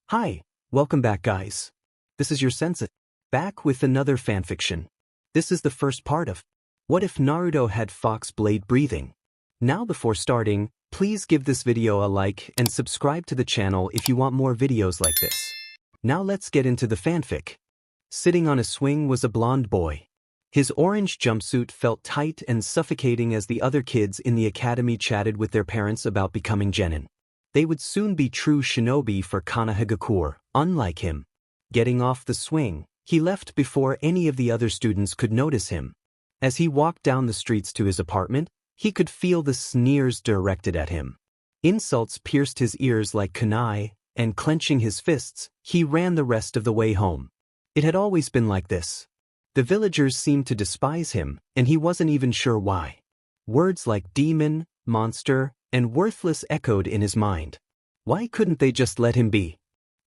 Hi, welcome back guys. This is your sensei, back with another fanfiction. This is the first part of What If Naruto Had Fox Blade Breathing? Now before starting, please give this video a like and subscribe to the channel if you want more videos like this. Now let's get into the fanfic. Sitting on a swing was a blonde boy. His orange jumpsuit felt tight and suffocating as the other kids in the academy chatted with their parents about becoming genin. They would soon be true shinobi for Konoha. Unlike him. Getting off the swing, he left before any of the other students could notice him. As he walked down the streets to his apartment, he could feel the sneers directed at him. Insults pierced his ears like kunai, and clenching his fists, he ran the rest of the way home. It had always been like this. The villagers seemed to despise him, and he wasn't even sure why. Words like demon, monster, and worthless echoed in his mind. Why couldn't they just let him be?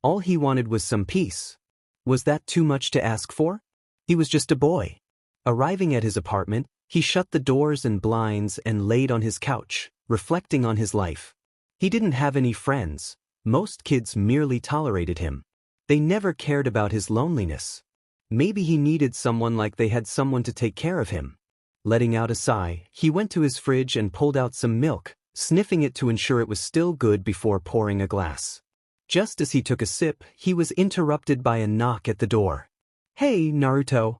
All he wanted was some peace. Was that too much to ask for? He was just a boy. Arriving at his apartment, he shut the doors and blinds and laid on his couch, reflecting on his life. He didn't have any friends. Most kids merely tolerated him. They never cared about his loneliness. Maybe he needed someone like they had someone to take care of him. Letting out a sigh, he went to his fridge and pulled out some milk, sniffing it to ensure it was still good before pouring a glass. Just as he took a sip, he was interrupted by a knock at the door. "Hey, Naruto!"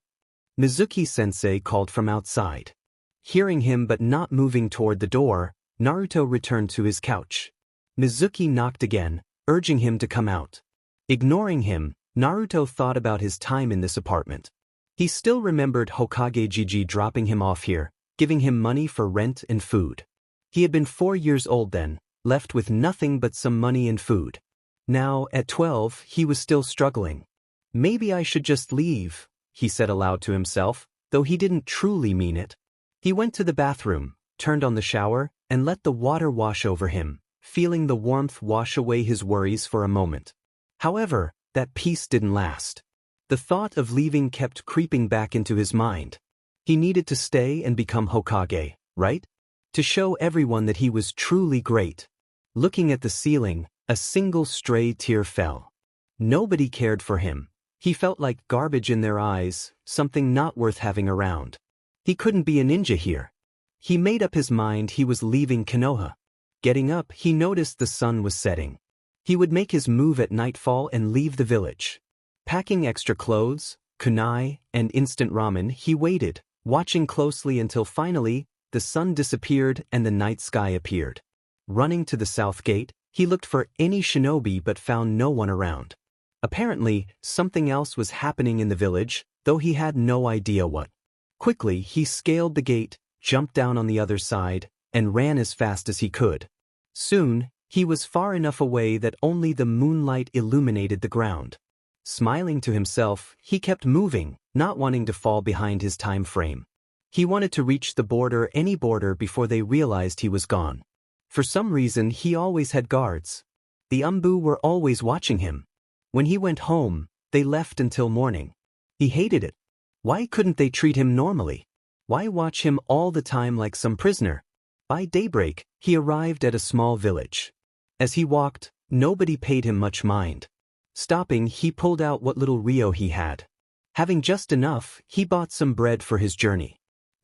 Mizuki-sensei called from outside. Hearing him but not moving toward the door, Naruto returned to his couch. Mizuki knocked again, urging him to come out. Ignoring him, Naruto thought about his time in this apartment. He still remembered Hokage Gigi dropping him off here, giving him money for rent and food. He had been 4 years old then, left with nothing but some money and food. Now, at 12, he was still struggling. Maybe I should just leave, he said aloud to himself, though he didn't truly mean it. He went to the bathroom, turned on the shower, and let the water wash over him, feeling the warmth wash away his worries for a moment. However, that peace didn't last. The thought of leaving kept creeping back into his mind. He needed to stay and become Hokage, right? To show everyone that he was truly great. Looking at the ceiling, a single stray tear fell. Nobody cared for him. He felt like garbage in their eyes, something not worth having around. He couldn't be a ninja here. He made up his mind he was leaving Konoha. Getting up, he noticed the sun was setting. He would make his move at nightfall and leave the village. Packing extra clothes, kunai, and instant ramen, he waited, watching closely until finally, the sun disappeared and the night sky appeared. Running to the south gate, he looked for any shinobi but found no one around. Apparently, something else was happening in the village, though he had no idea what. Quickly, he scaled the gate, jumped down on the other side, and ran as fast as he could. Soon, he was far enough away that only the moonlight illuminated the ground. Smiling to himself, he kept moving, not wanting to fall behind his time frame. He wanted to reach the border, any border, before they realized he was gone. For some reason, he always had guards. The Umbu were always watching him. When he went home, they left until morning. He hated it. Why couldn't they treat him normally? Why watch him all the time like some prisoner? By daybreak, he arrived at a small village. As he walked, nobody paid him much mind. Stopping, he pulled out what little ryo he had. Having just enough, he bought some bread for his journey.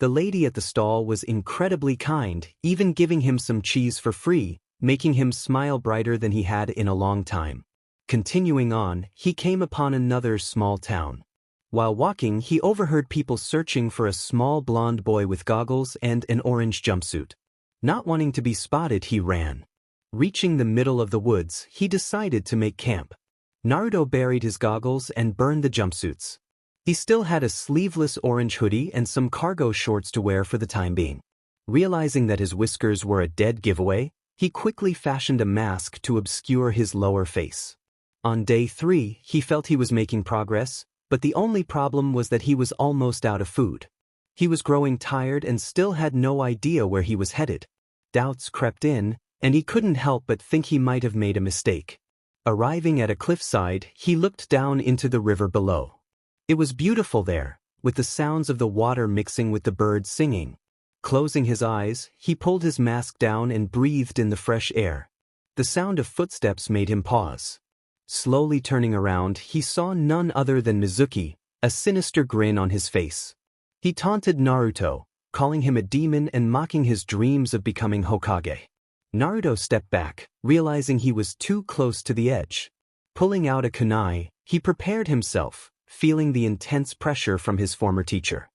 The lady at the stall was incredibly kind, even giving him some cheese for free, making him smile brighter than he had in a long time. Continuing on, he came upon another small town. While walking, he overheard people searching for a small blonde boy with goggles and an orange jumpsuit. Not wanting to be spotted, he ran. Reaching the middle of the woods, he decided to make camp. Naruto buried his goggles and burned the jumpsuits. He still had a sleeveless orange hoodie and some cargo shorts to wear for the time being. Realizing that his whiskers were a dead giveaway, he quickly fashioned a mask to obscure his lower face. On day 3, he felt he was making progress, but the only problem was that he was almost out of food. He was growing tired and still had no idea where he was headed. Doubts crept in, and he couldn't help but think he might have made a mistake. Arriving at a cliffside, he looked down into the river below. It was beautiful there, with the sounds of the water mixing with the birds singing. Closing his eyes, he pulled his mask down and breathed in the fresh air. The sound of footsteps made him pause. Slowly turning around, he saw none other than Mizuki, a sinister grin on his face. He taunted Naruto, calling him a demon and mocking his dreams of becoming Hokage. Naruto stepped back, realizing he was too close to the edge. Pulling out a kunai, he prepared himself, feeling the intense pressure from his former teacher.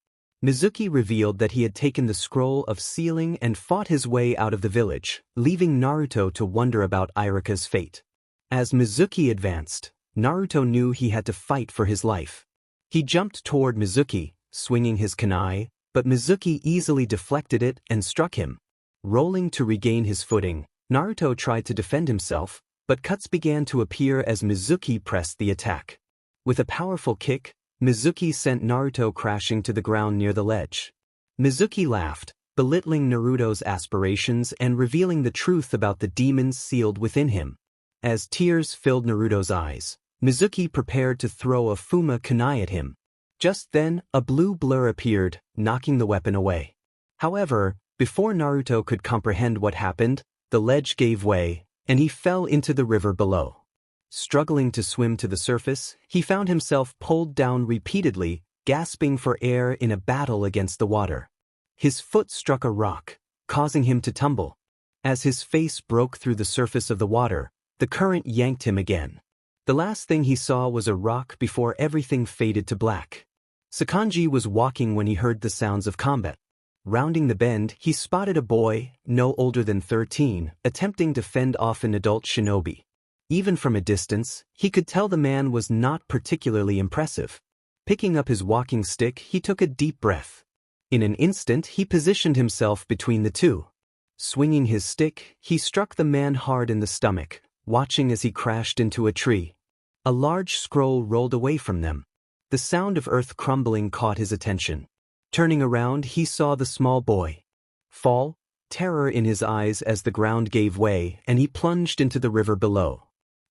Mizuki revealed that he had taken the scroll of sealing and fought his way out of the village, leaving Naruto to wonder about Iruka's fate. As Mizuki advanced, Naruto knew he had to fight for his life. He jumped toward Mizuki, swinging his kunai, but Mizuki easily deflected it and struck him. Rolling to regain his footing, Naruto tried to defend himself, but cuts began to appear as Mizuki pressed the attack. With a powerful kick, Mizuki sent Naruto crashing to the ground near the ledge. Mizuki laughed, belittling Naruto's aspirations and revealing the truth about the demons sealed within him. As tears filled Naruto's eyes, Mizuki prepared to throw a Fuma kunai at him. Just then, a blue blur appeared, knocking the weapon away. However, before Naruto could comprehend what happened, the ledge gave way, and he fell into the river below. Struggling to swim to the surface, he found himself pulled down repeatedly, gasping for air in a battle against the water. His foot struck a rock, causing him to tumble. As his face broke through the surface of the water, the current yanked him again. The last thing he saw was a rock before everything faded to black. Sakanji was walking when he heard the sounds of combat. Rounding the bend, he spotted a boy, no older than 13, attempting to fend off an adult shinobi. Even from a distance, he could tell the man was not particularly impressive. Picking up his walking stick, he took a deep breath. In an instant, he positioned himself between the two. Swinging his stick, he struck the man hard in the stomach, watching as he crashed into a tree. A large scroll rolled away from them. The sound of earth crumbling caught his attention. Turning around, he saw the small boy fall, terror in his eyes as the ground gave way and he plunged into the river below.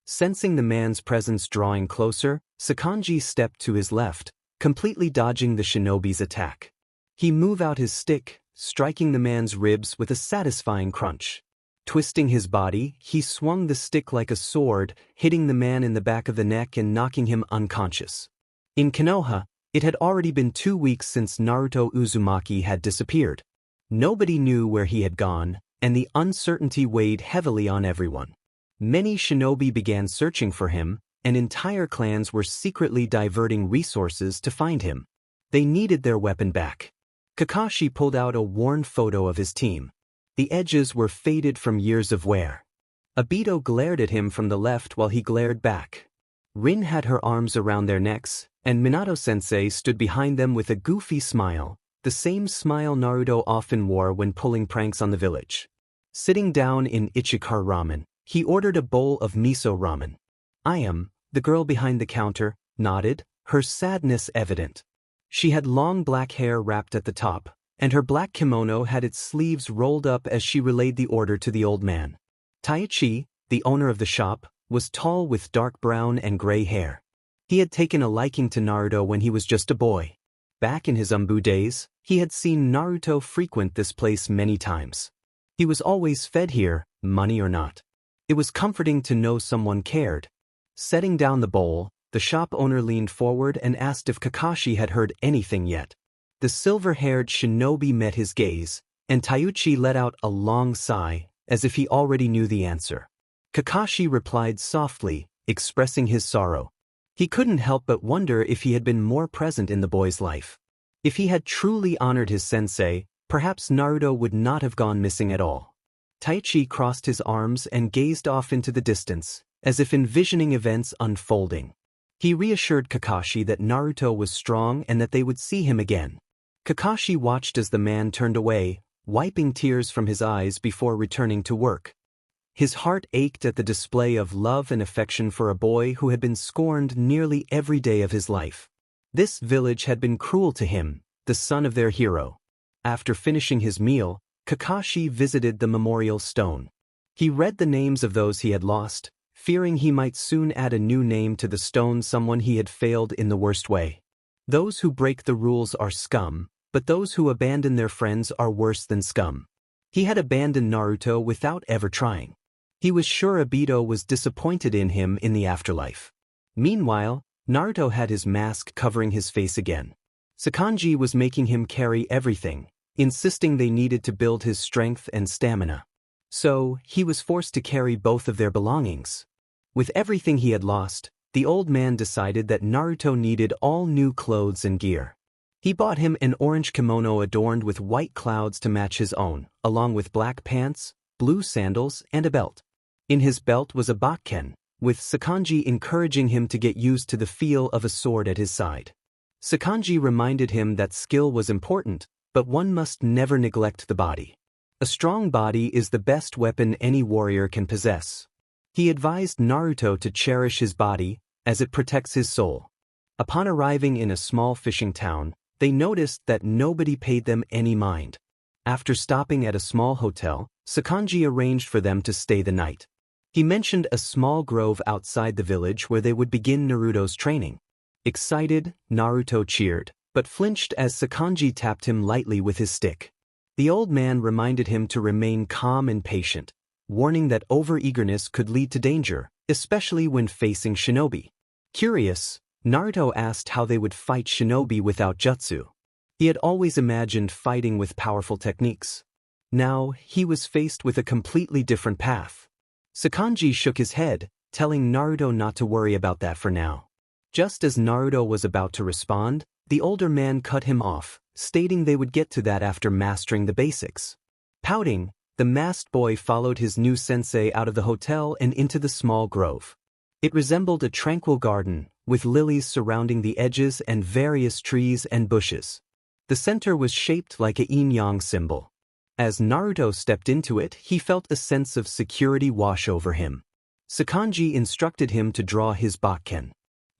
Sensing the man's presence drawing closer, Sakonji stepped to his left, completely dodging the shinobi's attack. He moved out his stick, striking the man's ribs with a satisfying crunch. Twisting his body, he swung the stick like a sword, hitting the man in the back of the neck and knocking him unconscious. In Konoha, it had already been 2 weeks since Naruto Uzumaki had disappeared. Nobody knew where he had gone, and the uncertainty weighed heavily on everyone. Many shinobi began searching for him, and entire clans were secretly diverting resources to find him. They needed their weapon back. Kakashi pulled out a worn photo of his team. The edges were faded from years of wear. Obito glared at him from the left while he glared back. Rin had her arms around their necks, and Minato-sensei stood behind them with a goofy smile, the same smile Naruto often wore when pulling pranks on the village. Sitting down in Ichikar ramen, he ordered a bowl of miso ramen. Ayam, the girl behind the counter, nodded, her sadness evident. She had long black hair wrapped at the top, and her black kimono had its sleeves rolled up as she relayed the order to the old man. Taichi, the owner of the shop, was tall with dark brown and gray hair. He had taken a liking to Naruto when he was just a boy. Back in his Umbu days, he had seen Naruto frequent this place many times. He was always fed here, money or not. It was comforting to know someone cared. Setting down the bowl, the shop owner leaned forward and asked if Kakashi had heard anything yet. The silver-haired shinobi met his gaze, and Taichi let out a long sigh, as if he already knew the answer. Kakashi replied softly, expressing his sorrow. He couldn't help but wonder if he had been more present in the boy's life. If he had truly honored his sensei, perhaps Naruto would not have gone missing at all. Taichi crossed his arms and gazed off into the distance, as if envisioning events unfolding. He reassured Kakashi that Naruto was strong and that they would see him again. Kakashi watched as the man turned away, wiping tears from his eyes before returning to work. His heart ached at the display of love and affection for a boy who had been scorned nearly every day of his life. This village had been cruel to him, the son of their hero. After finishing his meal, Kakashi visited the memorial stone. He read the names of those he had lost, fearing he might soon add a new name to the stone, someone he had failed in the worst way. Those who break the rules are scum, but those who abandon their friends are worse than scum. He had abandoned Naruto without ever trying. He was sure Obito was disappointed in him in the afterlife. Meanwhile, Naruto had his mask covering his face again. Sakanji was making him carry everything, insisting they needed to build his strength and stamina. So, he was forced to carry both of their belongings. With everything he had lost, the old man decided that Naruto needed all new clothes and gear. He bought him an orange kimono adorned with white clouds to match his own, along with black pants, blue sandals, and a belt. In his belt was a bakken, with Sakanji encouraging him to get used to the feel of a sword at his side. Sakanji reminded him that skill was important, but one must never neglect the body. A strong body is the best weapon any warrior can possess. He advised Naruto to cherish his body, as it protects his soul. Upon arriving in a small fishing town, they noticed that nobody paid them any mind. After stopping at a small hotel, Sakanji arranged for them to stay the night. He mentioned a small grove outside the village where they would begin Naruto's training. Excited, Naruto cheered, but flinched as Sakanji tapped him lightly with his stick. The old man reminded him to remain calm and patient, warning that overeagerness could lead to danger, especially when facing shinobi. Curious, Naruto asked how they would fight shinobi without jutsu. He had always imagined fighting with powerful techniques. Now, he was faced with a completely different path. Sakanji shook his head, telling Naruto not to worry about that for now. Just as Naruto was about to respond, the older man cut him off, stating they would get to that after mastering the basics. Pouting, the masked boy followed his new sensei out of the hotel and into the small grove. It resembled a tranquil garden, with lilies surrounding the edges and various trees and bushes. The center was shaped like a yin-yang symbol. As Naruto stepped into it, he felt a sense of security wash over him. Sakanji instructed him to draw his bakken.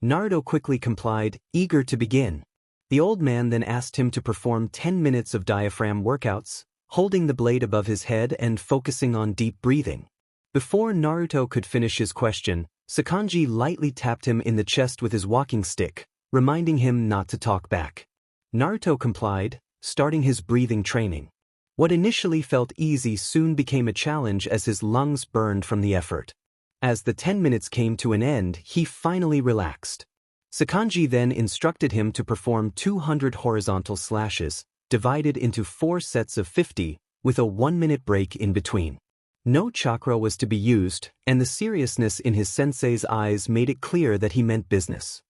Naruto quickly complied, eager to begin. The old man then asked him to perform 10 minutes of diaphragm workouts, holding the blade above his head and focusing on deep breathing. Before Naruto could finish his question, Sakanji lightly tapped him in the chest with his walking stick, reminding him not to talk back. Naruto complied, starting his breathing training. What initially felt easy soon became a challenge as his lungs burned from the effort. As the 10 minutes came to an end, he finally relaxed. Sakanji then instructed him to perform 200 horizontal slashes, divided into 4 sets of 50, with a 1-minute break in between. No chakra was to be used, and the seriousness in his sensei's eyes made it clear that he meant business.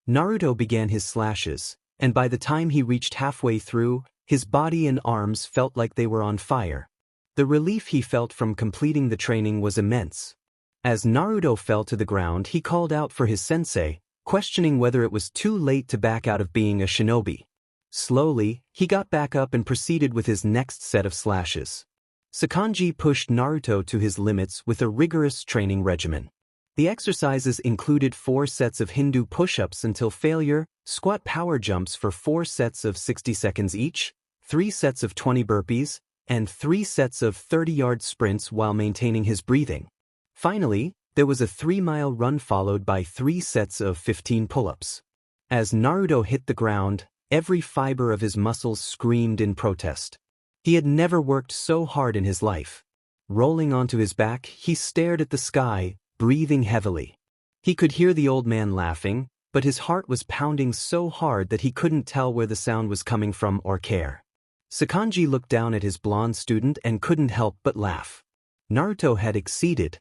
Naruto began his slashes, and by the time he reached halfway through, his body and arms felt like they were on fire. The relief he felt from completing the training was immense. As Naruto fell to the ground, he called out for his sensei, questioning whether it was too late to back out of being a shinobi. Slowly, he got back up and proceeded with his next set of slashes. Sakanji pushed Naruto to his limits with a rigorous training regimen. The exercises included 4 sets of Hindu push-ups until failure, squat power jumps for 4 sets of 60 seconds each, 3 sets of 20 burpees, and 3 sets of 30-yard sprints while maintaining his breathing. Finally, there was a 3-mile run followed by 3 sets of 15 pull-ups. As Naruto hit the ground, every fiber of his muscles screamed in protest. He had never worked so hard in his life. Rolling onto his back, he stared at the sky, breathing heavily. He could hear the old man laughing, but his heart was pounding so hard that he couldn't tell where the sound was coming from or care. Sakanji looked down at his blonde student and couldn't help but laugh. Naruto had exceeded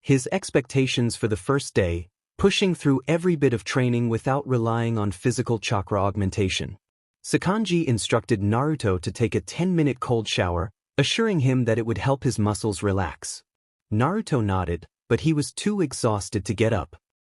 his expectations for the first day, pushing through every bit of training without relying on physical chakra augmentation. Sakanji instructed Naruto to take a 10-minute cold shower, assuring him that it would help his muscles relax. Naruto nodded, but he was too exhausted to get up.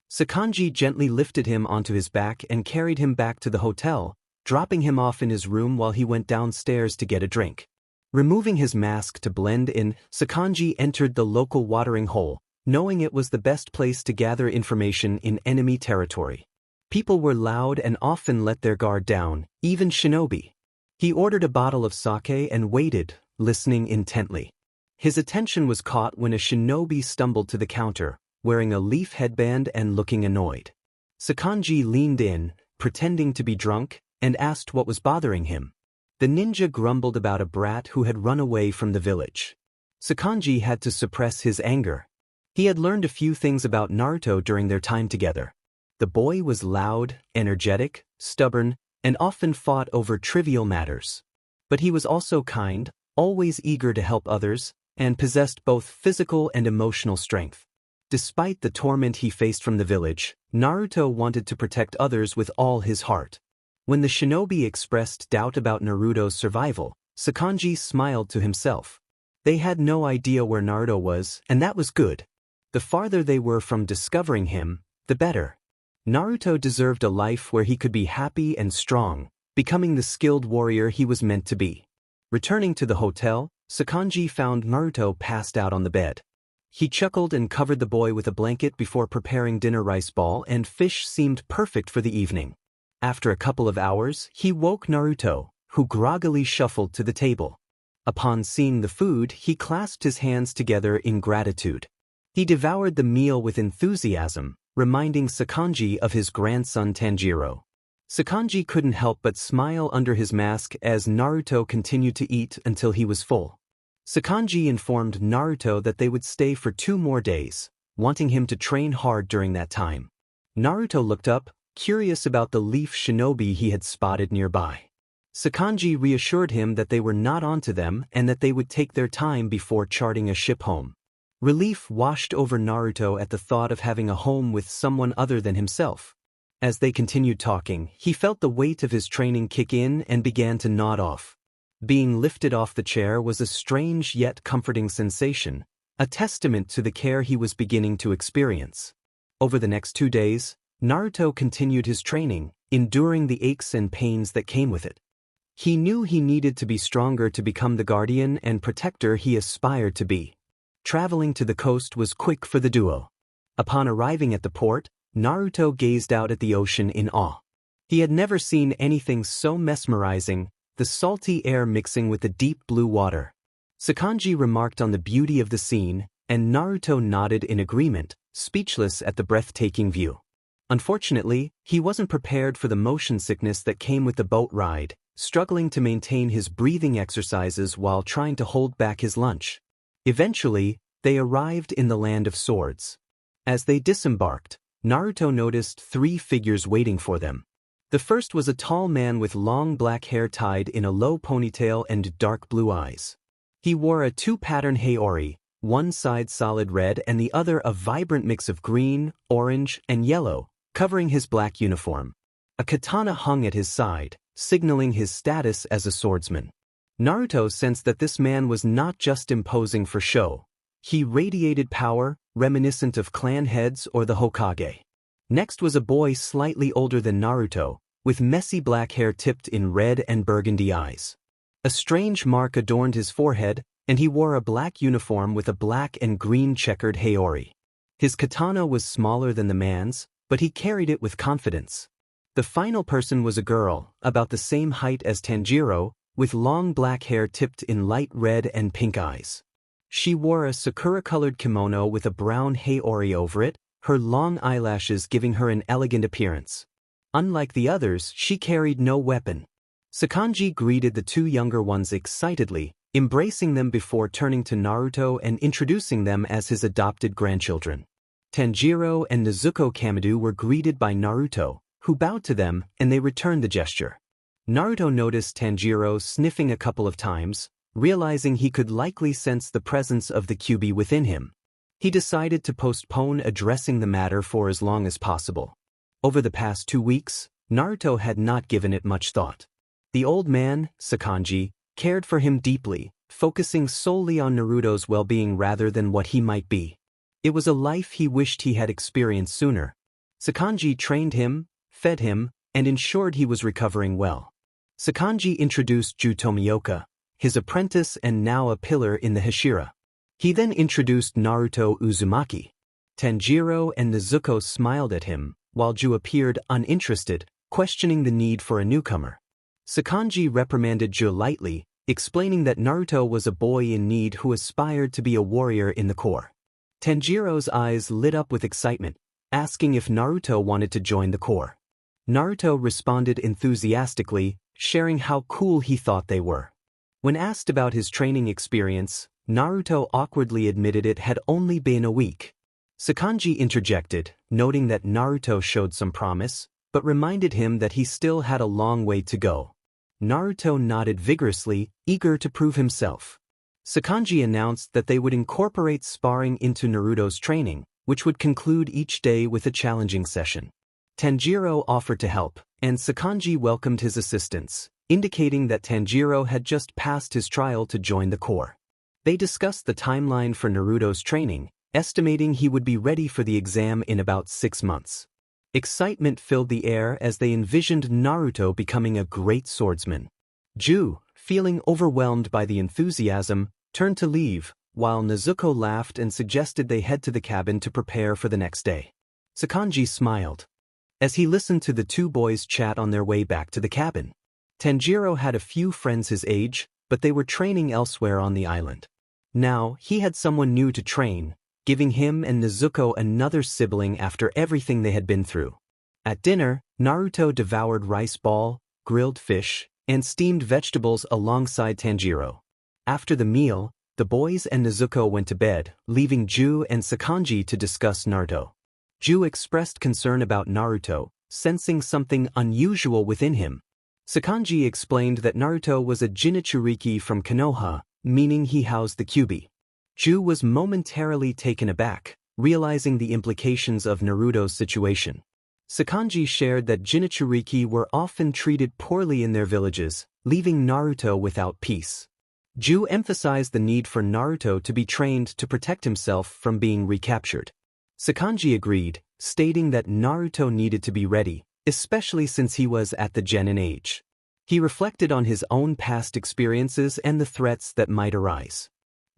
Sakanji gently lifted him onto his back and carried him back to the hotel, dropping him off in his room while he went downstairs to get a drink. Removing his mask to blend in, Sakanji entered the local watering hole, knowing it was the best place to gather information in enemy territory. People were loud and often let their guard down, even shinobi. He ordered a bottle of sake and waited, listening intently. His attention was caught when a shinobi stumbled to the counter, wearing a leaf headband and looking annoyed. Sakanji leaned in, pretending to be drunk, and asked what was bothering him. The ninja grumbled about a brat who had run away from the village. Sakanji had to suppress his anger. He had learned a few things about Naruto during their time together. The boy was loud, energetic, stubborn, and often fought over trivial matters. But he was also kind, always eager to help others, and possessed both physical and emotional strength. Despite the torment he faced from the village, Naruto wanted to protect others with all his heart. When the shinobi expressed doubt about Naruto's survival, Sakonji smiled to himself. They had no idea where Naruto was, and that was good. The farther they were from discovering him, the better. Naruto deserved a life where he could be happy and strong, becoming the skilled warrior he was meant to be. Returning to the hotel, Sakonji found Naruto passed out on the bed. He chuckled and covered the boy with a blanket before preparing dinner. Rice ball and fish seemed perfect for the evening. After a couple of hours, he woke Naruto, who groggily shuffled to the table. Upon seeing the food, he clasped his hands together in gratitude. He devoured the meal with enthusiasm, reminding Sakonji of his grandson Tanjiro. Sakonji couldn't help but smile under his mask as Naruto continued to eat until he was full. Sakonji informed Naruto that they would stay for 2 more days, wanting him to train hard during that time. Naruto looked up, curious about the leaf shinobi he had spotted nearby. Sakonji reassured him that they were not onto them and that they would take their time before charting a ship home. Relief washed over Naruto at the thought of having a home with someone other than himself. As they continued talking, he felt the weight of his training kick in and began to nod off. Being lifted off the chair was a strange yet comforting sensation, a testament to the care he was beginning to experience. Over the next 2 days, Naruto continued his training, enduring the aches and pains that came with it. He knew he needed to be stronger to become the guardian and protector he aspired to be. Traveling to the coast was quick for the duo. Upon arriving at the port, Naruto gazed out at the ocean in awe. He had never seen anything so mesmerizing, the salty air mixing with the deep blue water. Sakonji remarked on the beauty of the scene, and Naruto nodded in agreement, speechless at the breathtaking view. Unfortunately, he wasn't prepared for the motion sickness that came with the boat ride, struggling to maintain his breathing exercises while trying to hold back his lunch. Eventually, they arrived in the land of swords. As they disembarked, Naruto noticed 3 figures waiting for them. The first was a tall man with long black hair tied in a low ponytail and dark blue eyes. He wore a 2-pattern haori, one side solid red and the other a vibrant mix of green, orange, and yellow, covering his black uniform. A katana hung at his side, signaling his status as a swordsman. Naruto sensed that this man was not just imposing for show. He radiated power, reminiscent of clan heads or the Hokage. Next was a boy slightly older than Naruto, with messy black hair tipped in red and burgundy eyes. A strange mark adorned his forehead, and he wore a black uniform with a black and green checkered haori. His katana was smaller than the man's, but he carried it with confidence. The final person was a girl, about the same height as Tanjiro, with long black hair tipped in light red and pink eyes. She wore a sakura-colored kimono with a brown haori over it, her long eyelashes giving her an elegant appearance. Unlike the others, she carried no weapon. Sakanji greeted the 2 younger ones excitedly, embracing them before turning to Naruto and introducing them as his adopted grandchildren. Tanjiro and Nezuko Kamado were greeted by Naruto, who bowed to them, and they returned the gesture. Naruto noticed Tanjiro sniffing a couple of times, realizing he could likely sense the presence of the Kyuubi within him. He decided to postpone addressing the matter for as long as possible. Over the past 2 weeks, Naruto had not given it much thought. The old man, Sakanji, cared for him deeply, focusing solely on Naruto's well-being rather than what he might be. It was a life he wished he had experienced sooner. Sakanji trained him, fed him, and ensured he was recovering well. Sakanji introduced Ju Tomioka, his apprentice and now a pillar in the Hashira. He then introduced Naruto Uzumaki. Tanjiro and Nezuko smiled at him, while Ju appeared uninterested, questioning the need for a newcomer. Sakanji reprimanded Ju lightly, explaining that Naruto was a boy in need who aspired to be a warrior in the Corps. Tanjiro's eyes lit up with excitement, asking if Naruto wanted to join the Corps. Naruto responded enthusiastically, sharing how cool he thought they were. When asked about his training experience, Naruto awkwardly admitted it had only been a week. Sakanji interjected, noting that Naruto showed some promise, but reminded him that he still had a long way to go. Naruto nodded vigorously, eager to prove himself. Sakanji announced that they would incorporate sparring into Naruto's training, which would conclude each day with a challenging session. Tanjiro offered to help, and Sakanji welcomed his assistance, indicating that Tanjiro had just passed his trial to join the corps. They discussed the timeline for Naruto's training, estimating he would be ready for the exam in about 6 months. Excitement filled the air as they envisioned Naruto becoming a great swordsman. Ju, feeling overwhelmed by the enthusiasm, turned to leave, while Nezuko laughed and suggested they head to the cabin to prepare for the next day. Sakanji smiled as he listened to the two boys chat on their way back to the cabin. Tanjiro had a few friends his age, but they were training elsewhere on the island. Now, he had someone new to train, giving him and Nezuko another sibling after everything they had been through. At dinner, Naruto devoured rice ball, grilled fish, and steamed vegetables alongside Tanjiro. After the meal, the boys and Nezuko went to bed, leaving Ju and Sakanji to discuss Naruto. Ju expressed concern about Naruto, sensing something unusual within him. Sakanji explained that Naruto was a Jinchuriki from Konoha, meaning he housed the Kyuubi. Ju was momentarily taken aback, realizing the implications of Naruto's situation. Sakanji shared that Jinchuriki were often treated poorly in their villages, leaving Naruto without peace. Ju emphasized the need for Naruto to be trained to protect himself from being recaptured. Sakanji agreed, stating that Naruto needed to be ready, especially since he was at the genin age. He reflected on his own past experiences and the threats that might arise.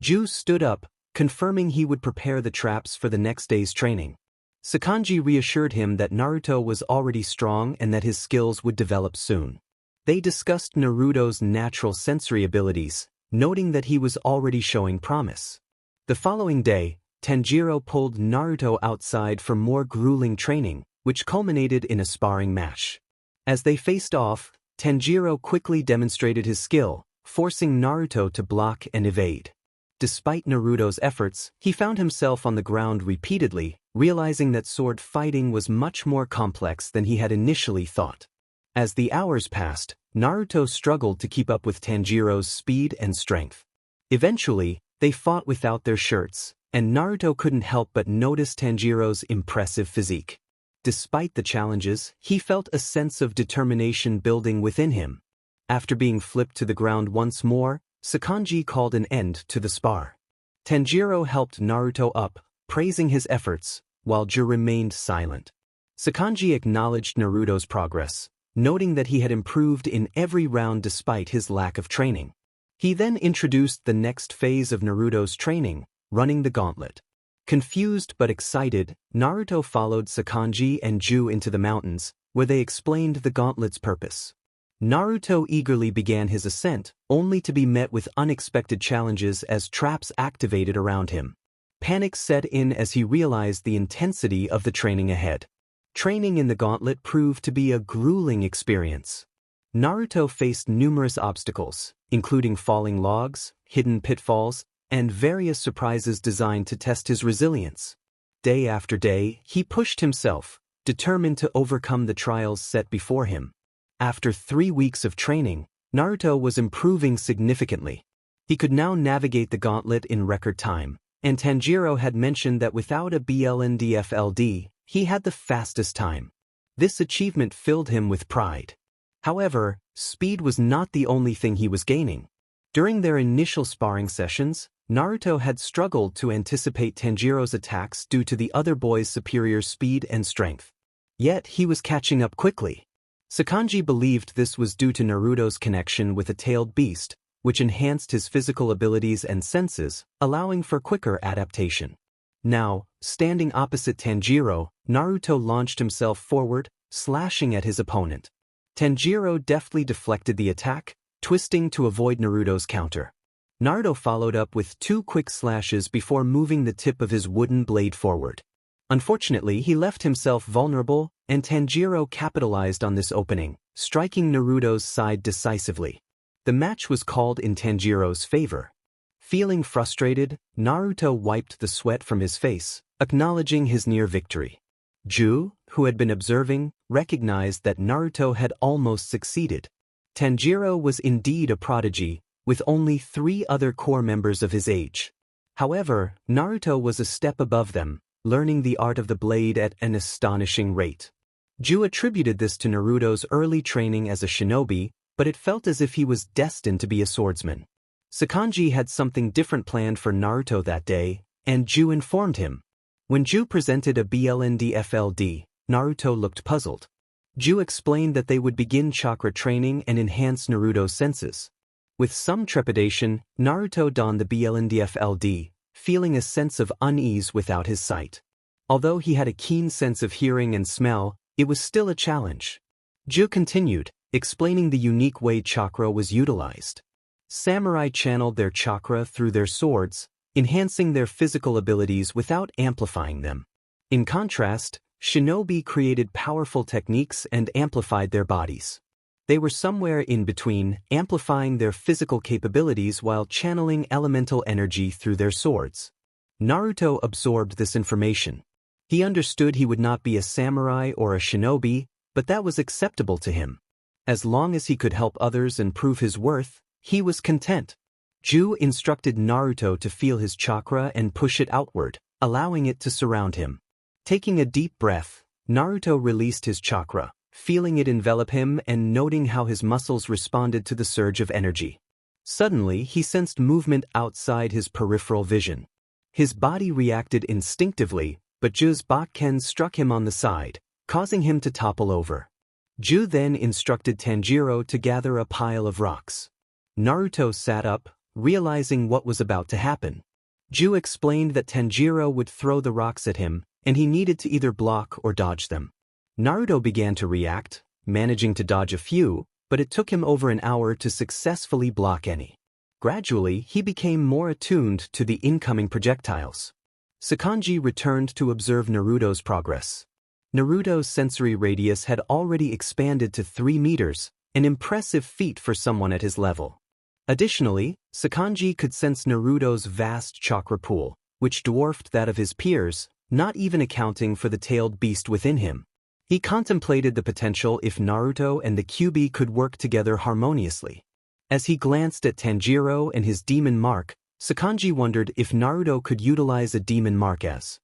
Ju stood up, confirming he would prepare the traps for the next day's training. Sakanji reassured him that Naruto was already strong and that his skills would develop soon. They discussed Naruto's natural sensory abilities, noting that he was already showing promise. The following day, Tanjiro pulled Naruto outside for more grueling training, which culminated in a sparring match. As they faced off, Tanjiro quickly demonstrated his skill, forcing Naruto to block and evade. Despite Naruto's efforts, he found himself on the ground repeatedly, realizing that sword fighting was much more complex than he had initially thought. As the hours passed, Naruto struggled to keep up with Tanjiro's speed and strength. Eventually, they fought without their shirts, and Naruto couldn't help but notice Tanjiro's impressive physique. Despite the challenges, he felt a sense of determination building within him. After being flipped to the ground once more, Sakanji called an end to the spar. Tanjiro helped Naruto up, praising his efforts, while Ju remained silent. Sakanji acknowledged Naruto's progress, noting that he had improved in every round despite his lack of training. He then introduced the next phase of Naruto's training, running the gauntlet. Confused but excited, Naruto followed Sakanji and Ju into the mountains, where they explained the gauntlet's purpose. Naruto eagerly began his ascent, only to be met with unexpected challenges as traps activated around him. Panic set in as he realized the intensity of the training ahead. Training in the gauntlet proved to be a grueling experience. Naruto faced numerous obstacles, including falling logs, hidden pitfalls, and various surprises designed to test his resilience. Day after day, he pushed himself, determined to overcome the trials set before him. After 3 weeks of training, Naruto was improving significantly. He could now navigate the gauntlet in record time, and Tanjiro had mentioned that without a BLNDFLD, he had the fastest time. This achievement filled him with pride. However, speed was not the only thing he was gaining. During their initial sparring sessions, Naruto had struggled to anticipate Tanjiro's attacks due to the other boy's superior speed and strength. Yet he was catching up quickly. Sakanji believed this was due to Naruto's connection with a tailed beast, which enhanced his physical abilities and senses, allowing for quicker adaptation. Now, standing opposite Tanjiro, Naruto launched himself forward, slashing at his opponent. Tanjiro deftly deflected the attack, twisting to avoid Naruto's counter. Naruto followed up with 2 quick slashes before moving the tip of his wooden blade forward. Unfortunately, he left himself vulnerable, and Tanjiro capitalized on this opening, striking Naruto's side decisively. The match was called in Tanjiro's favor. Feeling frustrated, Naruto wiped the sweat from his face, acknowledging his near victory. Ju, who had been observing, recognized that Naruto had almost succeeded. Tanjiro was indeed a prodigy, with only 3 other core members of his age. However, Naruto was a step above them, learning the art of the blade at an astonishing rate. Ju attributed this to Naruto's early training as a shinobi, but it felt as if he was destined to be a swordsman. Sakanji had something different planned for Naruto that day, and Ju informed him. When Ju presented a blndfld, Naruto looked puzzled. Ju explained that they would begin chakra training and enhance Naruto's senses. With some trepidation, Naruto donned the blndfld, feeling a sense of unease without his sight. Although he had a keen sense of hearing and smell, it was still a challenge. Ju continued, explaining the unique way chakra was utilized. Samurai channeled their chakra through their swords, enhancing their physical abilities without amplifying them. In contrast, shinobi created powerful techniques and amplified their bodies. They were somewhere in between, amplifying their physical capabilities while channeling elemental energy through their swords. Naruto absorbed this information. He understood he would not be a samurai or a shinobi, but that was acceptable to him. As long as he could help others and prove his worth, he was content. Ju instructed Naruto to feel his chakra and push it outward, allowing it to surround him. Taking a deep breath, Naruto released his chakra, feeling it envelop him and noting how his muscles responded to the surge of energy. Suddenly, he sensed movement outside his peripheral vision. His body reacted instinctively, but Ju's Bakken struck him on the side, causing him to topple over. Ju then instructed Tanjiro to gather a pile of rocks. Naruto sat up, realizing what was about to happen. Ju explained that Tanjiro would throw the rocks at him, and he needed to either block or dodge them. Naruto began to react, managing to dodge a few, but it took him over an hour to successfully block any. Gradually, he became more attuned to the incoming projectiles. Sakanji returned to observe Naruto's progress. Naruto's sensory radius had already expanded to 3 meters, an impressive feat for someone at his level. Additionally, Sakanji could sense Naruto's vast chakra pool, which dwarfed that of his peers, not even accounting for the tailed beast within him. He contemplated the potential if Naruto and the Kyuubi could work together harmoniously. As he glanced at Tanjiro and his demon mark, Sakanji wondered if Naruto could utilize a demon mark as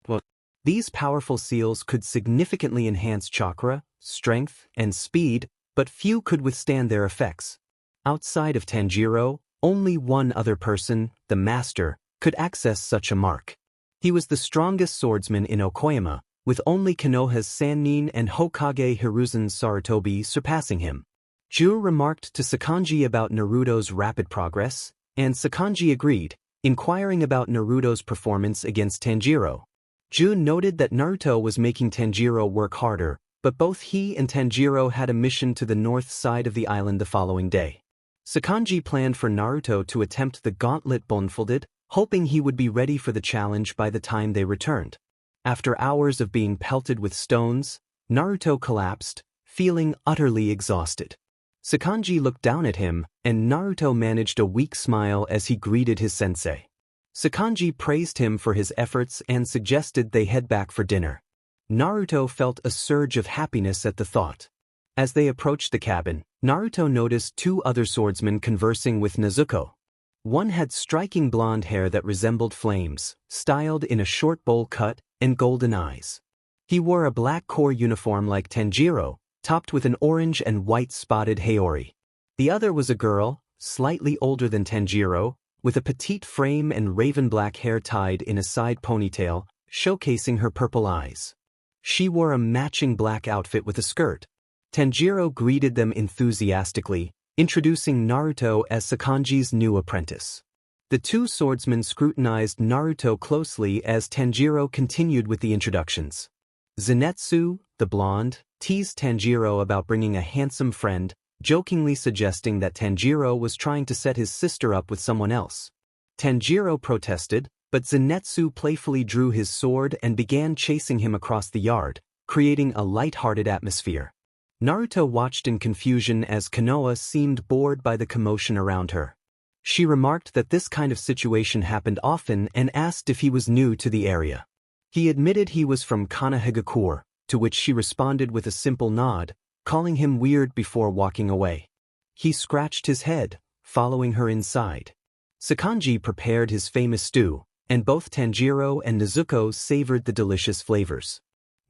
well. These powerful seals could significantly enhance chakra, strength, and speed, but few could withstand their effects. Outside of Tanjiro, only one other person, the master, could access such a mark. He was the strongest swordsman in Okoyama, with only Konoha's Sannin and Hokage Hiruzen's Sarutobi surpassing him. Ju remarked to Sakanji about Naruto's rapid progress, and Sakanji agreed, inquiring about Naruto's performance against Tanjiro. Ju noted that Naruto was making Tanjiro work harder, but both he and Tanjiro had a mission to the north side of the island the following day. Sakanji planned for Naruto to attempt the gauntlet blindfolded, hoping he would be ready for the challenge by the time they returned. After hours of being pelted with stones, Naruto collapsed, feeling utterly exhausted. Sakanji looked down at him, and Naruto managed a weak smile as he greeted his sensei. Sakanji praised him for his efforts and suggested they head back for dinner. Naruto felt a surge of happiness at the thought. As they approached the cabin, Naruto noticed 2 other swordsmen conversing with Nezuko. One had striking blonde hair that resembled flames, styled in a short bowl cut, and golden eyes. He wore a black core uniform like Tanjiro, topped with an orange and white spotted haori. The other was a girl, slightly older than Tanjiro, with a petite frame and raven black hair tied in a side ponytail, showcasing her purple eyes. She wore a matching black outfit with a skirt. Tanjiro greeted them enthusiastically, introducing Naruto as Sakanji's new apprentice. The 2 swordsmen scrutinized Naruto closely as Tanjiro continued with the introductions. Zenitsu, the blonde, teased Tanjiro about bringing a handsome friend, jokingly suggesting that Tanjiro was trying to set his sister up with someone else. Tanjiro protested, but Zenitsu playfully drew his sword and began chasing him across the yard, creating a light-hearted atmosphere. Naruto watched in confusion as Konoha seemed bored by the commotion around her. She remarked that this kind of situation happened often and asked if he was new to the area. He admitted he was from Konoha, to which she responded with a simple nod, calling him weird before walking away. He scratched his head, following her inside. Sakanji prepared his famous stew, and both Tanjiro and Nezuko savored the delicious flavors.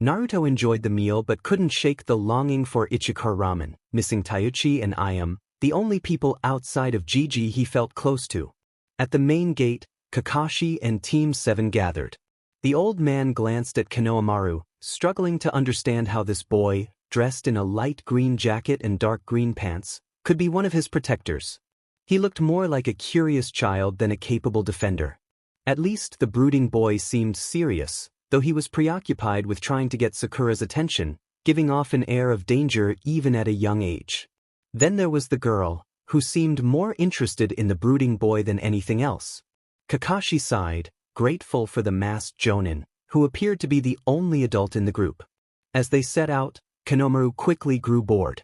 Naruto enjoyed the meal but couldn't shake the longing for Ichikar ramen, missing Taiuchi and Ayam, the only people outside of Gigi he felt close to. At the main gate, Kakashi and Team 7 gathered. The old man glanced at Konohamaru, struggling to understand how this boy, dressed in a light green jacket and dark green pants, could be one of his protectors. He looked more like a curious child than a capable defender. At least the brooding boy seemed serious, though he was preoccupied with trying to get Sakura's attention, giving off an air of danger even at a young age. Then there was the girl, who seemed more interested in the brooding boy than anything else. Kakashi sighed, grateful for the masked jonin, who appeared to be the only adult in the group. As they set out, Konohamaru quickly grew bored.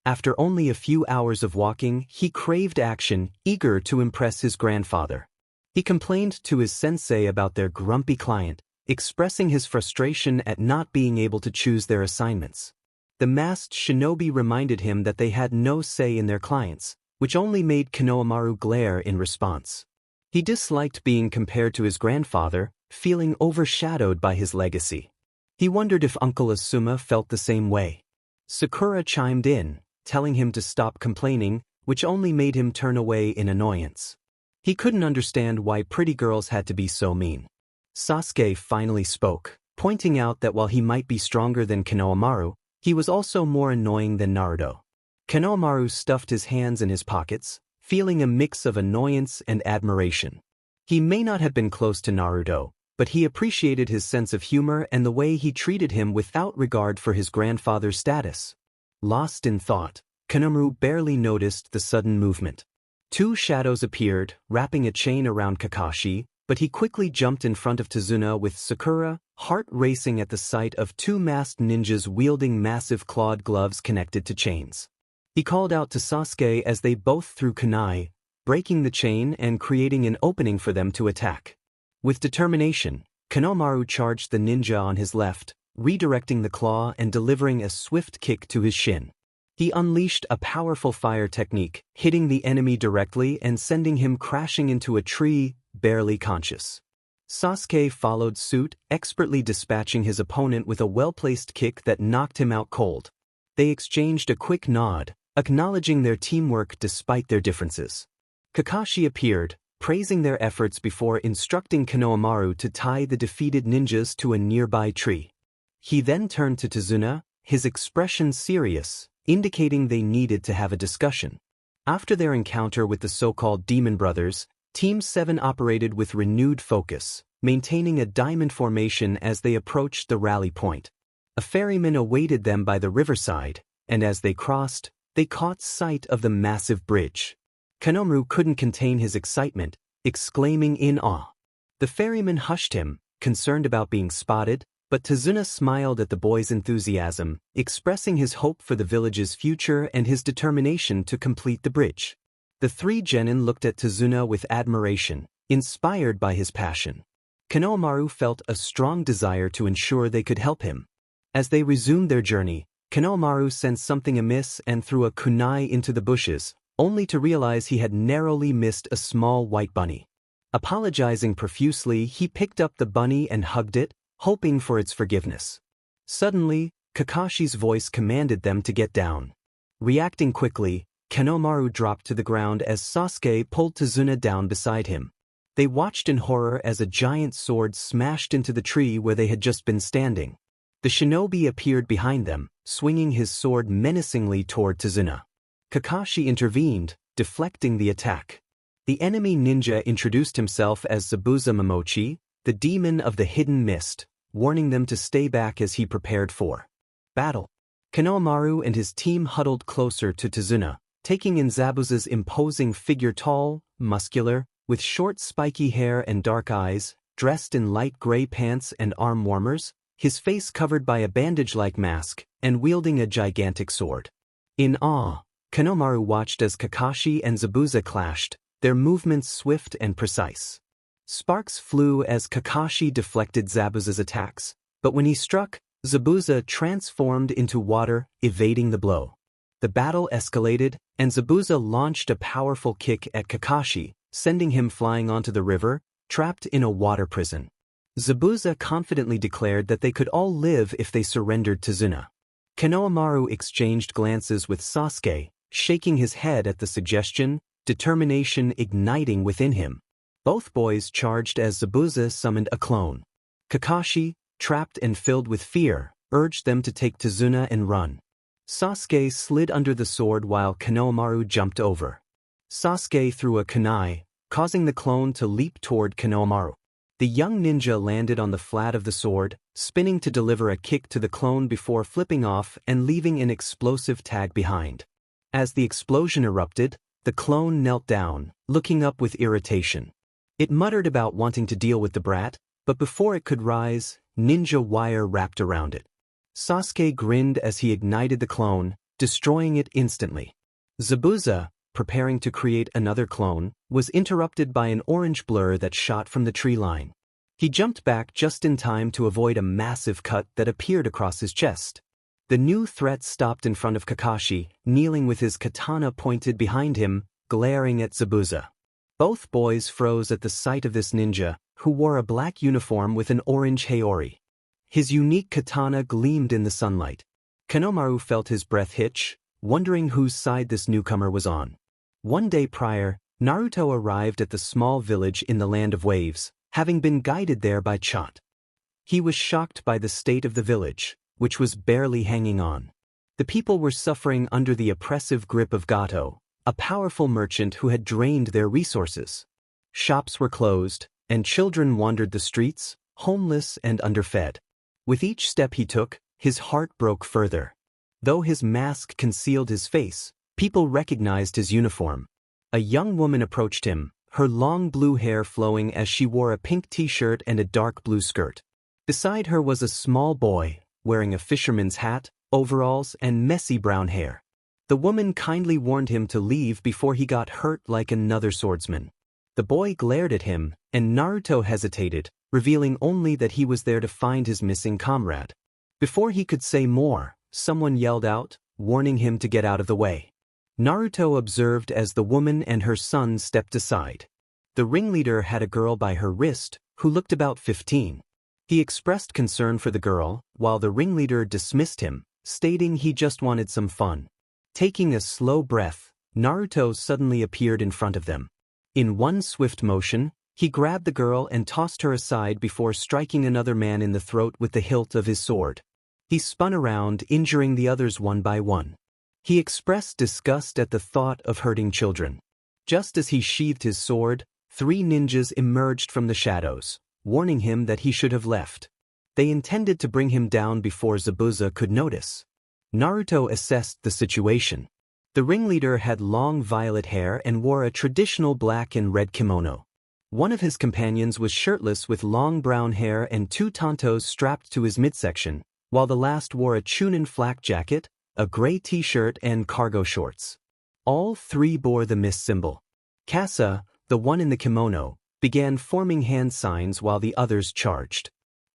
After only a few hours of walking, he craved action, eager to impress his grandfather. He complained to his sensei about their grumpy client, expressing his frustration at not being able to choose their assignments. The masked shinobi reminded him that they had no say in their clients, which only made Konohamaru glare in response. He disliked being compared to his grandfather, feeling overshadowed by his legacy. He wondered if Uncle Asuma felt the same way. Sakura chimed in, telling him to stop complaining, which only made him turn away in annoyance. He couldn't understand why pretty girls had to be so mean. Sasuke finally spoke, pointing out that while he might be stronger than Konohamaru, he was also more annoying than Naruto. Konohamaru stuffed his hands in his pockets, feeling a mix of annoyance and admiration. He may not have been close to Naruto, but he appreciated his sense of humor and the way he treated him without regard for his grandfather's status. Lost in thought, Konohamaru barely noticed the sudden movement. Two shadows appeared, wrapping a chain around Kakashi, but he quickly jumped in front of Tazuna with Sakura, heart racing at the sight of two masked ninjas wielding massive clawed gloves connected to chains. He called out to Sasuke as they both threw kunai, breaking the chain and creating an opening for them to attack. With determination, Konohamaru charged the ninja on his left, redirecting the claw and delivering a swift kick to his shin. He unleashed a powerful fire technique, hitting the enemy directly and sending him crashing into a tree, barely conscious. Sasuke followed suit, expertly dispatching his opponent with a well-placed kick that knocked him out cold. They exchanged a quick nod, acknowledging their teamwork despite their differences. Kakashi appeared, praising their efforts before instructing Konohamaru to tie the defeated ninjas to a nearby tree. He then turned to Tazuna, his expression serious, indicating they needed to have a discussion. After their encounter with the so-called Demon Brothers, Team 7 operated with renewed focus, maintaining a diamond formation as they approached the rally point. A ferryman awaited them by the riverside, and as they crossed, they caught sight of the massive bridge. Konohamaru couldn't contain his excitement, exclaiming in awe. The ferryman hushed him, concerned about being spotted, but Tazuna smiled at the boy's enthusiasm, expressing his hope for the village's future and his determination to complete the bridge. The three genin looked at Tazuna with admiration, inspired by his passion. Konohamaru felt a strong desire to ensure they could help him. As they resumed their journey, Konohamaru sensed something amiss and threw a kunai into the bushes, only to realize he had narrowly missed a small white bunny. Apologizing profusely, he picked up the bunny and hugged it, hoping for its forgiveness. Suddenly, Kakashi's voice commanded them to get down. Reacting quickly, Konohamaru dropped to the ground as Sasuke pulled Tazuna down beside him. They watched in horror as a giant sword smashed into the tree where they had just been standing. The shinobi appeared behind them, swinging his sword menacingly toward Tazuna. Kakashi intervened, deflecting the attack. The enemy ninja introduced himself as Zabuza Momochi, the demon of the hidden mist, warning them to stay back as he prepared for battle. Konohamaru and his team huddled closer to Tazuna, taking in Zabuza's imposing figure, tall, muscular, with short spiky hair and dark eyes, dressed in light gray pants and arm warmers, his face covered by a bandage-like mask, and wielding a gigantic sword. In awe, Konohamaru watched as Kakashi and Zabuza clashed, their movements swift and precise. Sparks flew as Kakashi deflected Zabuza's attacks, but when he struck, Zabuza transformed into water, evading the blow. The battle escalated, and Zabuza launched a powerful kick at Kakashi, sending him flying onto the river, trapped in a water prison. Zabuza confidently declared that they could all live if they surrendered to Zuna. Konohamaru exchanged glances with Sasuke, shaking his head at the suggestion, determination igniting within him. Both boys charged as Zabuza summoned a clone. Kakashi, trapped and filled with fear, urged them to take Tazuna and run. Sasuke slid under the sword while Konohamaru jumped over. Sasuke threw a kunai, causing the clone to leap toward Konohamaru. The young ninja landed on the flat of the sword, spinning to deliver a kick to the clone before flipping off and leaving an explosive tag behind. As the explosion erupted, the clone knelt down, looking up with irritation. It muttered about wanting to deal with the brat, but before it could rise, ninja wire wrapped around it. Sasuke grinned as he ignited the clone, destroying it instantly. Zabuza, preparing to create another clone, was interrupted by an orange blur that shot from the tree line. He jumped back just in time to avoid a massive cut that appeared across his chest. The new threat stopped in front of Kakashi, kneeling with his katana pointed behind him, glaring at Zabuza. Both boys froze at the sight of this ninja, who wore a black uniform with an orange haori. His unique katana gleamed in the sunlight. Konohamaru felt his breath hitch, wondering whose side this newcomer was on. One day prior, Naruto arrived at the small village in the Land of Waves, having been guided there by Chot. He was shocked by the state of the village, which was barely hanging on. The people were suffering under the oppressive grip of Gato, a powerful merchant who had drained their resources. Shops were closed, and children wandered the streets, homeless and underfed. With each step he took, his heart broke further. Though his mask concealed his face, people recognized his uniform. A young woman approached him, her long blue hair flowing as she wore a pink t-shirt and a dark blue skirt. Beside her was a small boy, wearing a fisherman's hat, overalls, and messy brown hair. The woman kindly warned him to leave before he got hurt like another swordsman. The boy glared at him, and Naruto hesitated, revealing only that he was there to find his missing comrade. Before he could say more, someone yelled out, warning him to get out of the way. Naruto observed as the woman and her son stepped aside. The ringleader had a girl by her wrist, who looked about 15. He expressed concern for the girl, while the ringleader dismissed him, stating he just wanted some fun. Taking a slow breath, Naruto suddenly appeared in front of them. In one swift motion, he grabbed the girl and tossed her aside before striking another man in the throat with the hilt of his sword. He spun around, injuring the others one by one. He expressed disgust at the thought of hurting children. Just as he sheathed his sword, 3 ninjas emerged from the shadows, warning him that he should have left. They intended to bring him down before Zabuza could notice. Naruto assessed the situation. The ringleader had long violet hair and wore a traditional black and red kimono. One of his companions was shirtless with long brown hair and 2 tantos strapped to his midsection, while the last wore a chunin flak jacket, a gray t-shirt and cargo shorts. All 3 bore the mist symbol. Kasa, the one in the kimono, began forming hand signs while the others charged.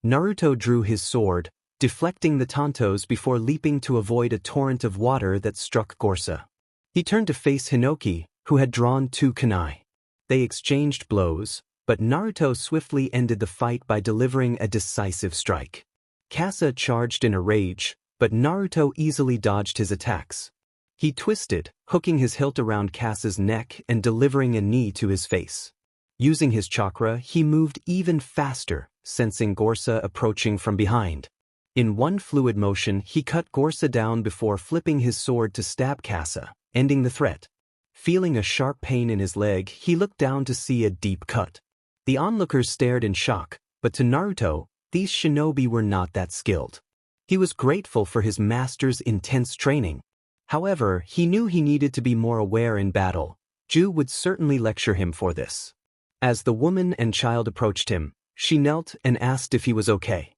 Naruto drew his sword, deflecting the tantos before leaping to avoid a torrent of water that struck Gorsa. He turned to face Hinoki, who had drawn 2 kunai. They exchanged blows, but Naruto swiftly ended the fight by delivering a decisive strike. Kasa charged in a rage, but Naruto easily dodged his attacks. He twisted, hooking his hilt around Kasa's neck and delivering a knee to his face. Using his chakra, he moved even faster, sensing Gorsa approaching from behind. In one fluid motion, he cut Gorsa down before flipping his sword to stab Kasa, ending the threat. Feeling a sharp pain in his leg, he looked down to see a deep cut. The onlookers stared in shock, but to Naruto, these shinobi were not that skilled. He was grateful for his master's intense training. However, he knew he needed to be more aware in battle. Ju would certainly lecture him for this. As the woman and child approached him, she knelt and asked if he was okay.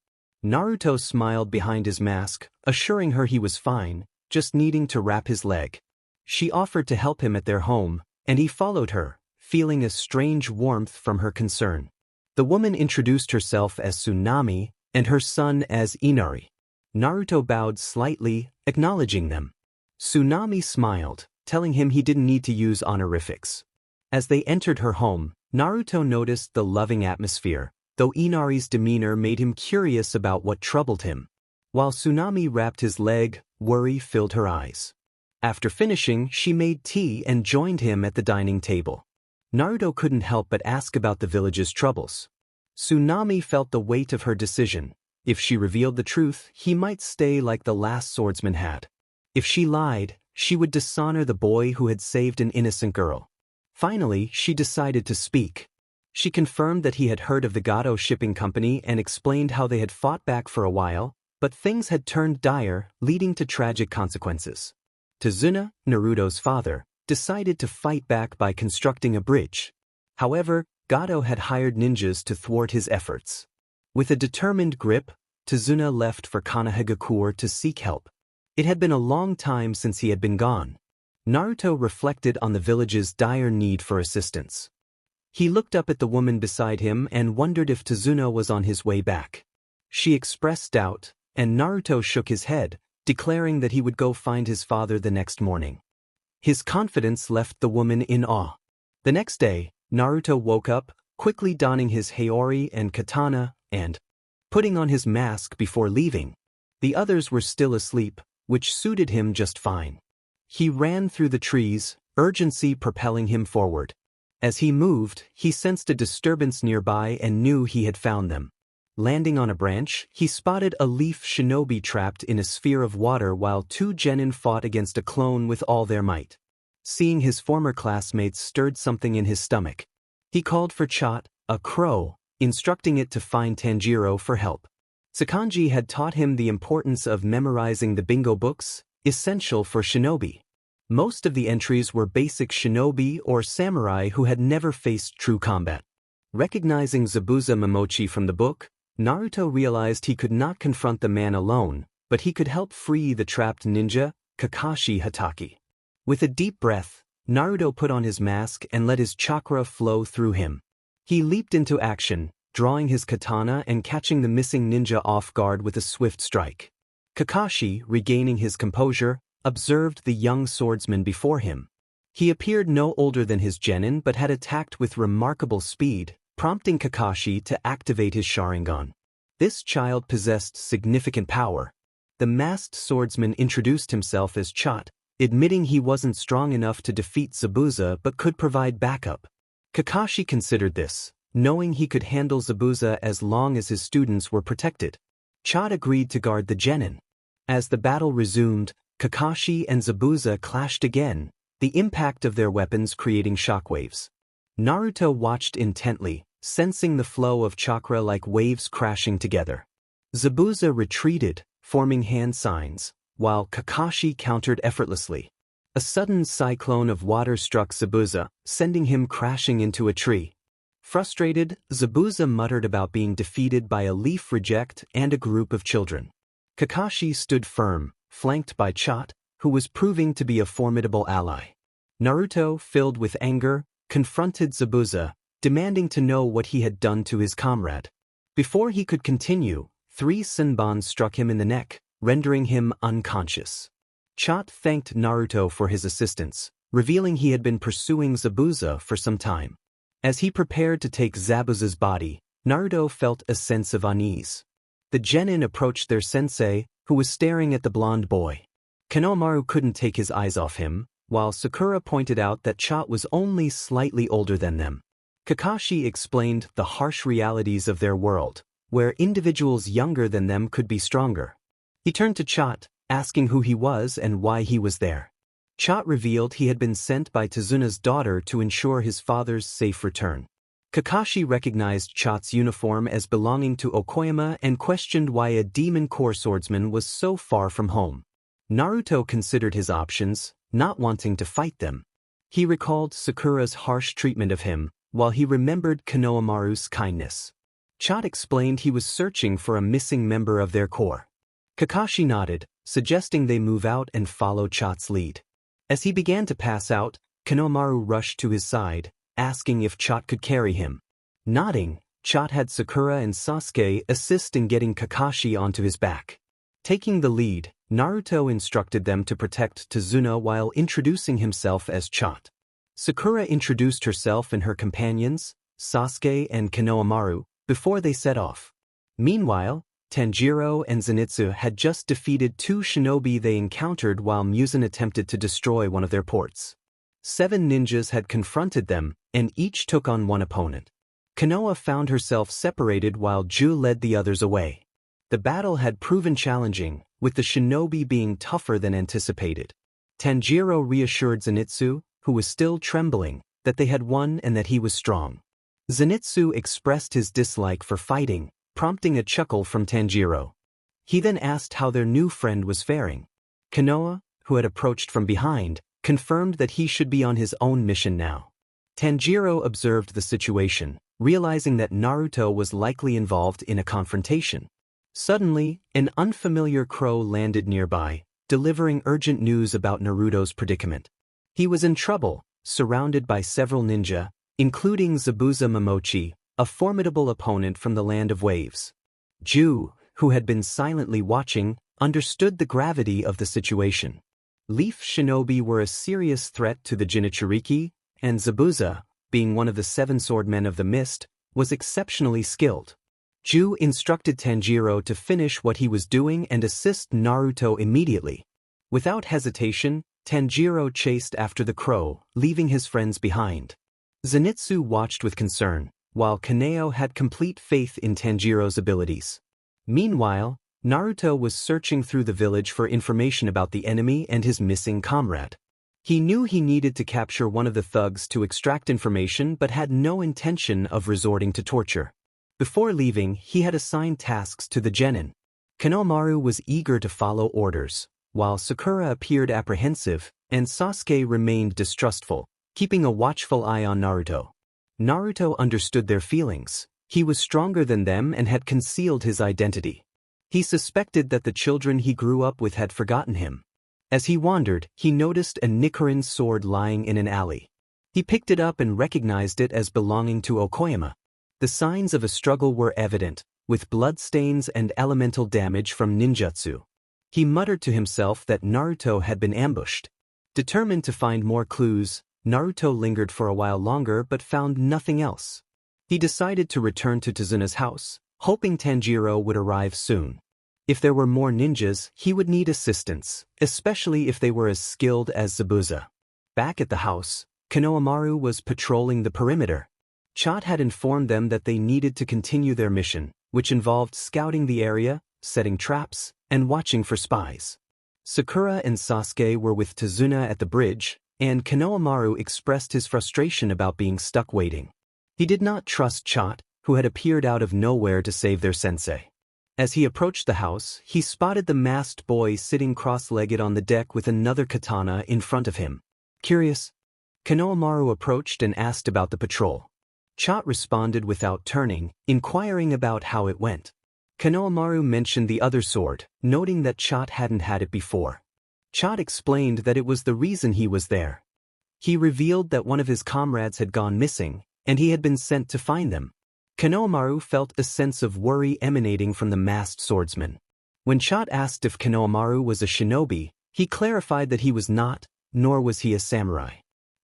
Naruto smiled behind his mask, assuring her he was fine, just needing to wrap his leg. She offered to help him at their home, and he followed her, feeling a strange warmth from her concern. The woman introduced herself as Tsunami and her son as Inari. Naruto bowed slightly, acknowledging them. Tsunami smiled, telling him he didn't need to use honorifics. As they entered her home, Naruto noticed the loving atmosphere, though Inari's demeanor made him curious about what troubled him. While Tsunami wrapped his leg, worry filled her eyes. After finishing, she made tea and joined him at the dining table. Naruto couldn't help but ask about the village's troubles. Tsunami felt the weight of her decision. If she revealed the truth, he might stay like the last swordsman had. If she lied, she would dishonor the boy who had saved an innocent girl. Finally, she decided to speak. She confirmed that he had heard of the Gato shipping company and explained how they had fought back for a while, but things had turned dire, leading to tragic consequences. Tazuna, Naruto's father, decided to fight back by constructing a bridge. However, Gato had hired ninjas to thwart his efforts. With a determined grip, Tazuna left for Konohagakure to seek help. It had been a long time since he had been gone. Naruto reflected on the village's dire need for assistance. He looked up at the woman beside him and wondered if Tazuna was on his way back. She expressed doubt, and Naruto shook his head, declaring that he would go find his father the next morning. His confidence left the woman in awe. The next day, Naruto woke up, quickly donning his haori and katana, and putting on his mask before leaving. The others were still asleep, which suited him just fine. He ran through the trees, urgency propelling him forward. As he moved, he sensed a disturbance nearby and knew he had found them. Landing on a branch, he spotted a leaf shinobi trapped in a sphere of water while two genin fought against a clone with all their might. Seeing his former classmates stirred something in his stomach. He called for Chot, a crow, instructing it to find Tanjiro for help. Sakanji had taught him the importance of memorizing the bingo books, essential for shinobi. Most of the entries were basic shinobi or samurai who had never faced true combat. Recognizing Zabuza Momochi from the book, Naruto realized he could not confront the man alone, but he could help free the trapped ninja, Kakashi Hatake. With a deep breath, Naruto put on his mask and let his chakra flow through him. He leaped into action, drawing his katana and catching the missing ninja off guard with a swift strike. Kakashi, regaining his composure, observed the young swordsman before him. He appeared no older than his genin but had attacked with remarkable speed, prompting Kakashi to activate his Sharingan. This child possessed significant power. The masked swordsman introduced himself as Chot, admitting he wasn't strong enough to defeat Zabuza but could provide backup. Kakashi considered this, knowing he could handle Zabuza as long as his students were protected. Chot agreed to guard the genin. As the battle resumed, Kakashi and Zabuza clashed again, the impact of their weapons creating shockwaves. Naruto watched intently, sensing the flow of chakra like waves crashing together. Zabuza retreated, forming hand signs, while Kakashi countered effortlessly. A sudden cyclone of water struck Zabuza, sending him crashing into a tree. Frustrated, Zabuza muttered about being defeated by a leaf reject and a group of children. Kakashi stood firm, flanked by Chot, who was proving to be a formidable ally. Naruto, filled with anger, confronted Zabuza, demanding to know what he had done to his comrade. Before he could continue, 3 senbons struck him in the neck, rendering him unconscious. Chot thanked Naruto for his assistance, revealing he had been pursuing Zabuza for some time. As he prepared to take Zabuza's body, Naruto felt a sense of unease. The genin approached their sensei, who was staring at the blonde boy. Konohamaru couldn't take his eyes off him, while Sakura pointed out that Chot was only slightly older than them. Kakashi explained the harsh realities of their world, where individuals younger than them could be stronger. He turned to Chot, asking who he was and why he was there. Chot revealed he had been sent by Tazuna's daughter to ensure his father's safe return. Kakashi recognized Chot's uniform as belonging to Okoyama and questioned why a demon core swordsman was so far from home. Naruto considered his options, not wanting to fight them. He recalled Sakura's harsh treatment of him, while he remembered Konohamaru's kindness. Chot explained he was searching for a missing member of their corps. Kakashi nodded, suggesting they move out and follow Chot's lead. As he began to pass out, Konohamaru rushed to his side, asking if Chot could carry him. Nodding, Chot had Sakura and Sasuke assist in getting Kakashi onto his back. Taking the lead, Naruto instructed them to protect Tazuna while introducing himself as Chot. Sakura introduced herself and her companions, Sasuke and Konohamaru, before they set off. Meanwhile, Tanjiro and Zenitsu had just defeated 2 shinobi they encountered while Muzan attempted to destroy one of their ports. 7 ninjas had confronted them, and each took on one opponent. Konoha found herself separated while Ju led the others away. The battle had proven challenging, with the shinobi being tougher than anticipated. Tanjiro reassured Zenitsu, who was still trembling, that they had won and that he was strong. Zenitsu expressed his dislike for fighting, prompting a chuckle from Tanjiro. He then asked how their new friend was faring. Konoha, who had approached from behind, confirmed that he should be on his own mission now. Tanjiro observed the situation, realizing that Naruto was likely involved in a confrontation. Suddenly, an unfamiliar crow landed nearby, delivering urgent news about Naruto's predicament. He was in trouble, surrounded by several ninja, including Zabuza Momochi, a formidable opponent from the Land of Waves. Ju, who had been silently watching, understood the gravity of the situation. Leaf shinobi were a serious threat to the Jinchuriki, and Zabuza, being one of the 7 swordmen of the mist, was exceptionally skilled. Ju instructed Tanjiro to finish what he was doing and assist Naruto immediately. Without hesitation, Tanjiro chased after the crow, leaving his friends behind. Zenitsu watched with concern, while Kaneo had complete faith in Tanjiro's abilities. Meanwhile, Naruto was searching through the village for information about the enemy and his missing comrade. He knew he needed to capture one of the thugs to extract information but had no intention of resorting to torture. Before leaving, he had assigned tasks to the genin. Konohamaru was eager to follow orders, while Sakura appeared apprehensive, and Sasuke remained distrustful, keeping a watchful eye on Naruto. Naruto understood their feelings. He was stronger than them and had concealed his identity. He suspected that the children he grew up with had forgotten him. As he wandered, he noticed a Nikarin sword lying in an alley. He picked it up and recognized it as belonging to Okoyama. The signs of a struggle were evident, with bloodstains and elemental damage from ninjutsu. He muttered to himself that Naruto had been ambushed. Determined to find more clues, Naruto lingered for a while longer but found nothing else. He decided to return to Tazuna's house, hoping Tanjiro would arrive soon. If there were more ninjas, he would need assistance, especially if they were as skilled as Zabuza. Back at the house, Konohamaru was patrolling the perimeter. Chot had informed them that they needed to continue their mission, which involved scouting the area, setting traps, and watching for spies. Sakura and Sasuke were with Tazuna at the bridge, and Konohamaru expressed his frustration about being stuck waiting. He did not trust Chot, who had appeared out of nowhere to save their sensei. As he approached the house, he spotted the masked boy sitting cross-legged on the deck with another katana in front of him. Curious, Konohamaru approached and asked about the patrol. Chot responded without turning, inquiring about how it went. Konohamaru mentioned the other sword, noting that Chot hadn't had it before. Chot explained that it was the reason he was there. He revealed that one of his comrades had gone missing, and he had been sent to find them. Konohamaru felt a sense of worry emanating from the masked swordsman. When Chot asked if Konohamaru was a shinobi, he clarified that he was not, nor was he a samurai.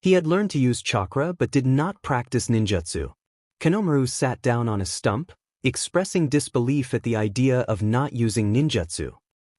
He had learned to use chakra but did not practice ninjutsu. Konohamaru sat down on a stump, expressing disbelief at the idea of not using ninjutsu.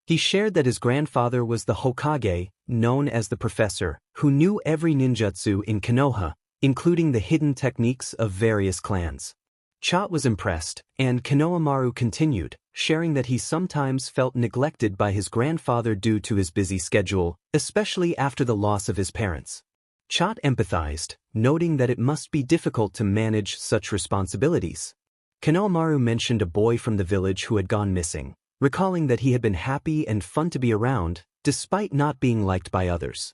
He shared that his grandfather was the Hokage, known as the Professor, who knew every ninjutsu in Konoha, including the hidden techniques of various clans. Chot was impressed, and Konohamaru continued, sharing that he sometimes felt neglected by his grandfather due to his busy schedule, especially after the loss of his parents. Chot empathized, noting that it must be difficult to manage such responsibilities. Konohamaru mentioned a boy from the village who had gone missing, recalling that he had been happy and fun to be around, despite not being liked by others.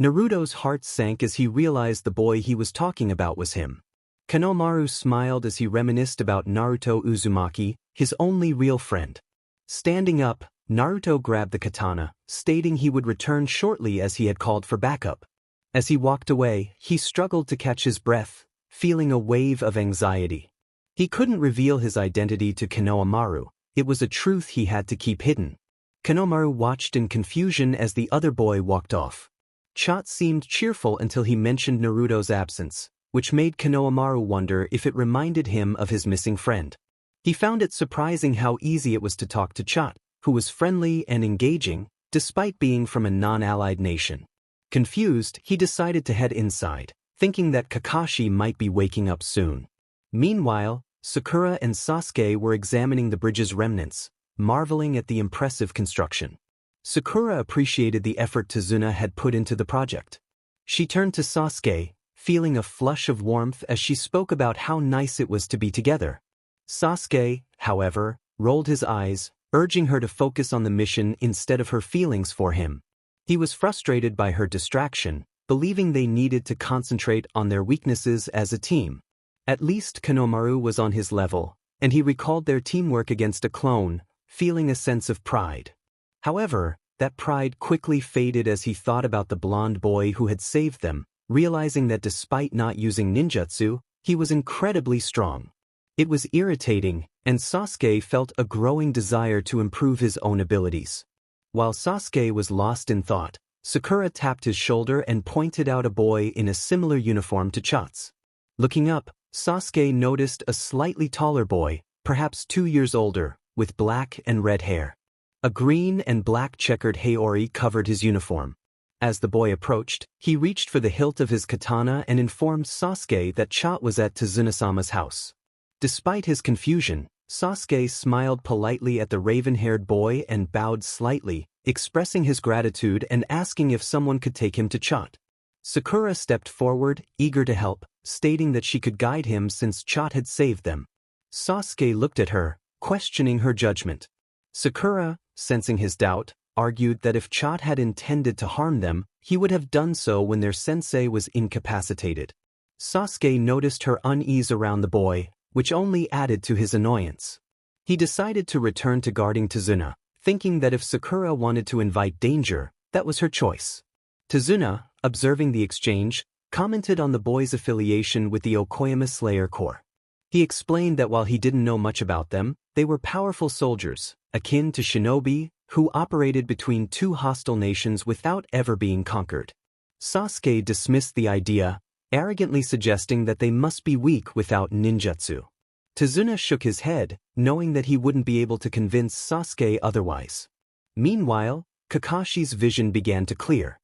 Naruto's heart sank as he realized the boy he was talking about was him. Konohamaru smiled as he reminisced about Naruto Uzumaki, his only real friend. Standing up, Naruto grabbed the katana, stating he would return shortly as he had called for backup. As he walked away, he struggled to catch his breath, feeling a wave of anxiety. He couldn't reveal his identity to Konohamaru. It was a truth he had to keep hidden. Konohamaru watched in confusion as the other boy walked off. Chot seemed cheerful until he mentioned Naruto's absence, which made Konohamaru wonder if it reminded him of his missing friend. He found it surprising how easy it was to talk to Chot, who was friendly and engaging, despite being from a non-allied nation. Confused, he decided to head inside, thinking that Kakashi might be waking up soon. Meanwhile, Sakura and Sasuke were examining the bridge's remnants, marveling at the impressive construction. Sakura appreciated the effort Tazuna had put into the project. She turned to Sasuke, feeling a flush of warmth as she spoke about how nice it was to be together. Sasuke, however, rolled his eyes, urging her to focus on the mission instead of her feelings for him. He was frustrated by her distraction, believing they needed to concentrate on their weaknesses as a team. At least Konohamaru was on his level, and he recalled their teamwork against a clone, feeling a sense of pride. However, that pride quickly faded as he thought about the blonde boy who had saved them, realizing that despite not using ninjutsu, he was incredibly strong. It was irritating, and Sasuke felt a growing desire to improve his own abilities. While Sasuke was lost in thought, Sakura tapped his shoulder and pointed out a boy in a similar uniform to Chot's. Looking up, Sasuke noticed a slightly taller boy, perhaps 2 years older, with black and red hair. A green and black checkered haori covered his uniform. As the boy approached, he reached for the hilt of his katana and informed Sasuke that Chot was at Tazuna-sama's house. Despite his confusion, Sasuke smiled politely at the raven-haired boy and bowed slightly, expressing his gratitude and asking if someone could take him to Chot. Sakura stepped forward, eager to help, stating that she could guide him since Chot had saved them. Sasuke looked at her, questioning her judgment. Sakura, sensing his doubt, argued that if Chot had intended to harm them, he would have done so when their sensei was incapacitated. Sasuke noticed her unease around the boy, which only added to his annoyance. He decided to return to guarding Tazuna, thinking that if Sakura wanted to invite danger, that was her choice. Tazuna, observing the exchange, commented on the boy's affiliation with the Okoyama Slayer Corps. He explained that while he didn't know much about them, they were powerful soldiers, akin to shinobi, who operated between two hostile nations without ever being conquered. Sasuke dismissed the idea, arrogantly suggesting that they must be weak without ninjutsu. Tazuna shook his head, knowing that he wouldn't be able to convince Sasuke otherwise. Meanwhile, Kakashi's vision began to clear.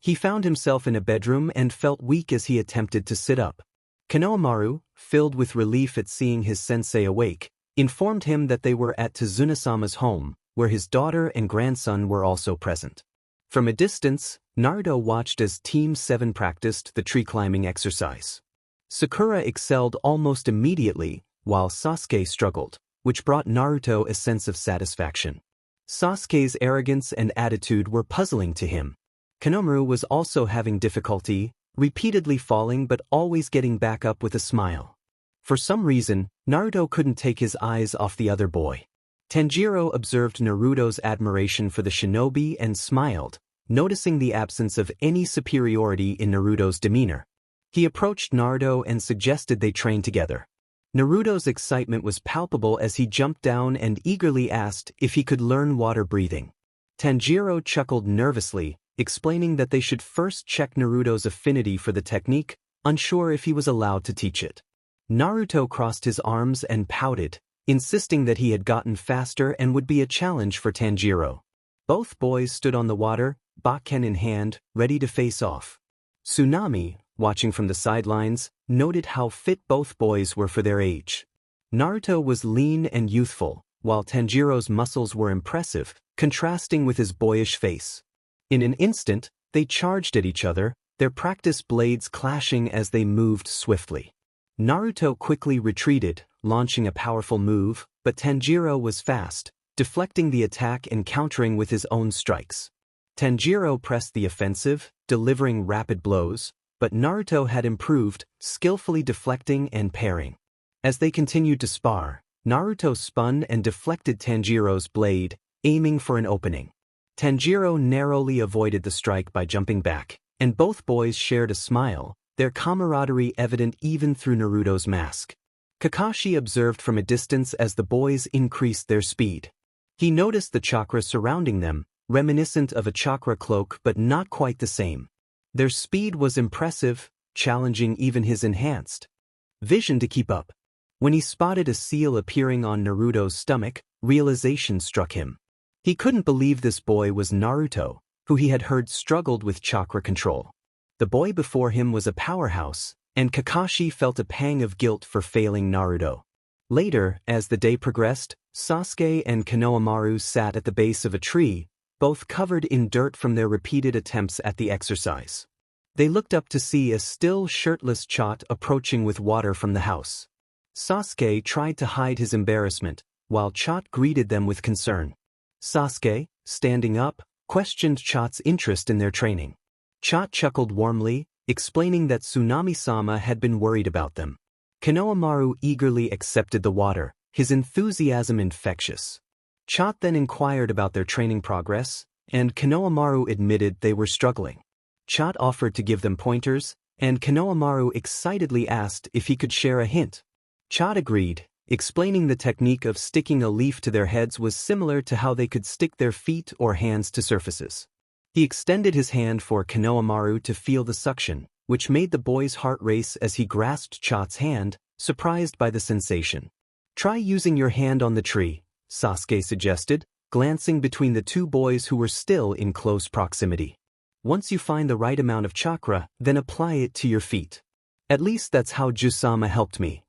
He found himself in a bedroom and felt weak as he attempted to sit up. Konohamaru, filled with relief at seeing his sensei awake, informed him that they were at Tazuna-sama's home, where his daughter and grandson were also present. From a distance, Naruto watched as Team 7 practiced the tree-climbing exercise. Sakura excelled almost immediately, while Sasuke struggled, which brought Naruto a sense of satisfaction. Sasuke's arrogance and attitude were puzzling to him. Konohamaru was also having difficulty, repeatedly falling but always getting back up with a smile. For some reason, Naruto couldn't take his eyes off the other boy. Tanjiro observed Naruto's admiration for the shinobi and smiled, noticing the absence of any superiority in Naruto's demeanor. He approached Naruto and suggested they train together. Naruto's excitement was palpable as he jumped down and eagerly asked if he could learn water breathing. Tanjiro chuckled nervously, explaining that they should first check Naruto's affinity for the technique, unsure if he was allowed to teach it. Naruto crossed his arms and pouted, insisting that he had gotten faster and would be a challenge for Tanjiro. Both boys stood on the water, Bakken in hand, ready to face off. Tsunami, watching from the sidelines, noted how fit both boys were for their age. Naruto was lean and youthful, while Tanjiro's muscles were impressive, contrasting with his boyish face. In an instant, they charged at each other, their practice blades clashing as they moved swiftly. Naruto quickly retreated, launching a powerful move, but Tanjiro was fast, deflecting the attack and countering with his own strikes. Tanjiro pressed the offensive, delivering rapid blows, but Naruto had improved, skillfully deflecting and parrying. As they continued to spar, Naruto spun and deflected Tanjiro's blade, aiming for an opening. Tanjiro narrowly avoided the strike by jumping back, and both boys shared a smile, their camaraderie evident even through Naruto's mask. Kakashi observed from a distance as the boys increased their speed. He noticed the chakra surrounding them, reminiscent of a chakra cloak but not quite the same. Their speed was impressive, challenging even his enhanced vision to keep up. When he spotted a seal appearing on Naruto's stomach, realization struck him. He couldn't believe this boy was Naruto, who he had heard struggled with chakra control. The boy before him was a powerhouse, and Kakashi felt a pang of guilt for failing Naruto. Later, as the day progressed, Sasuke and Konohamaru sat at the base of a tree, both covered in dirt from their repeated attempts at the exercise. They looked up to see a still shirtless Chot approaching with water from the house. Sasuke tried to hide his embarrassment, while Chot greeted them with concern. Sasuke, standing up, questioned Chot's interest in their training. Chot chuckled warmly, explaining that Tsunami-sama had been worried about them. Konohamaru eagerly accepted the water, his enthusiasm infectious. Chot then inquired about their training progress, and Konohamaru admitted they were struggling. Chot offered to give them pointers, and Konohamaru excitedly asked if he could share a hint. Chot agreed, explaining the technique of sticking a leaf to their heads was similar to how they could stick their feet or hands to surfaces. He extended his hand for Konohamaru to feel the suction, which made the boy's heart race as he grasped Chot's hand, surprised by the sensation. "Try using your hand on the tree," Sasuke suggested, glancing between the two boys who were still in close proximity. "Once you find the right amount of chakra, then apply it to your feet. At least that's how Jusama helped me."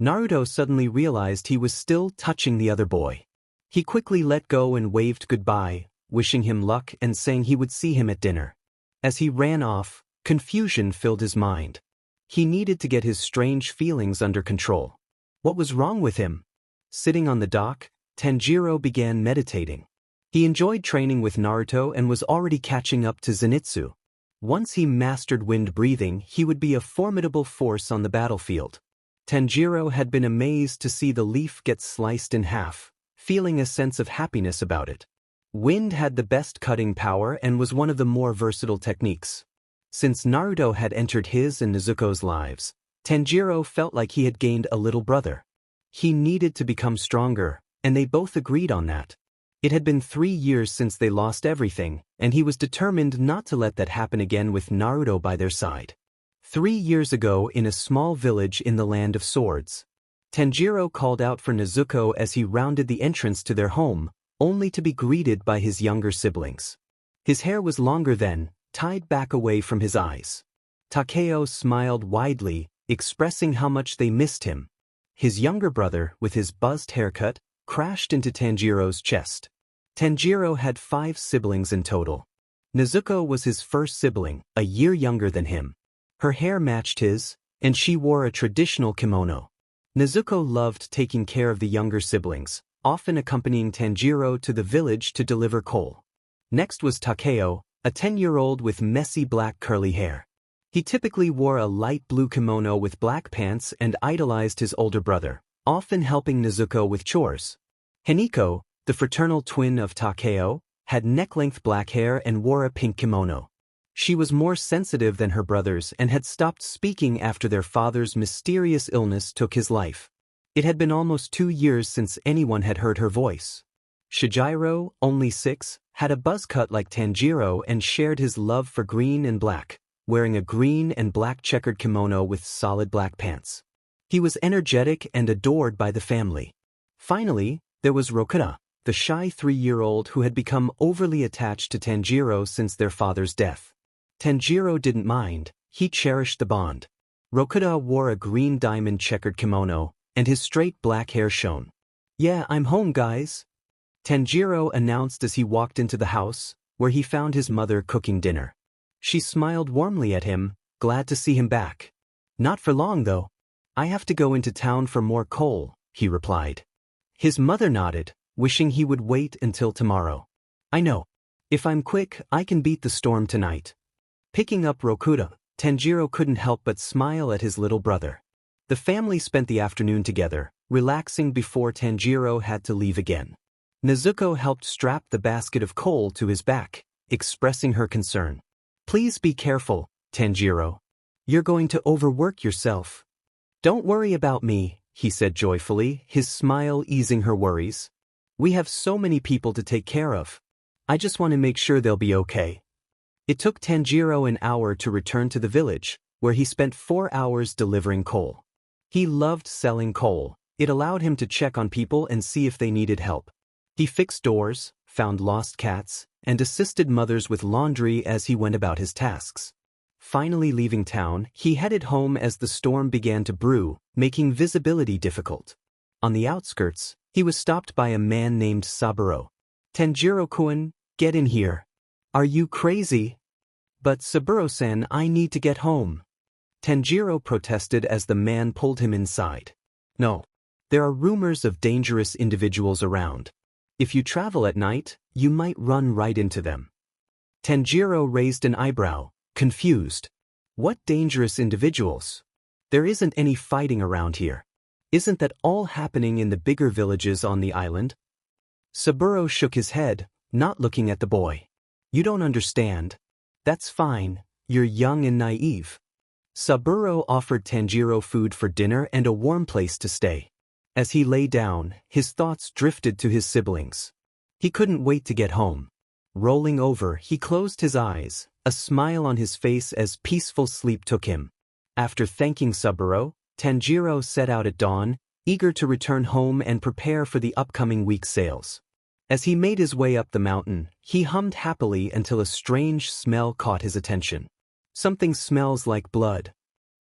Naruto suddenly realized he was still touching the other boy. He quickly let go and waved goodbye, wishing him luck and saying he would see him at dinner. As he ran off, confusion filled his mind. He needed to get his strange feelings under control. What was wrong with him? Sitting on the dock, Tanjiro began meditating. He enjoyed training with Naruto and was already catching up to Zenitsu. Once he mastered wind breathing, he would be a formidable force on the battlefield. Tanjiro had been amazed to see the leaf get sliced in half, feeling a sense of happiness about it. Wind had the best cutting power and was one of the more versatile techniques. Since Naruto had entered his and Nezuko's lives, Tanjiro felt like he had gained a little brother. He needed to become stronger, and they both agreed on that. It had been 3 years since they lost everything, and he was determined not to let that happen again with Naruto by their side. 3 years ago in a small village in the Land of Swords, Tanjiro called out for Nezuko as he rounded the entrance to their home, only to be greeted by his younger siblings. His hair was longer then, tied back away from his eyes. Takeo smiled widely, expressing how much they missed him. His younger brother, with his buzzed haircut, crashed into Tanjiro's chest. Tanjiro had 5 siblings in total. Nezuko was his first sibling, a year younger than him. Her hair matched his, and she wore a traditional kimono. Nezuko loved taking care of the younger siblings, often accompanying Tanjiro to the village to deliver coal. Next was Takeo, a 10-year-old with messy black curly hair. He typically wore a light blue kimono with black pants and idolized his older brother, often helping Nezuko with chores. Hiniko, the fraternal twin of Takeo, had neck-length black hair and wore a pink kimono. She was more sensitive than her brothers and had stopped speaking after their father's mysterious illness took his life. It had been almost 2 years since anyone had heard her voice. Shijiro, only 6, had a buzz cut like Tanjiro and shared his love for green and black, wearing a green and black checkered kimono with solid black pants. He was energetic and adored by the family. Finally, there was Rokuda, the shy 3-year-old who had become overly attached to Tanjiro since their father's death. Tanjiro didn't mind, he cherished the bond. Rokuda wore a green diamond checkered kimono, and his straight black hair shone. "Yeah, I'm home, guys," Tanjiro announced as he walked into the house, where he found his mother cooking dinner. She smiled warmly at him, glad to see him back. "Not for long, though. I have to go into town for more coal," he replied. His mother nodded, wishing he would wait until tomorrow. "I know. If I'm quick, I can beat the storm tonight." Picking up Rokuda, Tanjiro couldn't help but smile at his little brother. The family spent the afternoon together, relaxing before Tanjiro had to leave again. Nezuko helped strap the basket of coal to his back, expressing her concern. "Please be careful, Tanjiro. You're going to overwork yourself." "Don't worry about me," he said joyfully, his smile easing her worries. We have so many people to take care of. I just want to make sure they'll be okay. It took Tanjiro an hour to return to the village, where he spent 4 hours delivering coal. He loved selling coal. It allowed him to check on people and see if they needed help. He fixed doors, found lost cats, and assisted mothers with laundry as he went about his tasks. Finally leaving town, he headed home as the storm began to brew, making visibility difficult. On the outskirts, he was stopped by a man named Saburo. Tanjiro-kun, get in here. Are you crazy? But Saburo-san, I need to get home. Tanjiro protested as the man pulled him inside. No. There are rumors of dangerous individuals around. If you travel at night, you might run right into them. Tanjiro raised an eyebrow, confused. What dangerous individuals? There isn't any fighting around here. Isn't that all happening in the bigger villages on the island? Saburo shook his head, not looking at the boy. You don't understand. That's fine, you're young and naive. Saburo offered Tanjiro food for dinner and a warm place to stay. As he lay down, his thoughts drifted to his siblings. He couldn't wait to get home. Rolling over, he closed his eyes, a smile on his face as peaceful sleep took him. After thanking Saburo, Tanjiro set out at dawn, eager to return home and prepare for the upcoming week's sales. As he made his way up the mountain, he hummed happily until a strange smell caught his attention. Something smells like blood.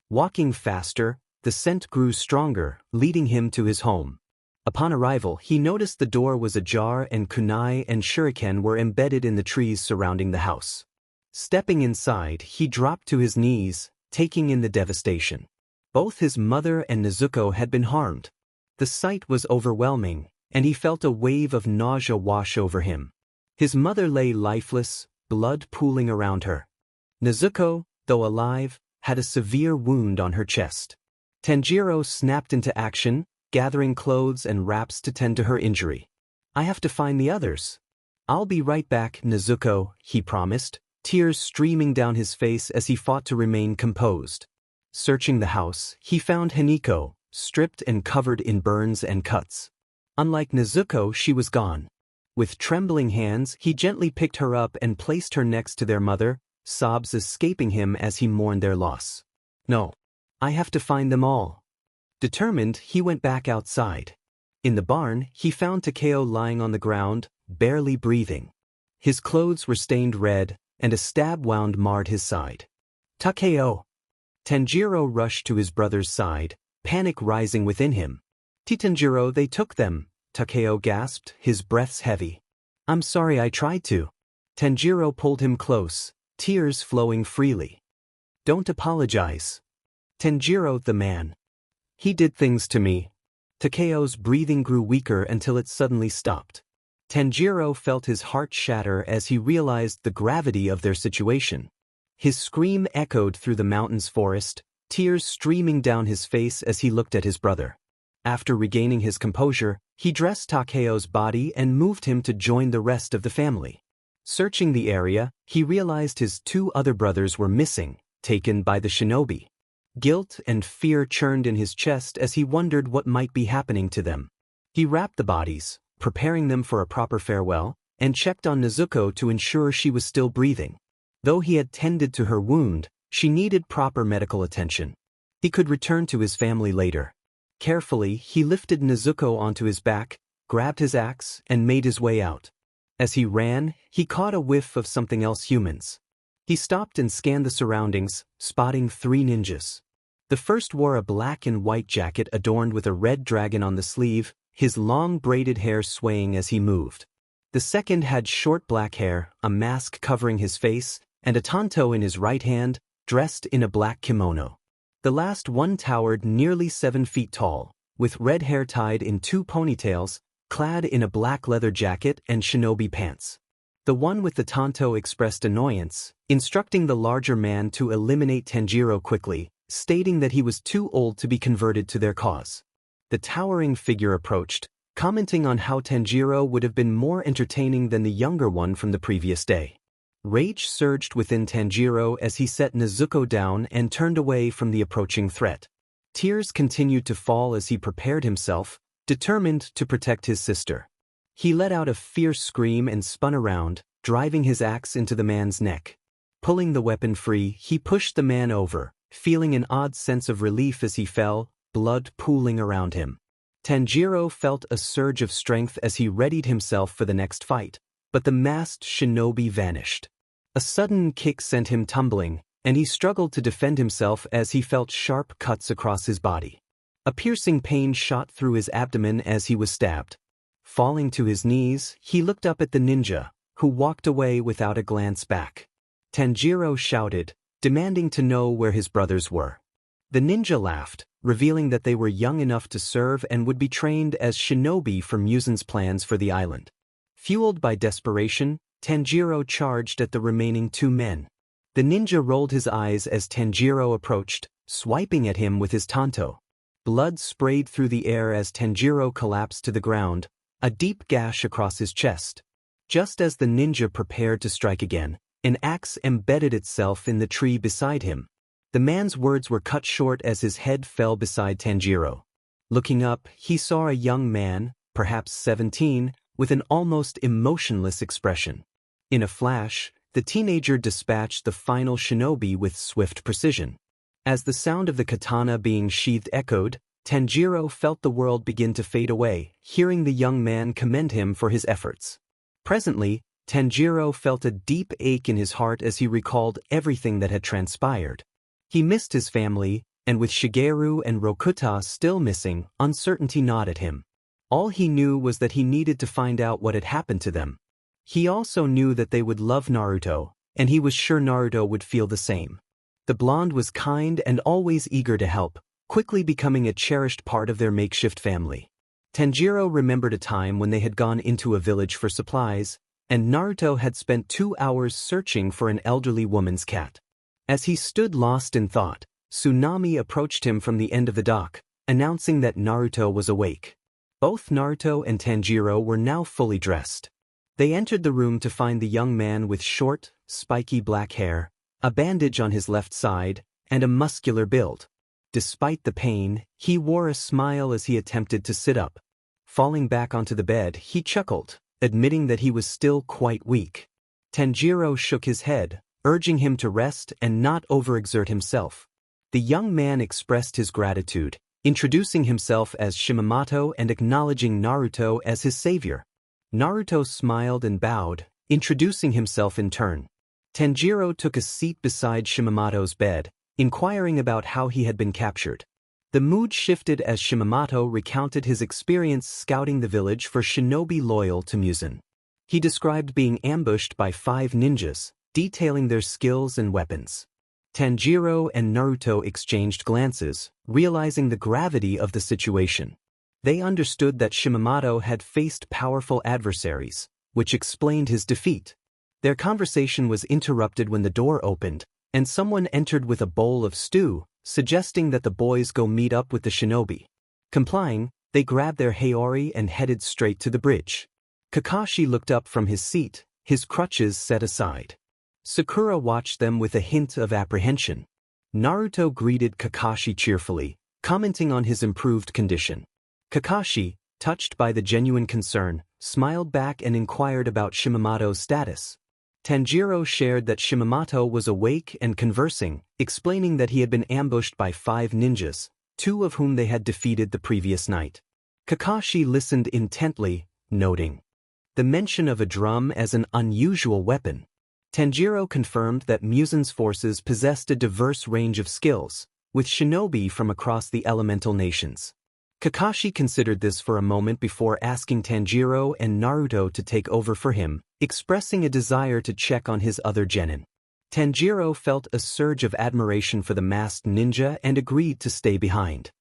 Walking faster, the scent grew stronger, leading him to his home. Upon arrival, he noticed the door was ajar and kunai and shuriken were embedded in the trees surrounding the house. Stepping inside, he dropped to his knees, taking in the devastation. Both his mother and Nezuko had been harmed. The sight was overwhelming, and he felt a wave of nausea wash over him. His mother lay lifeless, blood pooling around her. Nezuko, though alive, had a severe wound on her chest. Tanjiro snapped into action, gathering clothes and wraps to tend to her injury. I have to find the others. I'll be right back, Nezuko, he promised, tears streaming down his face as he fought to remain composed. Searching the house, he found Haniko, stripped and covered in burns and cuts. Unlike Nezuko, she was gone. With trembling hands, he gently picked her up and placed her next to their mother, sobs escaping him as he mourned their loss. No. I have to find them all. Determined, he went back outside. In the barn, he found Takeo lying on the ground, barely breathing. His clothes were stained red, and a stab wound marred his side. Takeo! Tanjiro rushed to his brother's side, panic rising within him. Tanjiro, they took them, Takeo gasped, his breaths heavy. I'm sorry I tried to. Tanjiro pulled him close, tears flowing freely. Don't apologize. Tanjiro, the man. He did things to me. Takeo's breathing grew weaker until it suddenly stopped. Tanjiro felt his heart shatter as he realized the gravity of their situation. His scream echoed through the mountain's forest, tears streaming down his face as he looked at his brother. After regaining his composure, he dressed Takeo's body and moved him to join the rest of the family. Searching the area, he realized his 2 other brothers were missing, taken by the shinobi. Guilt and fear churned in his chest as he wondered what might be happening to them. He wrapped the bodies, preparing them for a proper farewell, and checked on Nezuko to ensure she was still breathing. Though he had tended to her wound, she needed proper medical attention. He could return to his family later. Carefully, he lifted Nezuko onto his back, grabbed his axe, and made his way out. As he ran, he caught a whiff of something else humans. He stopped and scanned the surroundings, spotting 3 ninjas. The first wore a black and white jacket adorned with a red dragon on the sleeve, his long braided hair swaying as he moved. The second had short black hair, a mask covering his face, and a tanto in his right hand, dressed in a black kimono. The last one towered nearly 7 feet tall, with red hair tied in 2 ponytails, clad in a black leather jacket and shinobi pants. The one with the tanto expressed annoyance, instructing the larger man to eliminate Tanjiro quickly, stating that he was too old to be converted to their cause. The towering figure approached, commenting on how Tanjiro would have been more entertaining than the younger one from the previous day. Rage surged within Tanjiro as he set Nezuko down and turned away from the approaching threat. Tears continued to fall as he prepared himself, determined to protect his sister. He let out a fierce scream and spun around, driving his axe into the man's neck. Pulling the weapon free, he pushed the man over, feeling an odd sense of relief as he fell, blood pooling around him. Tanjiro felt a surge of strength as he readied himself for the next fight, but the masked shinobi vanished. A sudden kick sent him tumbling, and he struggled to defend himself as he felt sharp cuts across his body. A piercing pain shot through his abdomen as he was stabbed. Falling to his knees, he looked up at the ninja, who walked away without a glance back. Tanjiro shouted, demanding to know where his brothers were. The ninja laughed, revealing that they were young enough to serve and would be trained as shinobi for Musen's plans for the island. Fueled by desperation, Tanjiro charged at the remaining two men. The ninja rolled his eyes as Tanjiro approached, swiping at him with his tanto. Blood sprayed through the air as Tanjiro collapsed to the ground, a deep gash across his chest. Just as the ninja prepared to strike again, an axe embedded itself in the tree beside him. The man's words were cut short as his head fell beside Tanjiro. Looking up, he saw a young man, perhaps 17, with an almost emotionless expression. In a flash, the teenager dispatched the final shinobi with swift precision. As the sound of the katana being sheathed echoed, Tanjiro felt the world begin to fade away, hearing the young man commend him for his efforts. Presently, Tanjiro felt a deep ache in his heart as he recalled everything that had transpired. He missed his family, and with Shigeru and Rokuta still missing, uncertainty gnawed at him. All he knew was that he needed to find out what had happened to them. He also knew that they would love Naruto, and he was sure Naruto would feel the same. The blonde was kind and always eager to help, quickly becoming a cherished part of their makeshift family. Tanjiro remembered a time when they had gone into a village for supplies, and Naruto had spent 2 hours searching for an elderly woman's cat. As he stood lost in thought, Tsunami approached him from the end of the dock, announcing that Naruto was awake. Both Naruto and Tanjiro were now fully dressed. They entered the room to find the young man with short, spiky black hair, a bandage on his left side, and a muscular build. Despite the pain, he wore a smile as he attempted to sit up. Falling back onto the bed, he chuckled, admitting that he was still quite weak. Tanjiro shook his head, urging him to rest and not overexert himself. The young man expressed his gratitude, introducing himself as Shimamoto and acknowledging Naruto as his savior. Naruto smiled and bowed, introducing himself in turn. Tanjiro took a seat beside Shimamoto's bed, inquiring about how he had been captured. The mood shifted as Shimamoto recounted his experience scouting the village for shinobi loyal to Musen. He described being ambushed by 5 ninjas, detailing their skills and weapons. Tanjiro and Naruto exchanged glances, realizing the gravity of the situation. They understood that Shimamoto had faced powerful adversaries, which explained his defeat. Their conversation was interrupted when the door opened, and someone entered with a bowl of stew, suggesting that the boys go meet up with the shinobi. Complying, they grabbed their haori and headed straight to the bridge. Kakashi looked up from his seat, his crutches set aside. Sakura watched them with a hint of apprehension. Naruto greeted Kakashi cheerfully, commenting on his improved condition. Kakashi, touched by the genuine concern, smiled back and inquired about Shimamoto's status. Tanjiro shared that Shimamoto was awake and conversing, explaining that he had been ambushed by 5 ninjas, 2 of whom they had defeated the previous night. Kakashi listened intently, noting the mention of a drum as an unusual weapon. Tanjiro confirmed that Musen's forces possessed a diverse range of skills, with shinobi from across the elemental nations. Kakashi considered this for a moment before asking Tanjiro and Naruto to take over for him, expressing a desire to check on his other genin. Tanjiro felt a surge of admiration for the masked ninja and agreed to stay behind.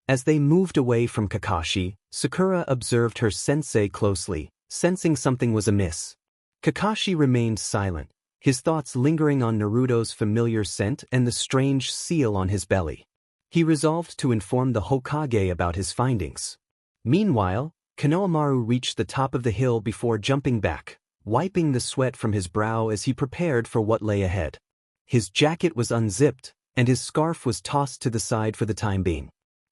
As they moved away from Kakashi, Sakura observed her sensei closely, sensing something was amiss. Kakashi remained silent, his thoughts lingering on Naruto's familiar scent and the strange seal on his belly. He resolved to inform the Hokage about his findings. Meanwhile, Konohamaru reached the top of the hill before jumping back, wiping the sweat from his brow as he prepared for what lay ahead. His jacket was unzipped, and his scarf was tossed to the side for the time being.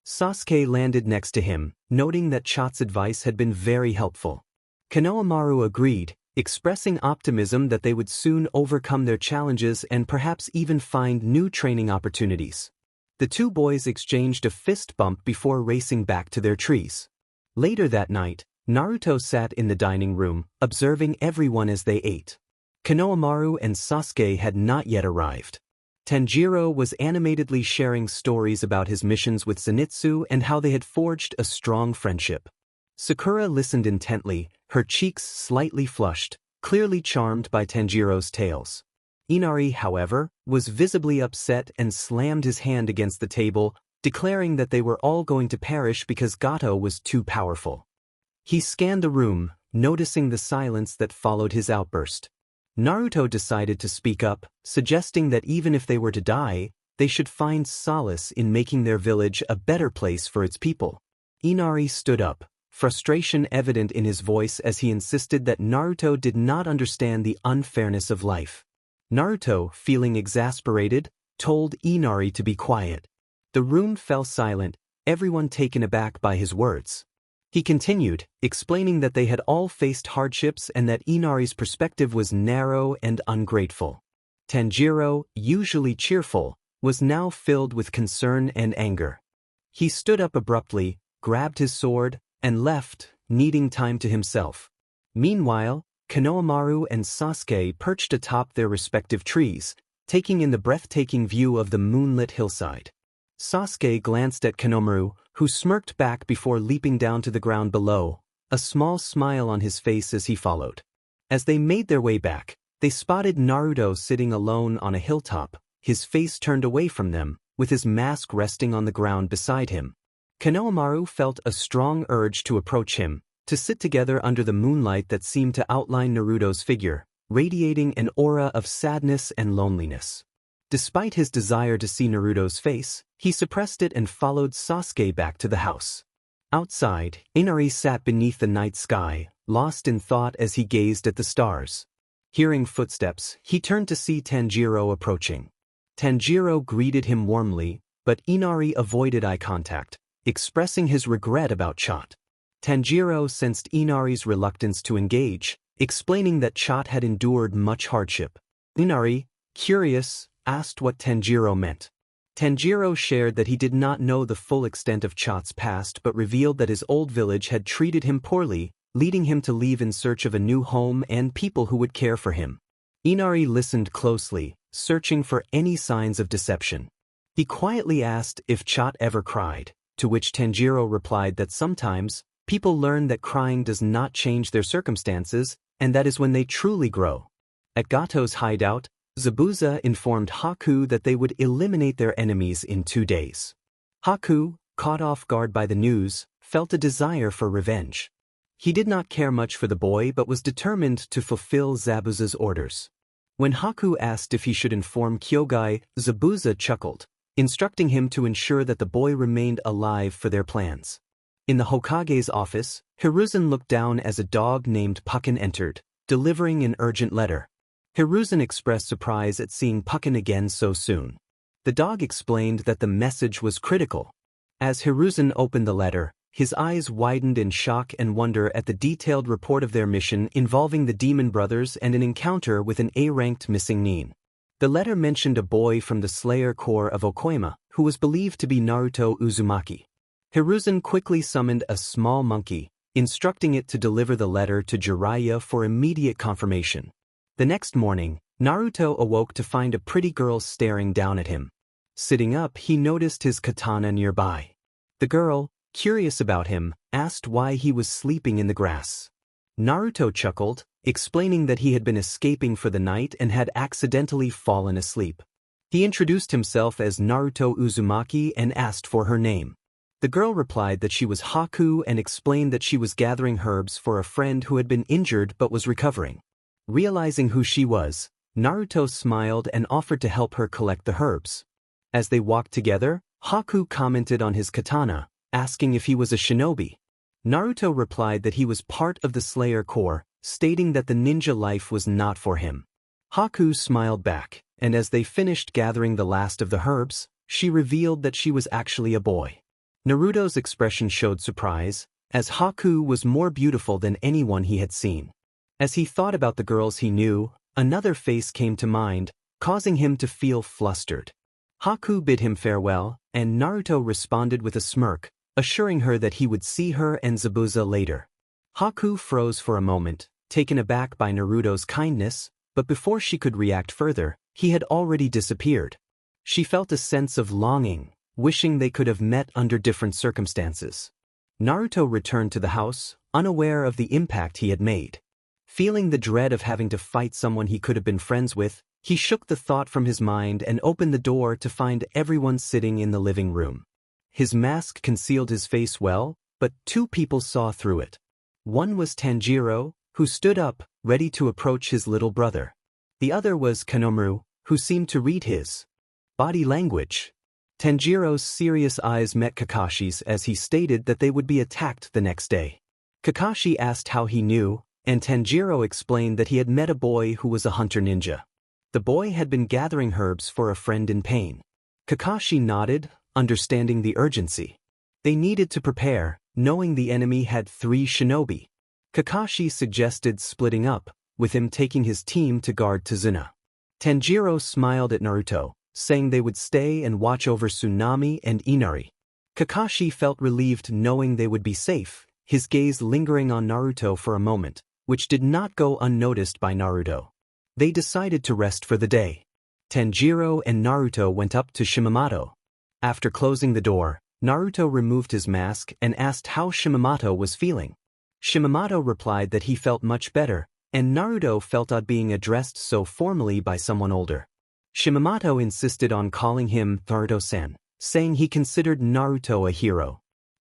Sasuke landed next to him, noting that Chot's advice had been very helpful. Konohamaru agreed, expressing optimism that they would soon overcome their challenges and perhaps even find new training opportunities. The two boys exchanged a fist bump before racing back to their trees. Later that night, Naruto sat in the dining room, observing everyone as they ate. Konohamaru and Sasuke had not yet arrived. Tanjiro was animatedly sharing stories about his missions with Zenitsu and how they had forged a strong friendship. Sakura listened intently, her cheeks slightly flushed, clearly charmed by Tanjiro's tales. Inari, however, was visibly upset and slammed his hand against the table, declaring that they were all going to perish because Gato was too powerful. He scanned the room, noticing the silence that followed his outburst. Naruto decided to speak up, suggesting that even if they were to die, they should find solace in making their village a better place for its people. Inari stood up, frustration evident in his voice as he insisted that Naruto did not understand the unfairness of life. Naruto, feeling exasperated, told Inari to be quiet. The room fell silent, everyone taken aback by his words. He continued, explaining that they had all faced hardships and that Inari's perspective was narrow and ungrateful. Tanjiro, usually cheerful, was now filled with concern and anger. He stood up abruptly, grabbed his sword, and left, needing time to himself. Meanwhile, Konohamaru and Sasuke perched atop their respective trees, taking in the breathtaking view of the moonlit hillside. Sasuke glanced at Konohamaru, who smirked back before leaping down to the ground below, a small smile on his face as he followed. As they made their way back, they spotted Naruto sitting alone on a hilltop, his face turned away from them, with his mask resting on the ground beside him. Konohamaru felt a strong urge to approach him, to sit together under the moonlight that seemed to outline Naruto's figure, radiating an aura of sadness and loneliness. Despite his desire to see Naruto's face, he suppressed it and followed Sasuke back to the house. Outside, Inari sat beneath the night sky, lost in thought as he gazed at the stars. Hearing footsteps, he turned to see Tanjiro approaching. Tanjiro greeted him warmly, but Inari avoided eye contact, expressing his regret about Chot. Tanjiro sensed Inari's reluctance to engage, explaining that Chot had endured much hardship. Inari, curious, asked what Tanjiro meant. Tanjiro shared that he did not know the full extent of Chot's past but revealed that his old village had treated him poorly, leading him to leave in search of a new home and people who would care for him. Inari listened closely, searching for any signs of deception. He quietly asked if Chot ever cried, to which Tanjiro replied that sometimes, people learn that crying does not change their circumstances, and that is when they truly grow. At Gato's hideout, Zabuza informed Haku that they would eliminate their enemies in 2 days. Haku, caught off guard by the news, felt a desire for revenge. He did not care much for the boy but was determined to fulfill Zabuza's orders. When Haku asked if he should inform Kyogai, Zabuza chuckled, instructing him to ensure that the boy remained alive for their plans. In the Hokage's office, Hiruzen looked down as a dog named Pucken entered, delivering an urgent letter. Hiruzen expressed surprise at seeing Pucken again so soon. The dog explained that the message was critical. As Hiruzen opened the letter, his eyes widened in shock and wonder at the detailed report of their mission involving the Demon Brothers and an encounter with an A-ranked missing nin. The letter mentioned a boy from the Slayer Corps of Okoima, who was believed to be Naruto Uzumaki. Hiruzen quickly summoned a small monkey, instructing it to deliver the letter to Jiraiya for immediate confirmation. The next morning, Naruto awoke to find a pretty girl staring down at him. Sitting up, he noticed his katana nearby. The girl, curious about him, asked why he was sleeping in the grass. Naruto chuckled, explaining that he had been escaping for the night and had accidentally fallen asleep. He introduced himself as Naruto Uzumaki and asked for her name. The girl replied that she was Haku and explained that she was gathering herbs for a friend who had been injured but was recovering. Realizing who she was, Naruto smiled and offered to help her collect the herbs. As they walked together, Haku commented on his katana, asking if he was a shinobi. Naruto replied that he was part of the Slayer Corps, stating that the ninja life was not for him. Haku smiled back, and as they finished gathering the last of the herbs, she revealed that she was actually a boy. Naruto's expression showed surprise, as Haku was more beautiful than anyone he had seen. As he thought about the girls he knew, another face came to mind, causing him to feel flustered. Haku bid him farewell, and Naruto responded with a smirk, assuring her that he would see her and Zabuza later. Haku froze for a moment, taken aback by Naruto's kindness, but before she could react further, he had already disappeared. She felt a sense of longing, wishing they could have met under different circumstances. Naruto returned to the house, unaware of the impact he had made. Feeling the dread of having to fight someone he could have been friends with, he shook the thought from his mind and opened the door to find everyone sitting in the living room. His mask concealed his face well, but two people saw through it. One was Tanjiro, who stood up, ready to approach his little brother. The other was Konoha, who seemed to read his body language. Tanjiro's serious eyes met Kakashi's as he stated that they would be attacked the next day. Kakashi asked how he knew, and Tanjiro explained that he had met a boy who was a hunter ninja. The boy had been gathering herbs for a friend in pain. Kakashi nodded, understanding the urgency. They needed to prepare, knowing the enemy had 3 shinobi. Kakashi suggested splitting up, with him taking his team to guard Tazuna. Tanjiro smiled at Naruto, saying they would stay and watch over Tsunami and Inari. Kakashi felt relieved knowing they would be safe, his gaze lingering on Naruto for a moment, which did not go unnoticed by Naruto. They decided to rest for the day. Tanjiro and Naruto went up to Shimamoto. After closing the door, Naruto removed his mask and asked how Shimamoto was feeling. Shimamoto replied that he felt much better, and Naruto felt odd being addressed so formally by someone older. Shimamoto insisted on calling him Naruto-san, saying he considered Naruto a hero.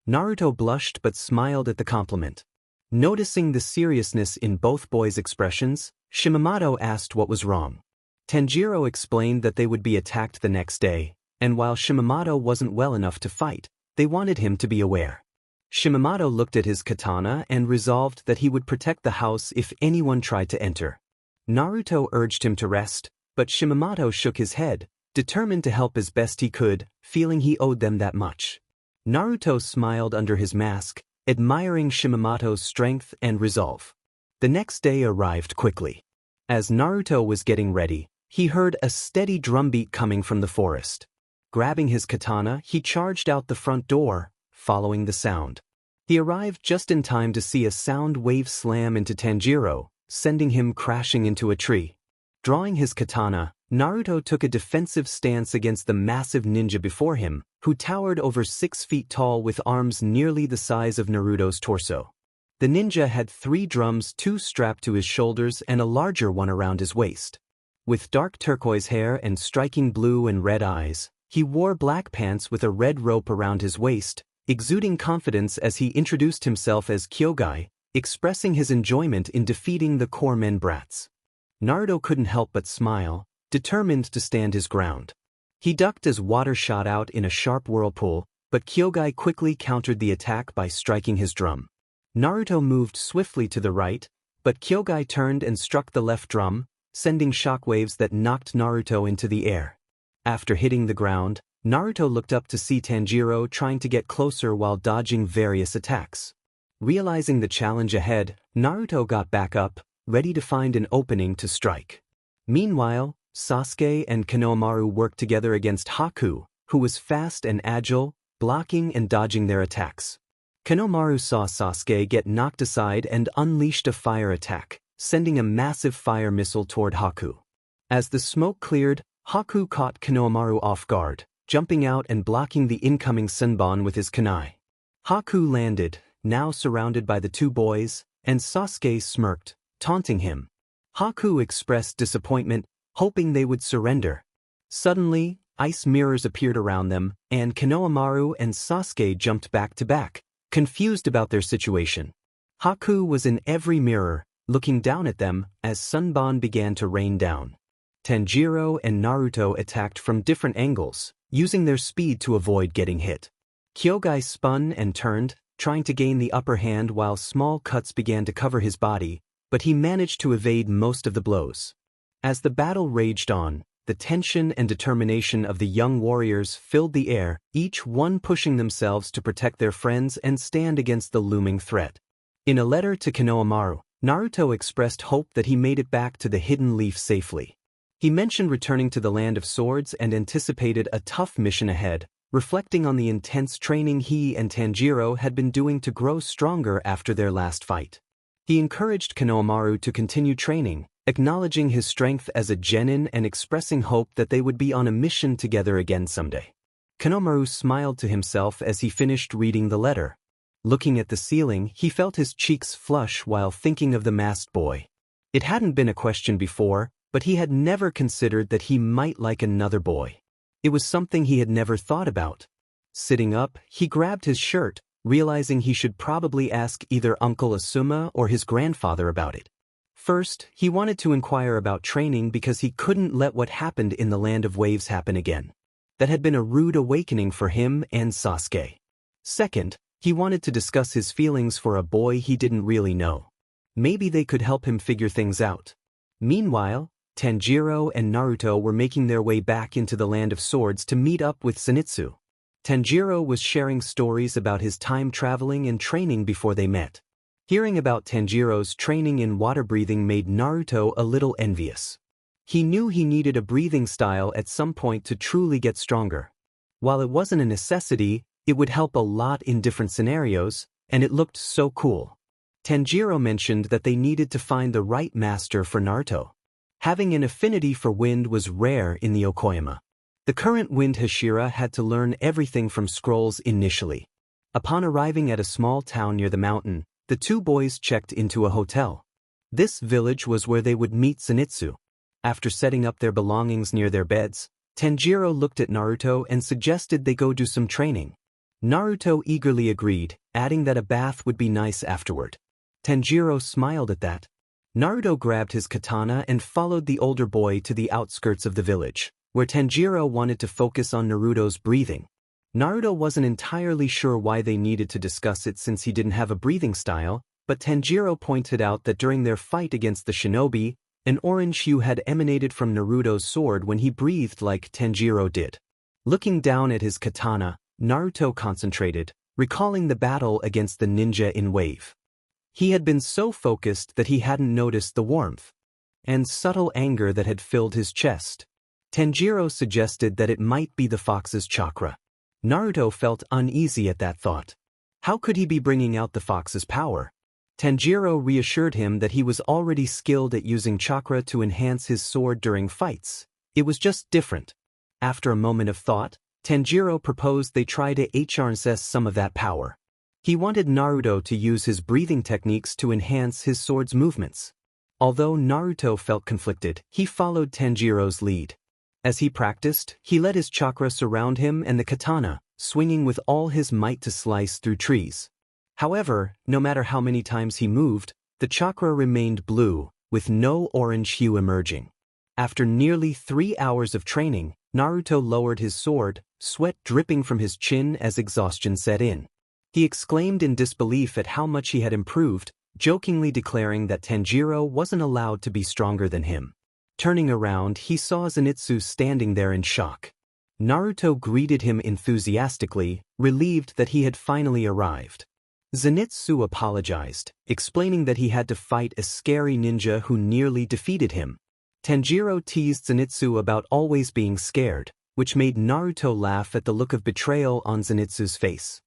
Naruto blushed but smiled at the compliment. Noticing the seriousness in both boys' expressions, Shimamoto asked what was wrong. Tanjiro explained that they would be attacked the next day, and while Shimamoto wasn't well enough to fight, they wanted him to be aware. Shimamoto looked at his katana and resolved that he would protect the house if anyone tried to enter. Naruto urged him to rest, but Shimamoto shook his head, determined to help as best he could, feeling he owed them that much. Naruto smiled under his mask, admiring Shimamoto's strength and resolve. The next day arrived quickly. As Naruto was getting ready, he heard a steady drumbeat coming from the forest. Grabbing his katana, he charged out the front door, following the sound. He arrived just in time to see a sound wave slam into Tanjiro, sending him crashing into a tree. Drawing his katana, Naruto took a defensive stance against the massive ninja before him, who towered over 6 feet tall with arms nearly the size of Naruto's torso. The ninja had 3 drums, 2 strapped to his shoulders and a larger one around his waist. With dark turquoise hair and striking blue and red eyes, he wore black pants with a red rope around his waist, exuding confidence as he introduced himself as Kyogai, expressing his enjoyment in defeating the core men brats. Naruto couldn't help but smile, determined to stand his ground. He ducked as water shot out in a sharp whirlpool, but Kyogai quickly countered the attack by striking his drum. Naruto moved swiftly to the right, but Kyogai turned and struck the left drum, sending shockwaves that knocked Naruto into the air. After hitting the ground, Naruto looked up to see Tanjiro trying to get closer while dodging various attacks. Realizing the challenge ahead, Naruto got back up, ready to find an opening to strike. Meanwhile, Sasuke and Konoha worked together against Haku, who was fast and agile, blocking and dodging their attacks. Konoha saw Sasuke get knocked aside and unleashed a fire attack, sending a massive fire missile toward Haku. As the smoke cleared, Haku caught Konoha off guard, jumping out and blocking the incoming Senbon with his kunai. Haku landed, now surrounded by the 2 boys, and Sasuke smirked, taunting him. Haku expressed disappointment, hoping they would surrender. Suddenly, ice mirrors appeared around them, and Konoha and Sasuke jumped back to back, confused about their situation. Haku was in every mirror, looking down at them as Senbon began to rain down. Tanjiro and Naruto attacked from different angles, using their speed to avoid getting hit. Kyogai spun and turned, trying to gain the upper hand while small cuts began to cover his body, but he managed to evade most of the blows. As the battle raged on, the tension and determination of the young warriors filled the air, each one pushing themselves to protect their friends and stand against the looming threat. In a letter to Konohamaru, Naruto expressed hope that he made it back to the hidden leaf safely. He mentioned returning to the Land of Swords and anticipated a tough mission ahead, reflecting on the intense training he and Tanjiro had been doing to grow stronger after their last fight. He encouraged Konohamaru to continue training, acknowledging his strength as a genin and expressing hope that they would be on a mission together again someday. Konohamaru smiled to himself as he finished reading the letter. Looking at the ceiling, he felt his cheeks flush while thinking of the masked boy. It hadn't been a question before, but he had never considered that he might like another boy. It was something he had never thought about. Sitting up, he grabbed his shirt, realizing he should probably ask either Uncle Asuma or his grandfather about it. First, he wanted to inquire about training because he couldn't let what happened in the Land of Waves happen again. That had been a rude awakening for him and Sasuke. Second, he wanted to discuss his feelings for a boy he didn't really know. Maybe they could help him figure things out. Meanwhile, Tanjiro and Naruto were making their way back into the Land of Swords to meet up with Zenitsu. Tanjiro was sharing stories about his time traveling and training before they met. Hearing about Tanjiro's training in water breathing made Naruto a little envious. He knew he needed a breathing style at some point to truly get stronger. While it wasn't a necessity, it would help a lot in different scenarios, and it looked so cool. Tanjiro mentioned that they needed to find the right master for Naruto. Having an affinity for wind was rare in the Okoyama. The current wind Hashira had to learn everything from scrolls initially. Upon arriving at a small town near the mountain, the two boys checked into a hotel. This village was where they would meet Zenitsu. After setting up their belongings near their beds, Tanjiro looked at Naruto and suggested they go do some training. Naruto eagerly agreed, adding that a bath would be nice afterward. Tanjiro smiled at that. Naruto grabbed his katana and followed the older boy to the outskirts of the village, where Tanjiro wanted to focus on Naruto's breathing. Naruto wasn't entirely sure why they needed to discuss it since he didn't have a breathing style, but Tanjiro pointed out that during their fight against the shinobi, an orange hue had emanated from Naruto's sword when he breathed like Tanjiro did. Looking down at his katana, Naruto concentrated, recalling the battle against the ninja in Wave. He had been so focused that he hadn't noticed the warmth and subtle anger that had filled his chest. Tanjiro suggested that it might be the fox's chakra. Naruto felt uneasy at that thought. How could he be bringing out the fox's power? Tanjiro reassured him that he was already skilled at using chakra to enhance his sword during fights. It was just different. After a moment of thought, Tanjiro proposed they try to harness some of that power. He wanted Naruto to use his breathing techniques to enhance his sword's movements. Although Naruto felt conflicted, he followed Tanjiro's lead. As he practiced, he let his chakra surround him and the katana, swinging with all his might to slice through trees. However, no matter how many times he moved, the chakra remained blue, with no orange hue emerging. After nearly 3 hours of training, Naruto lowered his sword, sweat dripping from his chin as exhaustion set in. He exclaimed in disbelief at how much he had improved, jokingly declaring that Tanjiro wasn't allowed to be stronger than him. Turning around, he saw Zenitsu standing there in shock. Naruto greeted him enthusiastically, relieved that he had finally arrived. Zenitsu apologized, explaining that he had to fight a scary ninja who nearly defeated him. Tanjiro teased Zenitsu about always being scared, which made Naruto laugh at the look of betrayal on Zenitsu's face.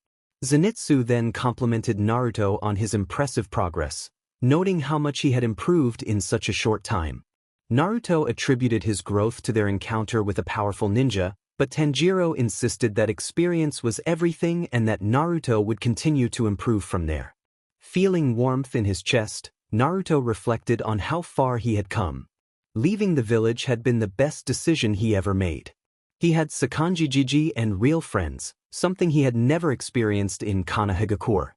Zenitsu then complimented Naruto on his impressive progress, noting how much he had improved in such a short time. Naruto attributed his growth to their encounter with a powerful ninja, but Tanjiro insisted that experience was everything and that Naruto would continue to improve from there. Feeling warmth in his chest, Naruto reflected on how far he had come. Leaving the village had been the best decision he ever made. He had Sakanji and real friends, something he had never experienced in Konoha.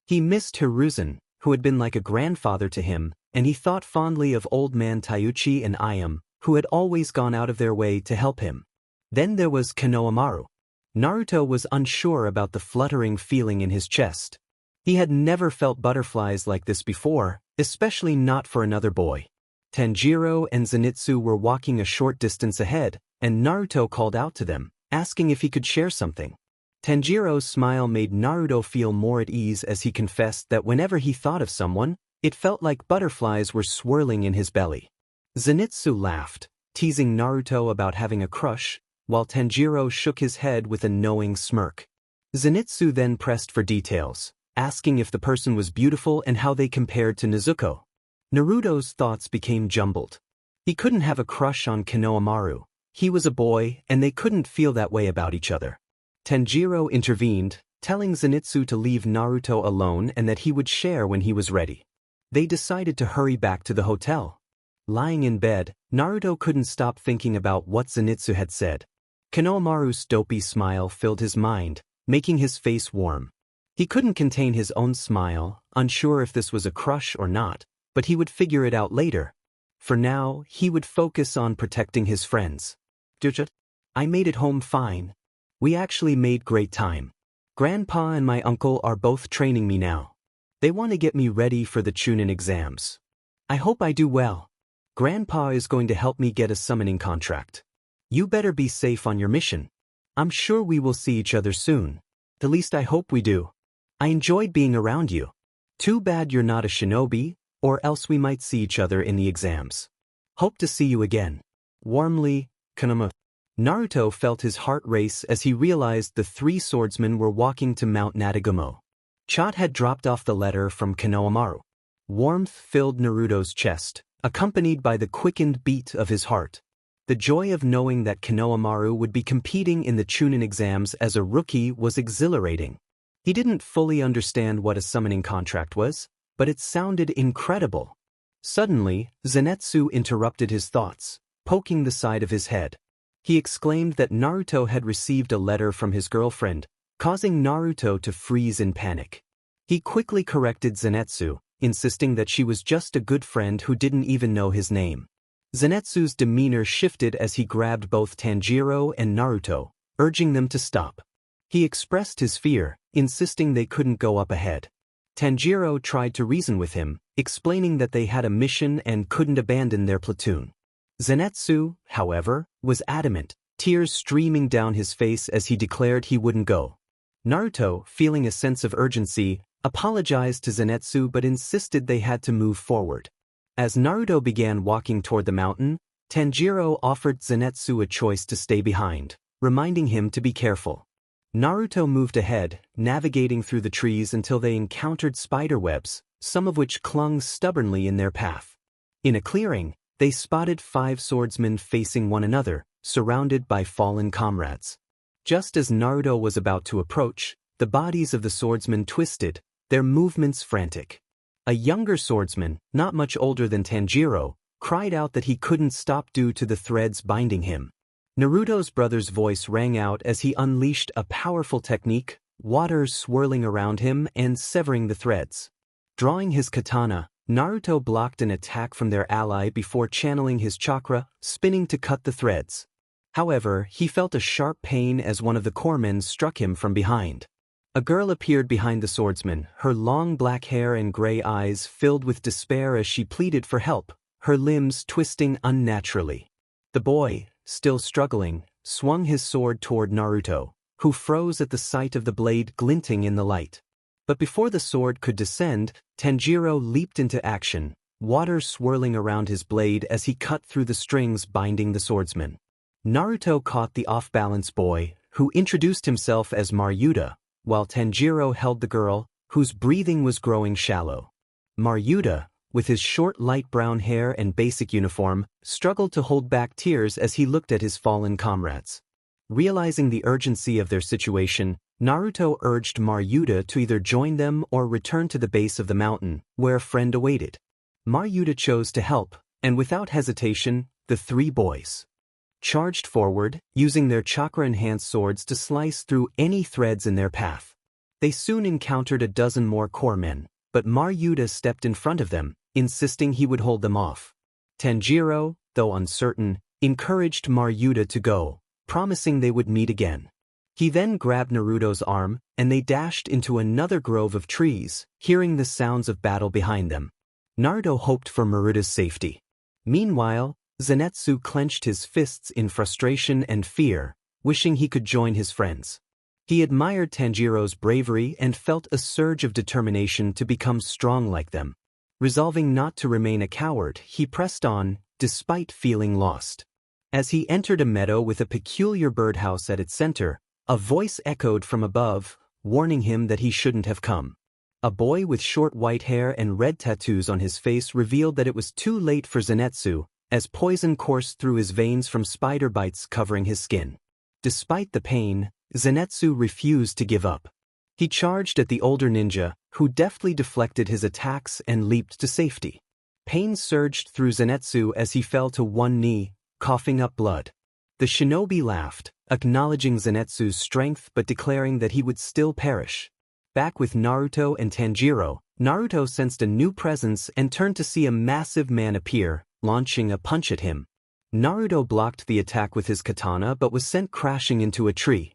He missed Hiruzen, who had been like a grandfather to him, and he thought fondly of old man Taiuchi and Ayam, who had always gone out of their way to help him. Then there was Konohamaru. Naruto was unsure about the fluttering feeling in his chest. He had never felt butterflies like this before, especially not for another boy. Tanjiro and Zenitsu were walking a short distance ahead, and Naruto called out to them, asking if he could share something. Tanjiro's smile made Naruto feel more at ease as he confessed that whenever he thought of someone, it felt like butterflies were swirling in his belly. Zenitsu laughed, teasing Naruto about having a crush, while Tanjiro shook his head with a knowing smirk. Zenitsu then pressed for details, asking if the person was beautiful and how they compared to Nezuko. Naruto's thoughts became jumbled. He couldn't have a crush on Konohamaru. He was a boy, and they couldn't feel that way about each other. Tanjiro intervened, telling Zenitsu to leave Naruto alone and that he would share when he was ready. They decided to hurry back to the hotel. Lying in bed, Naruto couldn't stop thinking about what Zenitsu had said. Konohamaru's dopey smile filled his mind, making his face warm. He couldn't contain his own smile, unsure if this was a crush or not, but he would figure it out later. For now, he would focus on protecting his friends. I made it home fine. We actually made great time. Grandpa and my uncle are both training me now. They want to get me ready for the Chunin exams. I hope I do well. Grandpa is going to help me get a summoning contract. You better be safe on your mission. I'm sure we will see each other soon. At least I hope we do. I enjoyed being around you. Too bad you're not a shinobi, or else we might see each other in the exams. Hope to see you again. Warmly, Konoha. Naruto felt his heart race as he realized the three swordsmen were walking to Mount Natagumo. Chot had dropped off the letter from Konohamaru. Warmth filled Naruto's chest, accompanied by the quickened beat of his heart. The joy of knowing that Konohamaru would be competing in the Chunin exams as a rookie was exhilarating. He didn't fully understand what a summoning contract was, but it sounded incredible. Suddenly, Zenitsu interrupted his thoughts, poking the side of his head. He exclaimed that Naruto had received a letter from his girlfriend, causing Naruto to freeze in panic. He quickly corrected Zenitsu, insisting that she was just a good friend who didn't even know his name. Zenitsu's demeanor shifted as he grabbed both Tanjiro and Naruto, urging them to stop. He expressed his fear, insisting they couldn't go up ahead. Tanjiro tried to reason with him, explaining that they had a mission and couldn't abandon their platoon. Zenitsu, however, was adamant, tears streaming down his face as he declared he wouldn't go. Naruto, feeling a sense of urgency, apologized to Zenitsu but insisted they had to move forward. As Naruto began walking toward the mountain, Tanjiro offered Zenitsu a choice to stay behind, reminding him to be careful. Naruto moved ahead, navigating through the trees until they encountered spiderwebs, some of which clung stubbornly in their path. In a clearing, they spotted 5 swordsmen facing one another, surrounded by fallen comrades. Just as Naruto was about to approach, the bodies of the swordsmen twisted, their movements frantic. A younger swordsman, not much older than Tanjiro, cried out that he couldn't stop due to the threads binding him. Naruto's brother's voice rang out as he unleashed a powerful technique, water swirling around him and severing the threads. Drawing his katana, Naruto blocked an attack from their ally before channeling his chakra, spinning to cut the threads. However, he felt a sharp pain as one of the corpsmen struck him from behind. A girl appeared behind the swordsman, her long black hair and gray eyes filled with despair as she pleaded for help, her limbs twisting unnaturally. The boy, still struggling, swung his sword toward Naruto, who froze at the sight of the blade glinting in the light. But before the sword could descend, Tanjiro leaped into action, water swirling around his blade as he cut through the strings binding the swordsman. Naruto caught the off-balance boy, who introduced himself as Maryuta, while Tanjiro held the girl, whose breathing was growing shallow. Maryuta, with his short light brown hair and basic uniform, struggled to hold back tears as he looked at his fallen comrades. Realizing the urgency of their situation, Naruto urged Maryuta to either join them or return to the base of the mountain, where a friend awaited. Maryuta chose to help, and without hesitation, the 3 boys charged forward, using their chakra-enhanced swords to slice through any threads in their path. They soon encountered a dozen more corpsmen, but Maryuta stepped in front of them, insisting he would hold them off. Tanjiro, though uncertain, encouraged Maryuta to go, promising they would meet again. He then grabbed Naruto's arm, and they dashed into another grove of trees, hearing the sounds of battle behind them. Naruto hoped for Maruta's safety. Meanwhile, Zenitsu clenched his fists in frustration and fear, wishing he could join his friends. He admired Tanjiro's bravery and felt a surge of determination to become strong like them. Resolving not to remain a coward, he pressed on, despite feeling lost. As he entered a meadow with a peculiar birdhouse at its center, a voice echoed from above, warning him that he shouldn't have come. A boy with short white hair and red tattoos on his face revealed that it was too late for Zenitsu, as poison coursed through his veins from spider bites covering his skin. Despite the pain, Zenitsu refused to give up. He charged at the older ninja, who deftly deflected his attacks and leaped to safety. Pain surged through Zenitsu as he fell to one knee, coughing up blood. The shinobi laughed, acknowledging Zenitsu's strength but declaring that he would still perish. Back with Naruto and Tanjiro, Naruto sensed a new presence and turned to see a massive man appear, launching a punch at him. Naruto blocked the attack with his katana but was sent crashing into a tree.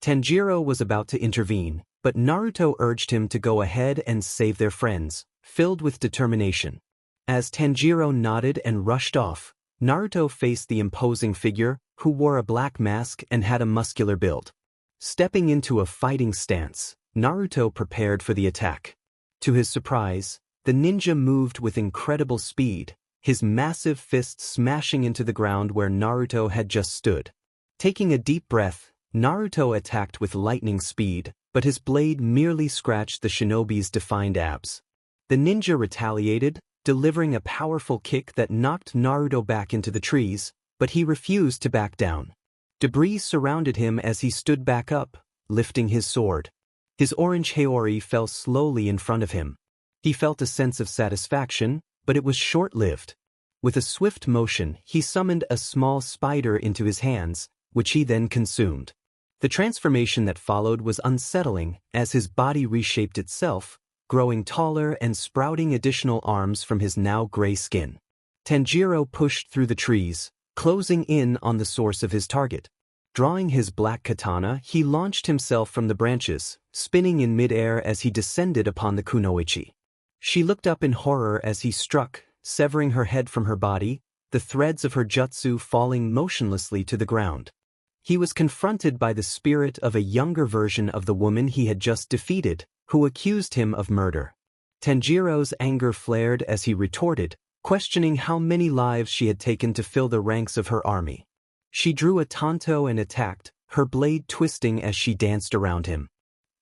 Tanjiro was about to intervene, but Naruto urged him to go ahead and save their friends, filled with determination. As Tanjiro nodded and rushed off, Naruto faced the imposing figure, who wore a black mask and had a muscular build. Stepping into a fighting stance, Naruto prepared for the attack. To his surprise, the ninja moved with incredible speed, his massive fist smashing into the ground where Naruto had just stood. Taking a deep breath, Naruto attacked with lightning speed, but his blade merely scratched the shinobi's defined abs. The ninja retaliated, delivering a powerful kick that knocked Naruto back into the trees, but he refused to back down. Debris surrounded him as he stood back up, lifting his sword. His orange haori fell slowly in front of him. He felt a sense of satisfaction, but it was short-lived. With a swift motion, he summoned a small spider into his hands, which he then consumed. The transformation that followed was unsettling as his body reshaped itself, growing taller and sprouting additional arms from his now gray skin. Tanjiro pushed through the trees, closing in on the source of his target. Drawing his black katana, he launched himself from the branches, spinning in midair as he descended upon the kunoichi. She looked up in horror as he struck, severing her head from her body, the threads of her jutsu falling motionlessly to the ground. He was confronted by the spirit of a younger version of the woman he had just defeated, who accused him of murder. Tanjiro's anger flared as he retorted, questioning how many lives she had taken to fill the ranks of her army. She drew a tanto and attacked, her blade twisting as she danced around him.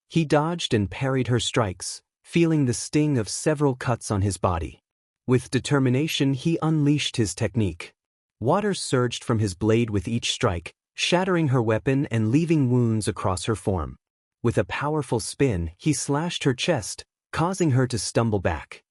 He dodged and parried her strikes, feeling the sting of several cuts on his body. With determination, he unleashed his technique. Water surged from his blade with each strike, shattering her weapon and leaving wounds across her form. With a powerful spin, he slashed her chest, causing her to stumble back.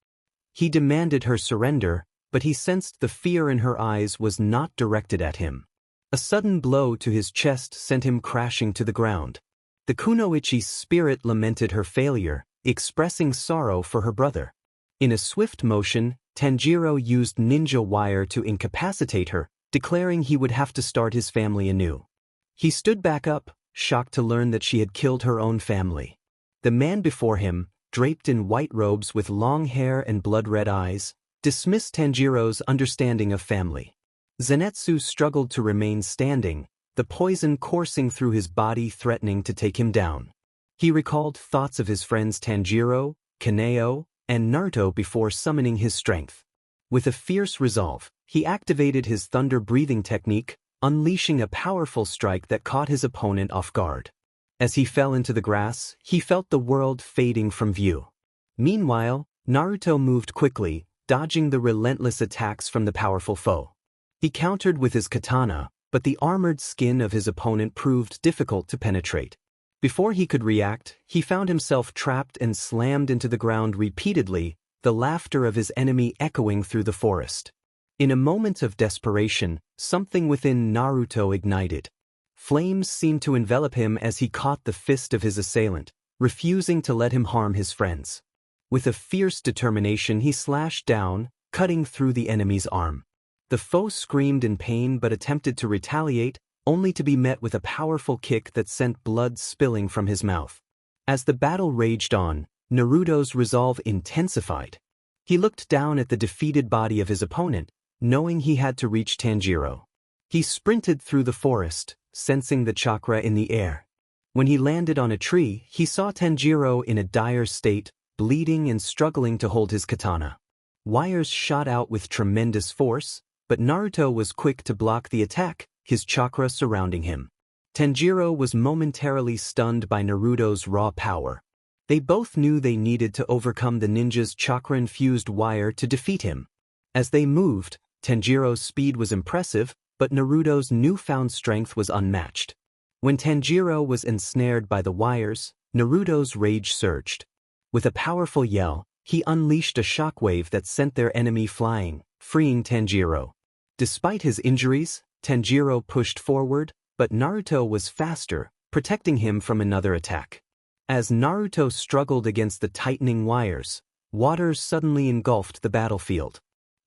He demanded her surrender, but he sensed the fear in her eyes was not directed at him. A sudden blow to his chest sent him crashing to the ground. The kunoichi's spirit lamented her failure, expressing sorrow for her brother. In a swift motion, Tanjiro used ninja wire to incapacitate her, declaring he would have to start his family anew. He stood back up, shocked to learn that she had killed her own family. The man before him, draped in white robes with long hair and blood-red eyes, dismissed Tanjiro's understanding of family. Zenitsu struggled to remain standing, the poison coursing through his body threatening to take him down. He recalled thoughts of his friends Tanjiro, Kaneo, and Naruto before summoning his strength. With a fierce resolve, he activated his thunder-breathing technique, unleashing a powerful strike that caught his opponent off guard. As he fell into the grass, he felt the world fading from view. Meanwhile, Naruto moved quickly, dodging the relentless attacks from the powerful foe. He countered with his katana, but the armored skin of his opponent proved difficult to penetrate. Before he could react, he found himself trapped and slammed into the ground repeatedly, the laughter of his enemy echoing through the forest. In a moment of desperation, something within Naruto ignited. Flames seemed to envelop him as he caught the fist of his assailant, refusing to let him harm his friends. With a fierce determination, he slashed down, cutting through the enemy's arm. The foe screamed in pain but attempted to retaliate, only to be met with a powerful kick that sent blood spilling from his mouth. As the battle raged on, Naruto's resolve intensified. He looked down at the defeated body of his opponent, knowing he had to reach Tanjiro. He sprinted through the forest, sensing the chakra in the air. When he landed on a tree, he saw Tanjiro in a dire state, bleeding and struggling to hold his katana. Wires shot out with tremendous force, but Naruto was quick to block the attack, his chakra surrounding him. Tanjiro was momentarily stunned by Naruto's raw power. They both knew they needed to overcome the ninja's chakra-infused wire to defeat him. As they moved, Tanjiro's speed was impressive, but Naruto's newfound strength was unmatched. When Tanjiro was ensnared by the wires, Naruto's rage surged. With a powerful yell, he unleashed a shockwave that sent their enemy flying, freeing Tanjiro. Despite his injuries, Tanjiro pushed forward, but Naruto was faster, protecting him from another attack. As Naruto struggled against the tightening wires, waters suddenly engulfed the battlefield.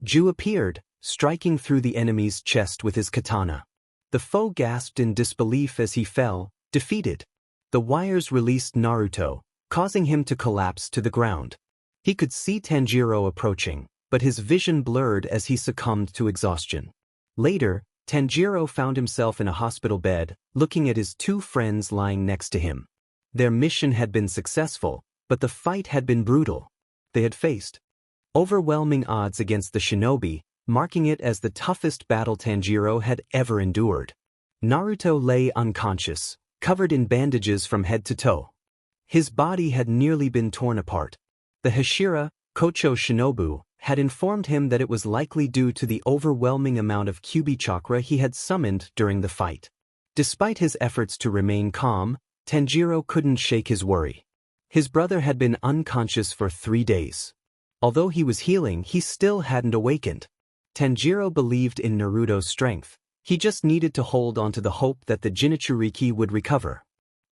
Ju appeared, striking through the enemy's chest with his katana. The foe gasped in disbelief as he fell, defeated. The wires released Naruto, causing him to collapse to the ground. He could see Tanjiro approaching, but his vision blurred as he succumbed to exhaustion. Later, Tanjiro found himself in a hospital bed, looking at his two friends lying next to him. Their mission had been successful, but the fight had been brutal. They had faced overwhelming odds against the shinobi, marking it as the toughest battle Tanjiro had ever endured. Naruto lay unconscious, covered in bandages from head to toe. His body had nearly been torn apart. The Hashira, Kocho Shinobu, had informed him that it was likely due to the overwhelming amount of Kyubi chakra he had summoned during the fight. Despite his efforts to remain calm, Tanjiro couldn't shake his worry. His brother had been unconscious for 3 days. Although he was healing, he still hadn't awakened. Tanjiro believed in Naruto's strength. He just needed to hold on to the hope that the Jinchuriki would recover.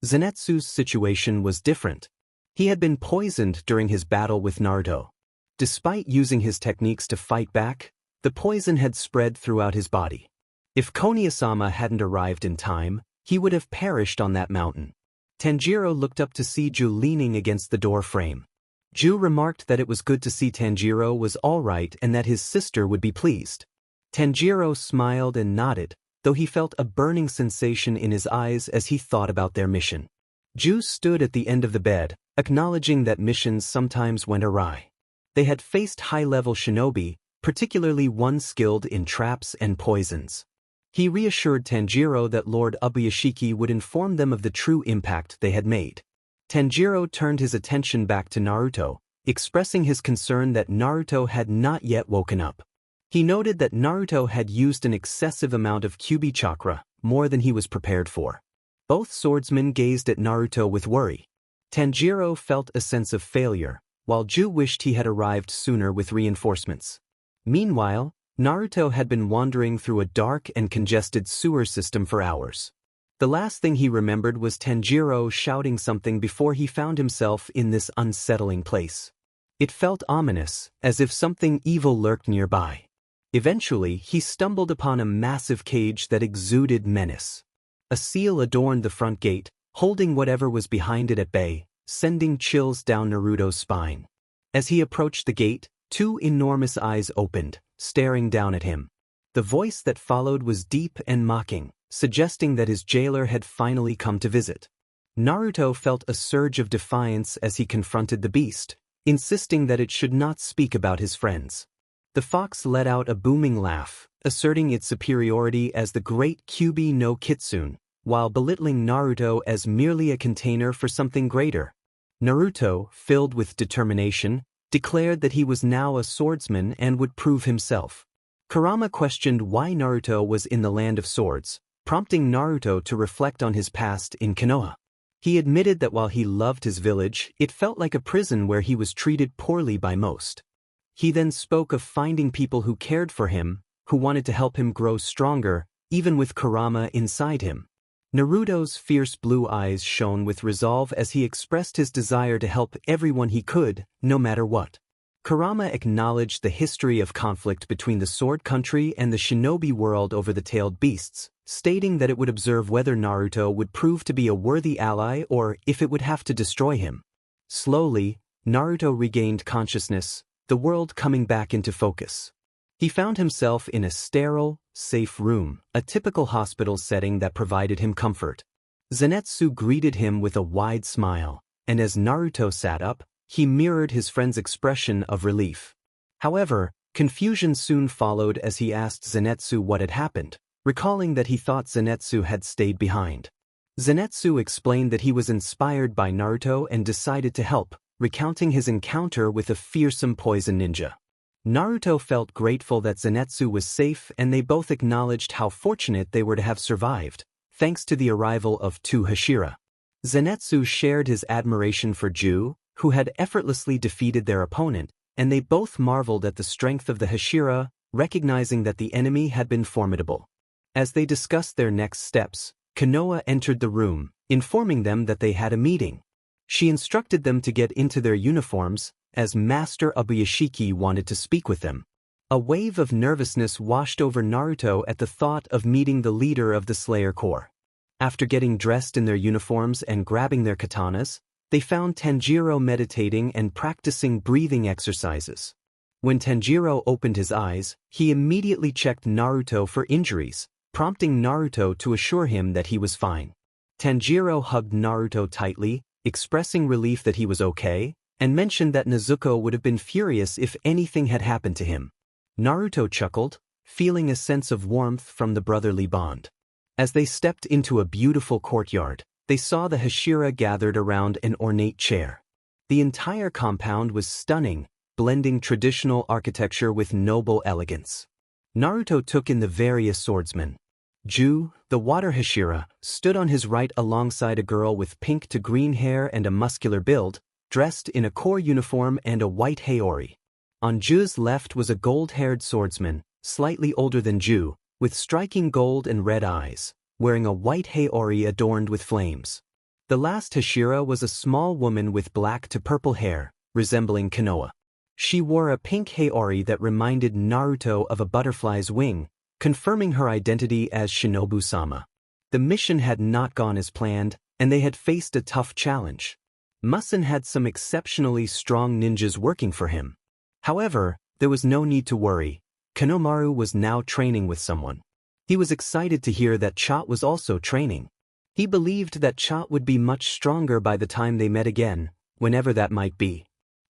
Zenitsu's situation was different. He had been poisoned during his battle with Naruto. Despite using his techniques to fight back, the poison had spread throughout his body. If Konoha-sama hadn't arrived in time, he would have perished on that mountain. Tanjiro looked up to see Ju leaning against the door frame. Ju remarked that it was good to see Tanjiro was all right and that his sister would be pleased. Tanjiro smiled and nodded, though he felt a burning sensation in his eyes as he thought about their mission. Ju stood at the end of the bed, acknowledging that missions sometimes went awry. They had faced high-level shinobi, particularly one skilled in traps and poisons. He reassured Tanjiro that Lord Ubuyashiki would inform them of the true impact they had made. Tanjiro turned his attention back to Naruto, expressing his concern that Naruto had not yet woken up. He noted that Naruto had used an excessive amount of Kyubi chakra, more than he was prepared for. Both swordsmen gazed at Naruto with worry. Tanjiro felt a sense of failure, while Ju wished he had arrived sooner with reinforcements. Meanwhile, Naruto had been wandering through a dark and congested sewer system for hours. The last thing he remembered was Tanjiro shouting something before he found himself in this unsettling place. It felt ominous, as if something evil lurked nearby. Eventually, he stumbled upon a massive cage that exuded menace. A seal adorned the front gate, holding whatever was behind it at bay, sending chills down Naruto's spine. As he approached the gate, 2 enormous eyes opened, staring down at him. The voice that followed was deep and mocking, suggesting that his jailer had finally come to visit. Naruto felt a surge of defiance as he confronted the beast, insisting that it should not speak about his friends. The fox let out a booming laugh, asserting its superiority as the great Kyubi no Kitsune, while belittling Naruto as merely a container for something greater. Naruto, filled with determination, declared that he was now a swordsman and would prove himself. Kurama questioned why Naruto was in the land of swords, prompting Naruto to reflect on his past in Konoha. He admitted that while he loved his village, it felt like a prison where he was treated poorly by most. He then spoke of finding people who cared for him, who wanted to help him grow stronger, even with Kurama inside him. Naruto's fierce blue eyes shone with resolve as he expressed his desire to help everyone he could, no matter what. Kurama acknowledged the history of conflict between the Sword Country and the shinobi world over the tailed beasts, stating that it would observe whether Naruto would prove to be a worthy ally or if it would have to destroy him. Slowly, Naruto regained consciousness, the world coming back into focus. He found himself in a sterile, safe room, a typical hospital setting that provided him comfort. Zenitsu greeted him with a wide smile, and as Naruto sat up, he mirrored his friend's expression of relief. However, confusion soon followed as he asked Zenitsu what had happened, recalling that he thought Zenitsu had stayed behind. Zenitsu explained that he was inspired by Naruto and decided to help, recounting his encounter with a fearsome poison ninja. Naruto felt grateful that Zenitsu was safe, and they both acknowledged how fortunate they were to have survived, thanks to the arrival of two Hashira. Zenitsu shared his admiration for Ju, who had effortlessly defeated their opponent, and they both marveled at the strength of the Hashira, recognizing that the enemy had been formidable. As they discussed their next steps, Konoha entered the room, informing them that they had a meeting. She instructed them to get into their uniforms, as Master Abuyashiki wanted to speak with them. A wave of nervousness washed over Naruto at the thought of meeting the leader of the Slayer Corps. After getting dressed in their uniforms and grabbing their katanas, they found Tanjiro meditating and practicing breathing exercises. When Tanjiro opened his eyes, he immediately checked Naruto for injuries, prompting Naruto to assure him that he was fine. Tanjiro hugged Naruto tightly, expressing relief that he was okay, and mentioned that Nezuko would have been furious if anything had happened to him. Naruto chuckled, feeling a sense of warmth from the brotherly bond. As they stepped into a beautiful courtyard, they saw the Hashira gathered around an ornate chair. The entire compound was stunning, blending traditional architecture with noble elegance. Naruto took in the various swordsmen. Ju, the water Hashira, stood on his right alongside a girl with pink to green hair and a muscular build, dressed in a corps uniform and a white haori. On Ju's left was a gold-haired swordsman, slightly older than Ju, with striking gold and red eyes, wearing a white haori adorned with flames. The last Hashira was a small woman with black to purple hair, resembling Konoha. She wore a pink haori that reminded Naruto of a butterfly's wing, confirming her identity as Shinobu-sama. The mission had not gone as planned, and they had faced a tough challenge. Muzan had some exceptionally strong ninjas working for him. However, there was no need to worry. Konohamaru was now training with someone. He was excited to hear that Chot was also training. He believed that Chot would be much stronger by the time they met again, whenever that might be.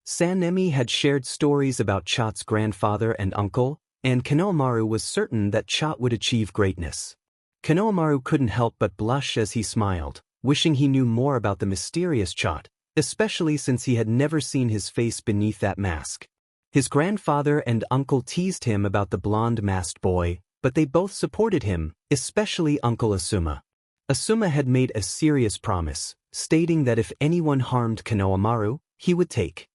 Sanemi had shared stories about Chot's grandfather and uncle, and Konohamaru was certain that Chot would achieve greatness. Konohamaru couldn't help but blush as he smiled, wishing he knew more about the mysterious Chot, especially since he had never seen his face beneath that mask. His grandfather and uncle teased him about the blonde masked boy, but they both supported him, especially Uncle Asuma. Asuma had made a serious promise, stating that if anyone harmed Konohamaru, he would take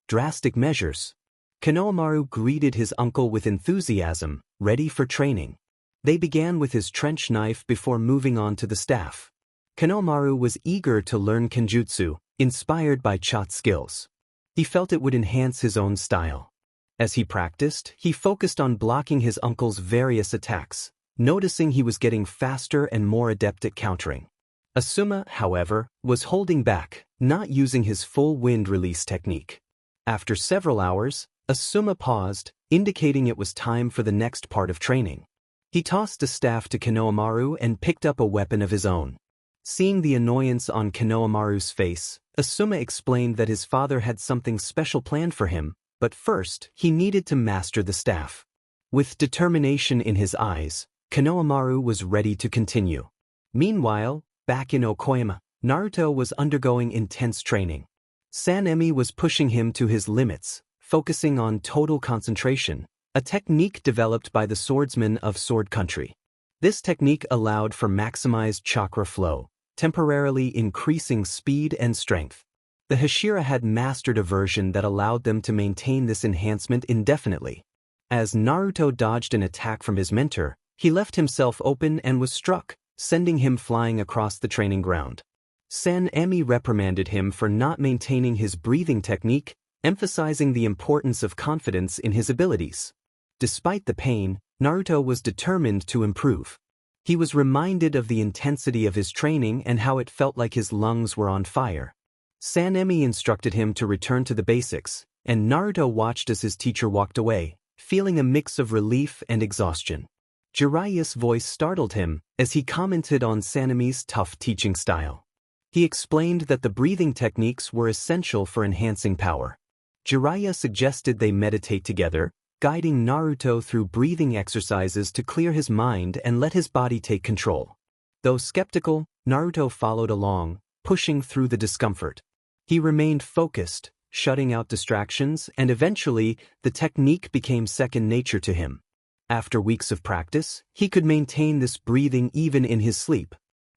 drastic measures. Konohamaru greeted his uncle with enthusiasm, ready for training. They began with his trench knife before moving on to the staff. Konohamaru was eager to learn kenjutsu, inspired by Chot's skills. He felt it would enhance his own style. As he practiced, he focused on blocking his uncle's various attacks, noticing he was getting faster and more adept at countering. Asuma, however, was holding back, not using his full wind release technique. After several hours, Asuma paused, indicating it was time for the next part of training. He tossed a staff to Konohamaru and picked up a weapon of his own. Seeing the annoyance on Konohamaru's face, Asuma explained that his father had something special planned for him, but first, he needed to master the staff. With determination in his eyes, Konohamaru was ready to continue. Meanwhile, back in Okoyama, Naruto was undergoing intense training. Sanemi was pushing him to his limits, focusing on total concentration, a technique developed by the swordsmen of Sword Country. This technique allowed for maximized chakra flow, temporarily increasing speed and strength. The Hashira had mastered a version that allowed them to maintain this enhancement indefinitely. As Naruto dodged an attack from his mentor, he left himself open and was struck, sending him flying across the training ground. Sanemi reprimanded him for not maintaining his breathing technique, emphasizing the importance of confidence in his abilities. Despite the pain, Naruto was determined to improve. He was reminded of the intensity of his training and how it felt like his lungs were on fire. Sanemi instructed him to return to the basics, and Naruto watched as his teacher walked away, feeling a mix of relief and exhaustion. Jiraiya's voice startled him as he commented on Sanemi's tough teaching style. He explained that the breathing techniques were essential for enhancing power. Jiraiya suggested they meditate together, guiding Naruto through breathing exercises to clear his mind and let his body take control. Though skeptical, Naruto followed along, pushing through the discomfort. He remained focused, shutting out distractions, and eventually, the technique became second nature to him. After weeks of practice, he could maintain this breathing even in his sleep.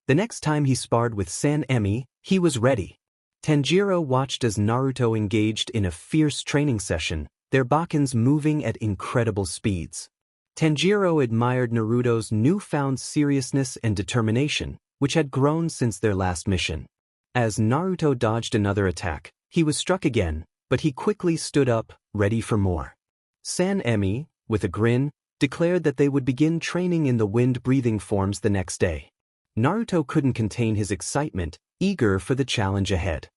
The next time he sparred with Sanemi, he was ready. Tanjiro watched as Naruto engaged in a fierce training session, their Bakens moving at incredible speeds. Tanjiro admired Naruto's newfound seriousness and determination, which had grown since their last mission. As Naruto dodged another attack, he was struck again, but he quickly stood up, ready for more. Sanemi, with a grin, declared that they would begin training in the wind-breathing forms the next day. Naruto couldn't contain his excitement, eager for the challenge ahead.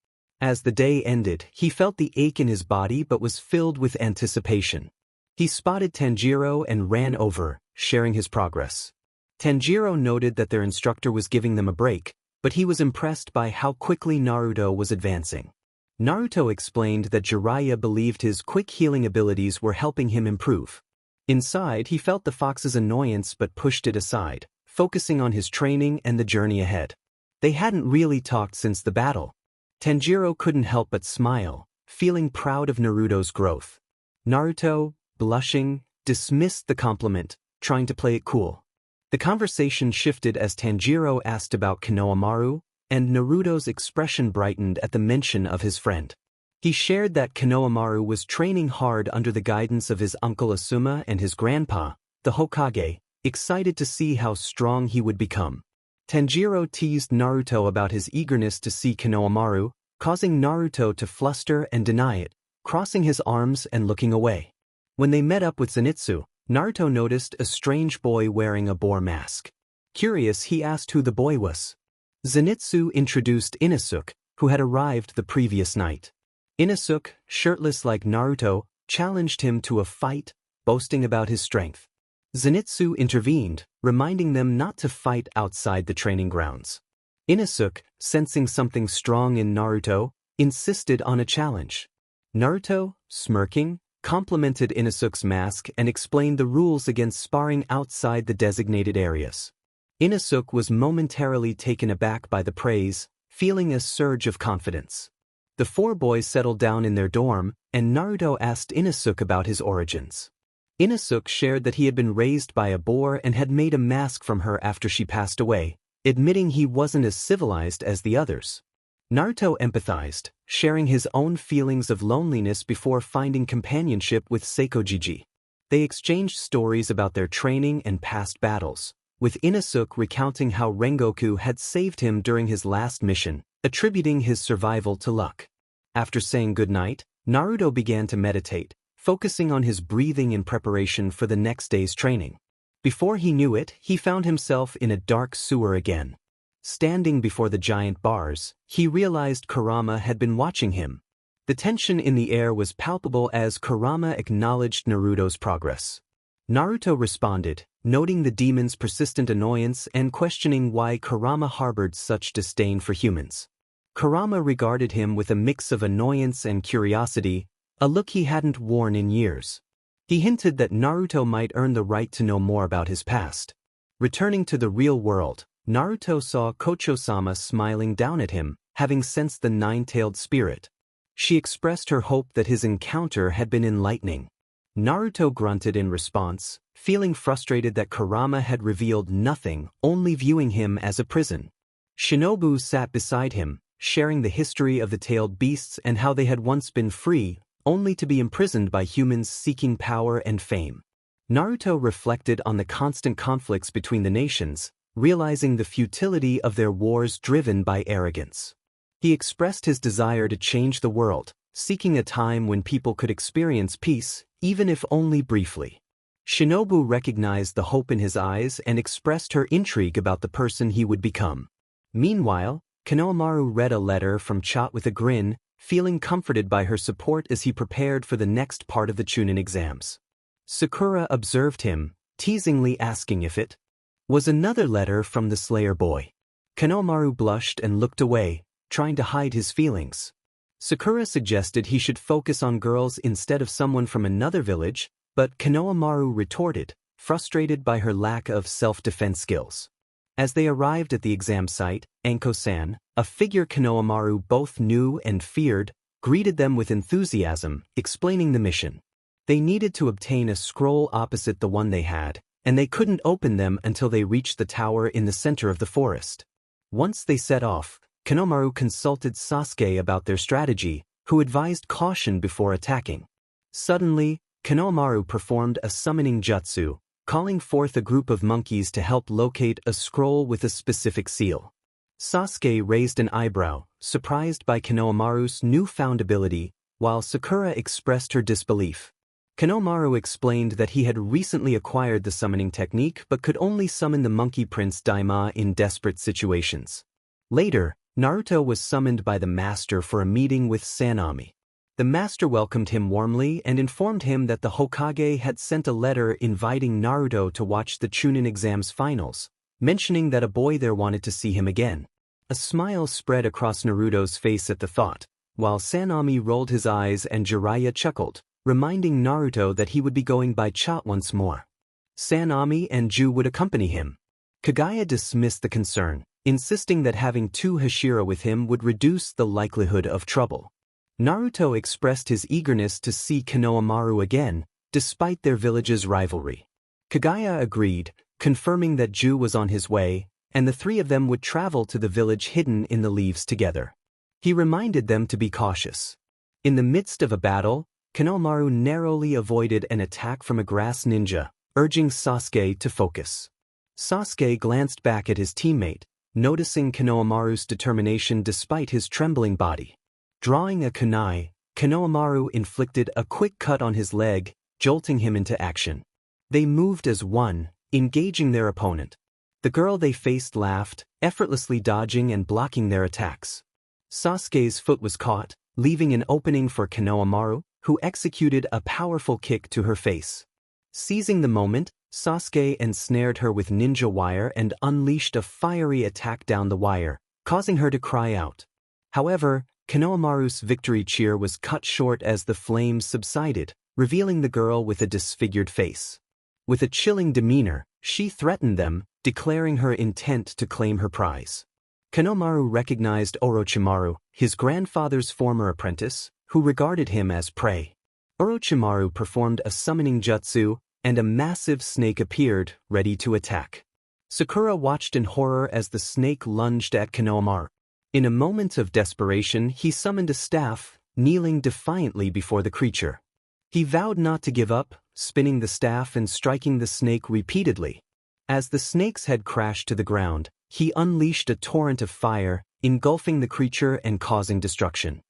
As the day ended, he felt the ache in his body but was filled with anticipation. He spotted Tanjiro and ran over, sharing his progress. Tanjiro noted that their instructor was giving them a break, but he was impressed by how quickly Naruto was advancing. Naruto explained that Jiraiya believed his quick healing abilities were helping him improve. Inside, he felt the fox's annoyance but pushed it aside, focusing on his training and the journey ahead. They hadn't really talked since the battle. Tanjiro couldn't help but smile, feeling proud of Naruto's growth. Naruto, blushing, dismissed the compliment, trying to play it cool. The conversation shifted as Tanjiro asked about Konohamaru, and Naruto's expression brightened at the mention of his friend. He shared that Konohamaru was training hard under the guidance of his uncle Asuma and his grandpa, the Hokage, excited to see how strong he would become. Tanjiro teased Naruto about his eagerness to see Konohamaru, causing Naruto to fluster and deny it, crossing his arms and looking away. When they met up with Zenitsu, Naruto noticed a strange boy wearing a boar mask. Curious, he asked who the boy was. Zenitsu introduced Inosuke, who had arrived the previous night. Inosuke, shirtless like Naruto, challenged him to a fight, boasting about his strength. Zenitsu intervened, reminding them not to fight outside the training grounds. Inosuke, sensing something strong in Naruto, insisted on a challenge. Naruto, smirking, complimented Inosuke's mask and explained the rules against sparring outside the designated areas. Inosuke was momentarily taken aback by the praise, feeling a surge of confidence. The four boys settled down in their dorm, and Naruto asked Inosuke about his origins. Inosuke shared that he had been raised by a boar and had made a mask from her after she passed away, admitting he wasn't as civilized as the others. Naruto empathized, sharing his own feelings of loneliness before finding companionship with Sakonji. They exchanged stories about their training and past battles, with Inosuke recounting how Rengoku had saved him during his last mission, attributing his survival to luck. After saying goodnight, Naruto began to meditate, focusing on his breathing in preparation for the next day's training. Before he knew it, he found himself in a dark sewer again. Standing before the giant bars, he realized Kurama had been watching him. The tension in the air was palpable as Kurama acknowledged Naruto's progress. Naruto responded, noting the demon's persistent annoyance and questioning why Kurama harbored such disdain for humans. Kurama regarded him with a mix of annoyance and curiosity, a look he hadn't worn in years. He hinted that Naruto might earn the right to know more about his past. Returning to the real world, Naruto saw Kocho-sama smiling down at him, having sensed the nine-tailed spirit. She expressed her hope that his encounter had been enlightening. Naruto grunted in response, feeling frustrated that Kurama had revealed nothing, only viewing him as a prison. Shinobu sat beside him, sharing the history of the tailed beasts and how they had once been free, only to be imprisoned by humans seeking power and fame. Naruto reflected on the constant conflicts between the nations, realizing the futility of their wars driven by arrogance. He expressed his desire to change the world, seeking a time when people could experience peace, even if only briefly. Shinobu recognized the hope in his eyes and expressed her intrigue about the person he would become. Meanwhile, Konohamaru read a letter from Chat with a grin, feeling comforted by her support as he prepared for the next part of the Chunin exams. Sakura observed him, teasingly asking if it was another letter from the Slayer boy. Konohamaru blushed and looked away, trying to hide his feelings. Sakura suggested he should focus on girls instead of someone from another village, but Konohamaru retorted, frustrated by her lack of self-defense skills. As they arrived at the exam site, Anko-san, a figure Konohamaru both knew and feared, greeted them with enthusiasm, explaining the mission. They needed to obtain a scroll opposite the one they had, and they couldn't open them until they reached the tower in the center of the forest. Once they set off, Konohamaru consulted Sasuke about their strategy, who advised caution before attacking. Suddenly, Konohamaru performed a summoning jutsu, calling forth a group of monkeys to help locate a scroll with a specific seal. Sasuke raised an eyebrow, surprised by Konohamaru's newfound ability, while Sakura expressed her disbelief. Konohamaru explained that he had recently acquired the summoning technique but could only summon the Monkey Prince Daima in desperate situations. Later, Naruto was summoned by the master for a meeting with Sanami. The master welcomed him warmly and informed him that the Hokage had sent a letter inviting Naruto to watch the Chunin exams finals, mentioning that a boy there wanted to see him again. A smile spread across Naruto's face at the thought, while Sanami rolled his eyes and Jiraiya chuckled, reminding Naruto that he would be going by Chat once more. Sanami and Ju would accompany him. Kaguya dismissed the concern, insisting that having two Hashira with him would reduce the likelihood of trouble. Naruto expressed his eagerness to see Konohamaru again, despite their village's rivalry. Kaguya agreed, confirming that Ju was on his way, and the three of them would travel to the village hidden in the leaves together. He reminded them to be cautious. In the midst of a battle, Konohamaru narrowly avoided an attack from a grass ninja, urging Sasuke to focus. Sasuke glanced back at his teammate, noticing Konohamaru's determination despite his trembling body. Drawing a kunai, Konohamaru inflicted a quick cut on his leg, jolting him into action. They moved as one, engaging their opponent. The girl they faced laughed, effortlessly dodging and blocking their attacks. Sasuke's foot was caught, leaving an opening for Konohamaru, who executed a powerful kick to her face. Seizing the moment, Sasuke ensnared her with ninja wire and unleashed a fiery attack down the wire, causing her to cry out. However, Konohamaru's victory cheer was cut short as the flames subsided, revealing the girl with a disfigured face. With a chilling demeanor, she threatened them, declaring her intent to claim her prize. Konohamaru recognized Orochimaru, his grandfather's former apprentice, who regarded him as prey. Orochimaru performed a summoning jutsu, and a massive snake appeared, ready to attack. Sakura watched in horror as the snake lunged at Konohamaru. In a moment of desperation, he summoned a staff, kneeling defiantly before the creature. He vowed not to give up, spinning the staff and striking the snake repeatedly. As the snake's head crashed to the ground, he unleashed a torrent of fire, engulfing the creature and causing destruction.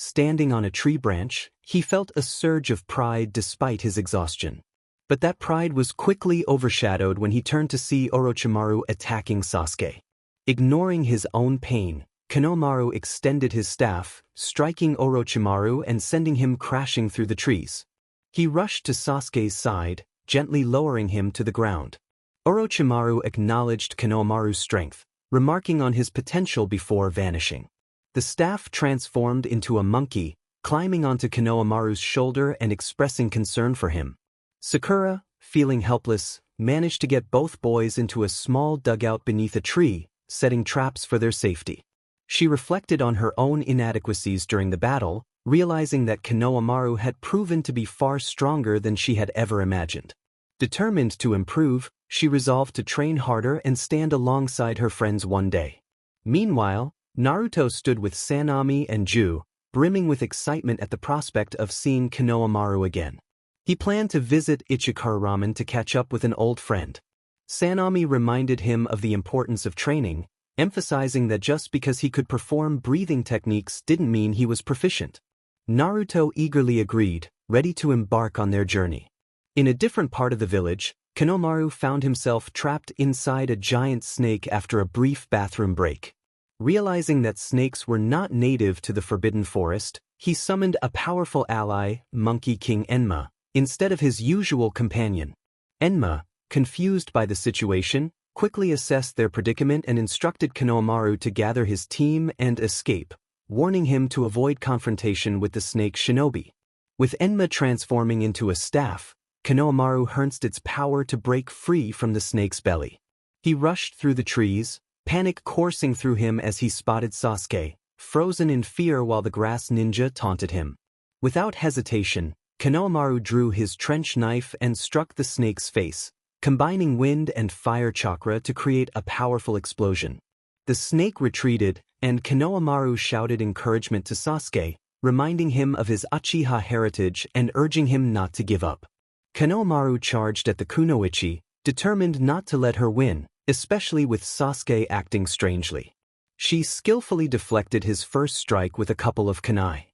Standing on a tree branch, he felt a surge of pride despite his exhaustion. But that pride was quickly overshadowed when he turned to see Orochimaru attacking Sasuke. Ignoring his own pain, Konohamaru extended his staff, striking Orochimaru and sending him crashing through the trees. He rushed to Sasuke's side, gently lowering him to the ground. Orochimaru acknowledged Konohamaru's strength, remarking on his potential before vanishing. The staff transformed into a monkey, climbing onto Konohamaru's shoulder and expressing concern for him. Sakura, feeling helpless, managed to get both boys into a small dugout beneath a tree, setting traps for their safety. She reflected on her own inadequacies during the battle, realizing that Konohamaru had proven to be far stronger than she had ever imagined. Determined to improve, she resolved to train harder and stand alongside her friends one day. Meanwhile, Naruto stood with Sanami and Ju, brimming with excitement at the prospect of seeing Konohamaru again. He planned to visit Ichikara Ramen to catch up with an old friend. Sanami reminded him of the importance of training, emphasizing that just because he could perform breathing techniques didn't mean he was proficient. Naruto eagerly agreed, ready to embark on their journey. In a different part of the village, Konohamaru found himself trapped inside a giant snake after a brief bathroom break. Realizing that snakes were not native to the Forbidden Forest, he summoned a powerful ally, Monkey King Enma, instead of his usual companion. Enma, confused by the situation, quickly assessed their predicament and instructed Konohamaru to gather his team and escape, warning him to avoid confrontation with the snake shinobi. With Enma transforming into a staff, Konohamaru harnessed its power to break free from the snake's belly. He rushed through the trees, panic coursing through him as he spotted Sasuke, frozen in fear while the grass ninja taunted him. Without hesitation, Konohamaru drew his trench knife and struck the snake's face, combining wind and fire chakra to create a powerful explosion. The snake retreated, and Konohamaru shouted encouragement to Sasuke, reminding him of his Uchiha heritage and urging him not to give up. Konohamaru charged at the kunoichi, determined not to let her win, especially with Sasuke acting strangely. She skillfully deflected his first strike with a couple of kunai.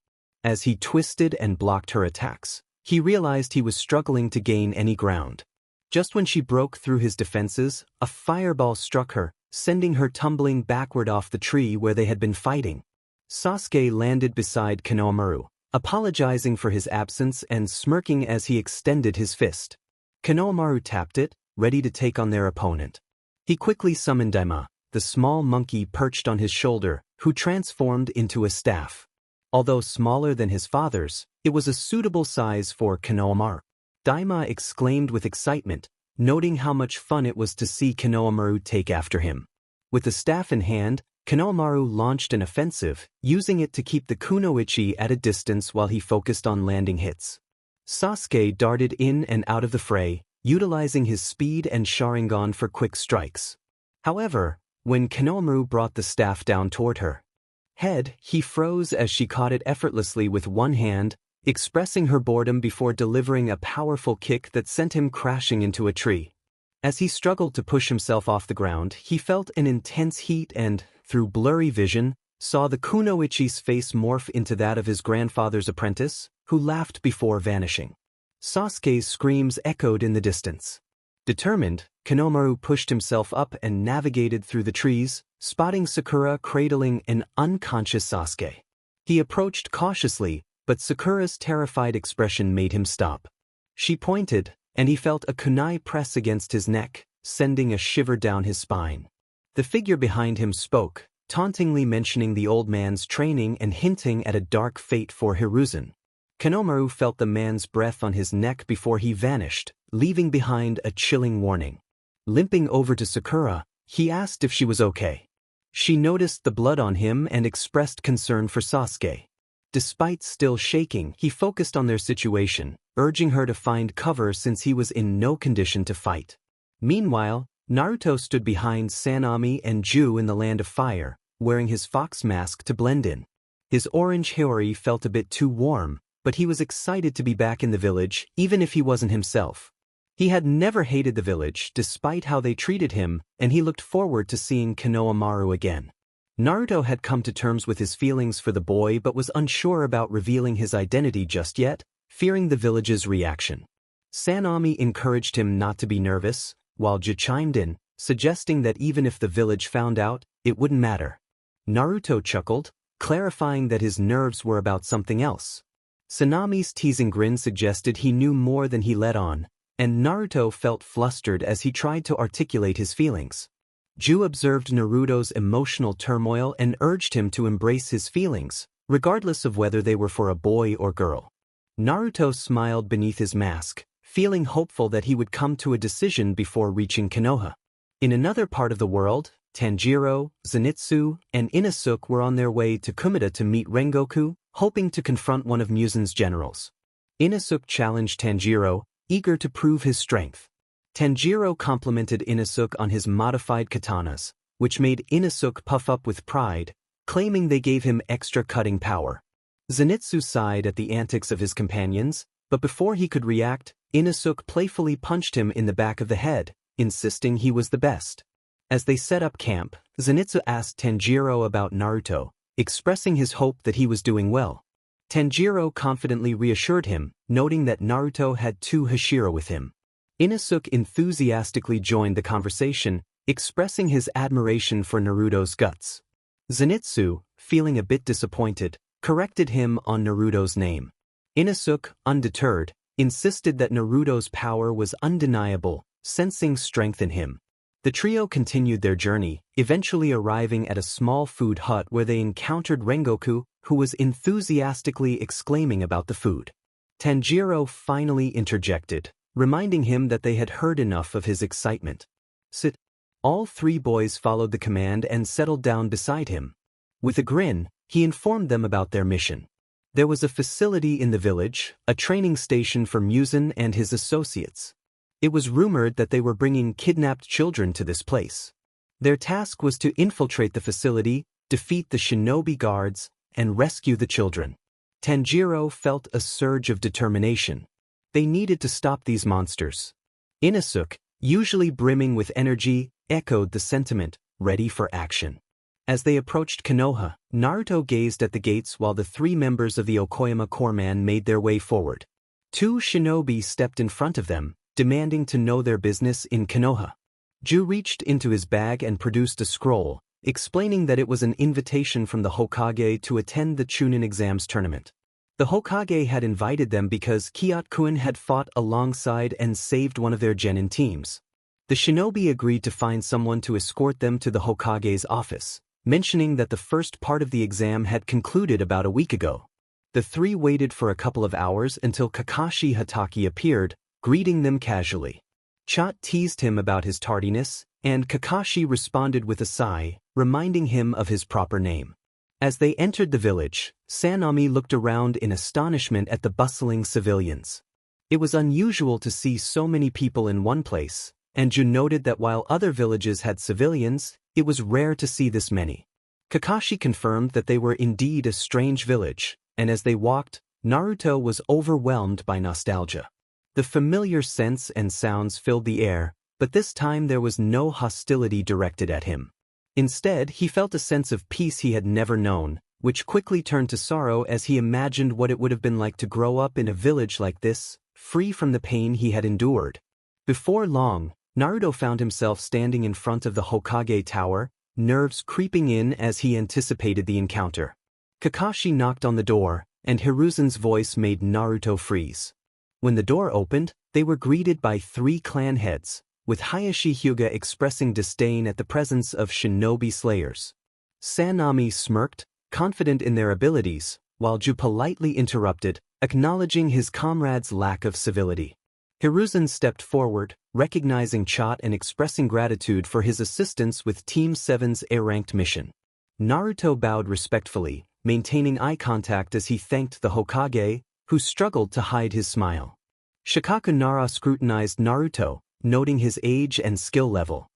As he twisted and blocked her attacks, he realized he was struggling to gain any ground. Just when she broke through his defenses, a fireball struck her, sending her tumbling backward off the tree where they had been fighting. Sasuke landed beside Konohamaru, apologizing for his absence and smirking as he extended his fist. Konohamaru tapped it, ready to take on their opponent. He quickly summoned Daima, the small monkey perched on his shoulder, who transformed into a staff. Although smaller than his father's, it was a suitable size for Konohamaru. Daima exclaimed with excitement, noting how much fun it was to see Konohamaru take after him. With the staff in hand, Konohamaru launched an offensive, using it to keep the kunoichi at a distance while he focused on landing hits. Sasuke darted in and out of the fray, utilizing his speed and Sharingan for quick strikes. However, when Konohamaru brought the staff down toward her head, he froze as she caught it effortlessly with one hand, expressing her boredom before delivering a powerful kick that sent him crashing into a tree. As he struggled to push himself off the ground, he felt an intense heat and, through blurry vision, saw the kunoichi's face morph into that of his grandfather's apprentice, who laughed before vanishing. Sasuke's screams echoed in the distance. Determined, Konohamaru pushed himself up and navigated through the trees, spotting Sakura cradling an unconscious Sasuke. He approached cautiously, but Sakura's terrified expression made him stop. She pointed, and he felt a kunai press against his neck, sending a shiver down his spine. The figure behind him spoke, tauntingly mentioning the old man's training and hinting at a dark fate for Hiruzen. Konohamaru felt the man's breath on his neck before he vanished, leaving behind a chilling warning. Limping over to Sakura, he asked if she was okay. She noticed the blood on him and expressed concern for Sasuke. Despite still shaking, he focused on their situation, urging her to find cover since he was in no condition to fight. Meanwhile, Naruto stood behind Sanami and Ju in the Land of Fire, wearing his fox mask to blend in. His orange Hiyori felt a bit too warm, but he was excited to be back in the village, even if he wasn't himself. He had never hated the village despite how they treated him, and he looked forward to seeing Konohamaru again. Naruto had come to terms with his feelings for the boy but was unsure about revealing his identity just yet, fearing the village's reaction. Sanami encouraged him not to be nervous, while Ju chimed in, suggesting that even if the village found out, it wouldn't matter. Naruto chuckled, clarifying that his nerves were about something else. Sanami's teasing grin suggested he knew more than he let on, and Naruto felt flustered as he tried to articulate his feelings. Ju observed Naruto's emotional turmoil and urged him to embrace his feelings, regardless of whether they were for a boy or girl. Naruto smiled beneath his mask, feeling hopeful that he would come to a decision before reaching Konoha. In another part of the world, Tanjiro, Zenitsu, and Inosuke were on their way to Kumida to meet Rengoku, hoping to confront one of Muzen's generals. Inosuke challenged Tanjiro, eager to prove his strength. Tanjiro complimented Inosuke on his modified katanas, which made Inosuke puff up with pride, claiming they gave him extra cutting power. Zenitsu sighed at the antics of his companions, but before he could react, Inosuke playfully punched him in the back of the head, insisting he was the best. As they set up camp, Zenitsu asked Tanjiro about Naruto, expressing his hope that he was doing well. Tanjiro confidently reassured him, noting that Naruto had 2 Hashira with him. Inosuke enthusiastically joined the conversation, expressing his admiration for Naruto's guts. Zenitsu, feeling a bit disappointed, corrected him on Naruto's name. Inosuke, undeterred, insisted that Naruto's power was undeniable, sensing strength in him. The trio continued their journey, eventually arriving at a small food hut where they encountered Rengoku, who was enthusiastically exclaiming about the food. Tanjiro finally interjected, reminding him that they had heard enough of his excitement. Sit. All three boys followed the command and settled down beside him. With a grin, he informed them about their mission. There was a facility in the village, a training station for Muzan and his associates. It was rumored that they were bringing kidnapped children to this place. Their task was to infiltrate the facility, defeat the shinobi guards, and rescue the children. Tanjiro felt a surge of determination. They needed to stop these monsters. Inosuke, usually brimming with energy, echoed the sentiment, ready for action. As they approached Konoha, Naruto gazed at the gates while the three members of the Okoyama Corpsman made their way forward. Two shinobi stepped in front of them, demanding to know their business in Konoha. Ju reached into his bag and produced a scroll, explaining that it was an invitation from the Hokage to attend the Chunin exams tournament. The Hokage had invited them because Kyoto-kun had fought alongside and saved one of their genin teams. The shinobi agreed to find someone to escort them to the Hokage's office, mentioning that the first part of the exam had concluded about a week ago. The three waited for a couple of hours until Kakashi Hatake appeared, greeting them casually. Chot teased him about his tardiness, and Kakashi responded with a sigh, reminding him of his proper name. As they entered the village, Sanami looked around in astonishment at the bustling civilians. It was unusual to see so many people in one place, and Ju noted that while other villages had civilians, it was rare to see this many. Kakashi confirmed that they were indeed a strange village, and as they walked, Naruto was overwhelmed by nostalgia. The familiar scents and sounds filled the air, but this time there was no hostility directed at him. Instead, he felt a sense of peace he had never known, which quickly turned to sorrow as he imagined what it would have been like to grow up in a village like this, free from the pain he had endured. Before long, Naruto found himself standing in front of the Hokage Tower, nerves creeping in as he anticipated the encounter. Kakashi knocked on the door, and Hiruzen's voice made Naruto freeze. When the door opened, they were greeted by three clan heads, with Hayashi Hyuga expressing disdain at the presence of shinobi slayers. Sanami smirked, confident in their abilities, while Ju politely interrupted, acknowledging his comrade's lack of civility. Hiruzen stepped forward, recognizing Chot and expressing gratitude for his assistance with Team 7's A-ranked mission. Naruto bowed respectfully, maintaining eye contact as he thanked the Hokage, who struggled to hide his smile. Shikaku Nara scrutinized Naruto, noting his age and skill level.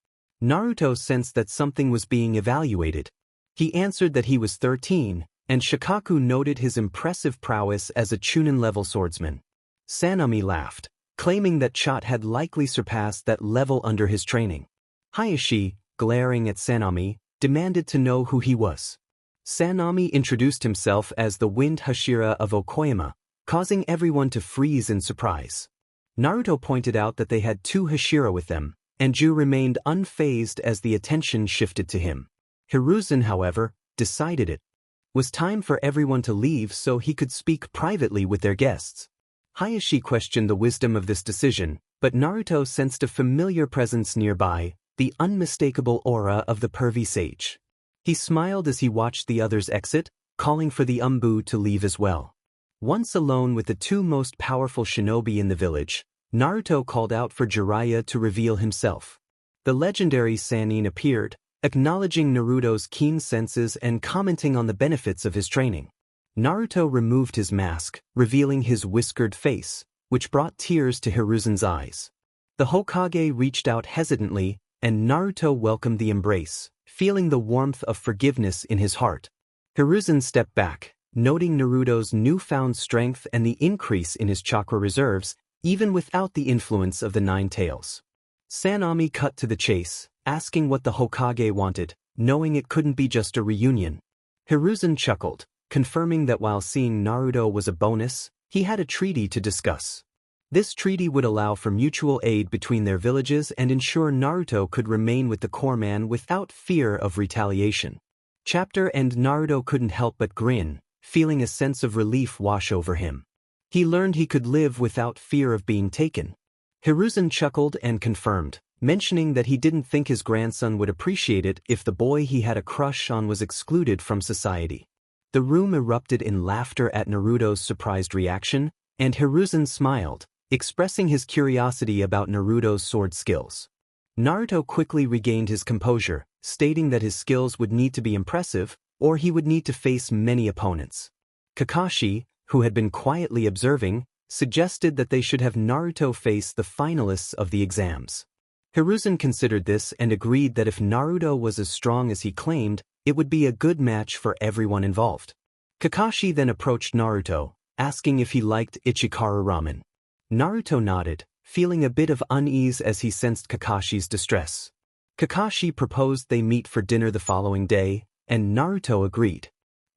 Naruto sensed that something was being evaluated. He answered that he was 13, and Shikaku noted his impressive prowess as a Chunin-level swordsman. Sanami laughed, claiming that Chot had likely surpassed that level under his training. Hayashi, glaring at Sanami, demanded to know who he was. Sanami introduced himself as the Wind Hashira of Okoyama, causing everyone to freeze in surprise. Naruto pointed out that they had two Hashira with them, and Ju remained unfazed as the attention shifted to him. Hiruzen, however, decided it was time for everyone to leave so he could speak privately with their guests. Hayashi questioned the wisdom of this decision, but Naruto sensed a familiar presence nearby, the unmistakable aura of the pervy sage. He smiled as he watched the others exit, calling for the Umbu to leave as well. Once alone with the two most powerful shinobi in the village, Naruto called out for Jiraiya to reveal himself. The legendary Sannin appeared, acknowledging Naruto's keen senses and commenting on the benefits of his training. Naruto removed his mask, revealing his whiskered face, which brought tears to Hiruzen's eyes. The Hokage reached out hesitantly, and Naruto welcomed the embrace, feeling the warmth of forgiveness in his heart. Hiruzen stepped back, noting Naruto's newfound strength and the increase in his chakra reserves, even without the influence of the Nine Tails. Sanami cut to the chase, asking what the Hokage wanted, knowing it couldn't be just a reunion. Hiruzen chuckled, confirming that while seeing Naruto was a bonus, he had a treaty to discuss. This treaty would allow for mutual aid between their villages and ensure Naruto could remain with the Corpsman without fear of retaliation. And Naruto couldn't help but grin, feeling a sense of relief wash over him. He learned he could live without fear of being taken. Hiruzen chuckled and confirmed, mentioning that he didn't think his grandson would appreciate it if the boy he had a crush on was excluded from society. The room erupted in laughter at Naruto's surprised reaction, and Hiruzen smiled, expressing his curiosity about Naruto's sword skills. Naruto quickly regained his composure, stating that his skills would need to be impressive, or he would need to face many opponents. Kakashi, who had been quietly observing, suggested that they should have Naruto face the finalists of the exams. Hiruzen considered this and agreed that if Naruto was as strong as he claimed, it would be a good match for everyone involved. Kakashi then approached Naruto, asking if he liked Ichikaru ramen. Naruto nodded, feeling a bit of unease as he sensed Kakashi's distress. Kakashi proposed they meet for dinner the following day, and Naruto agreed.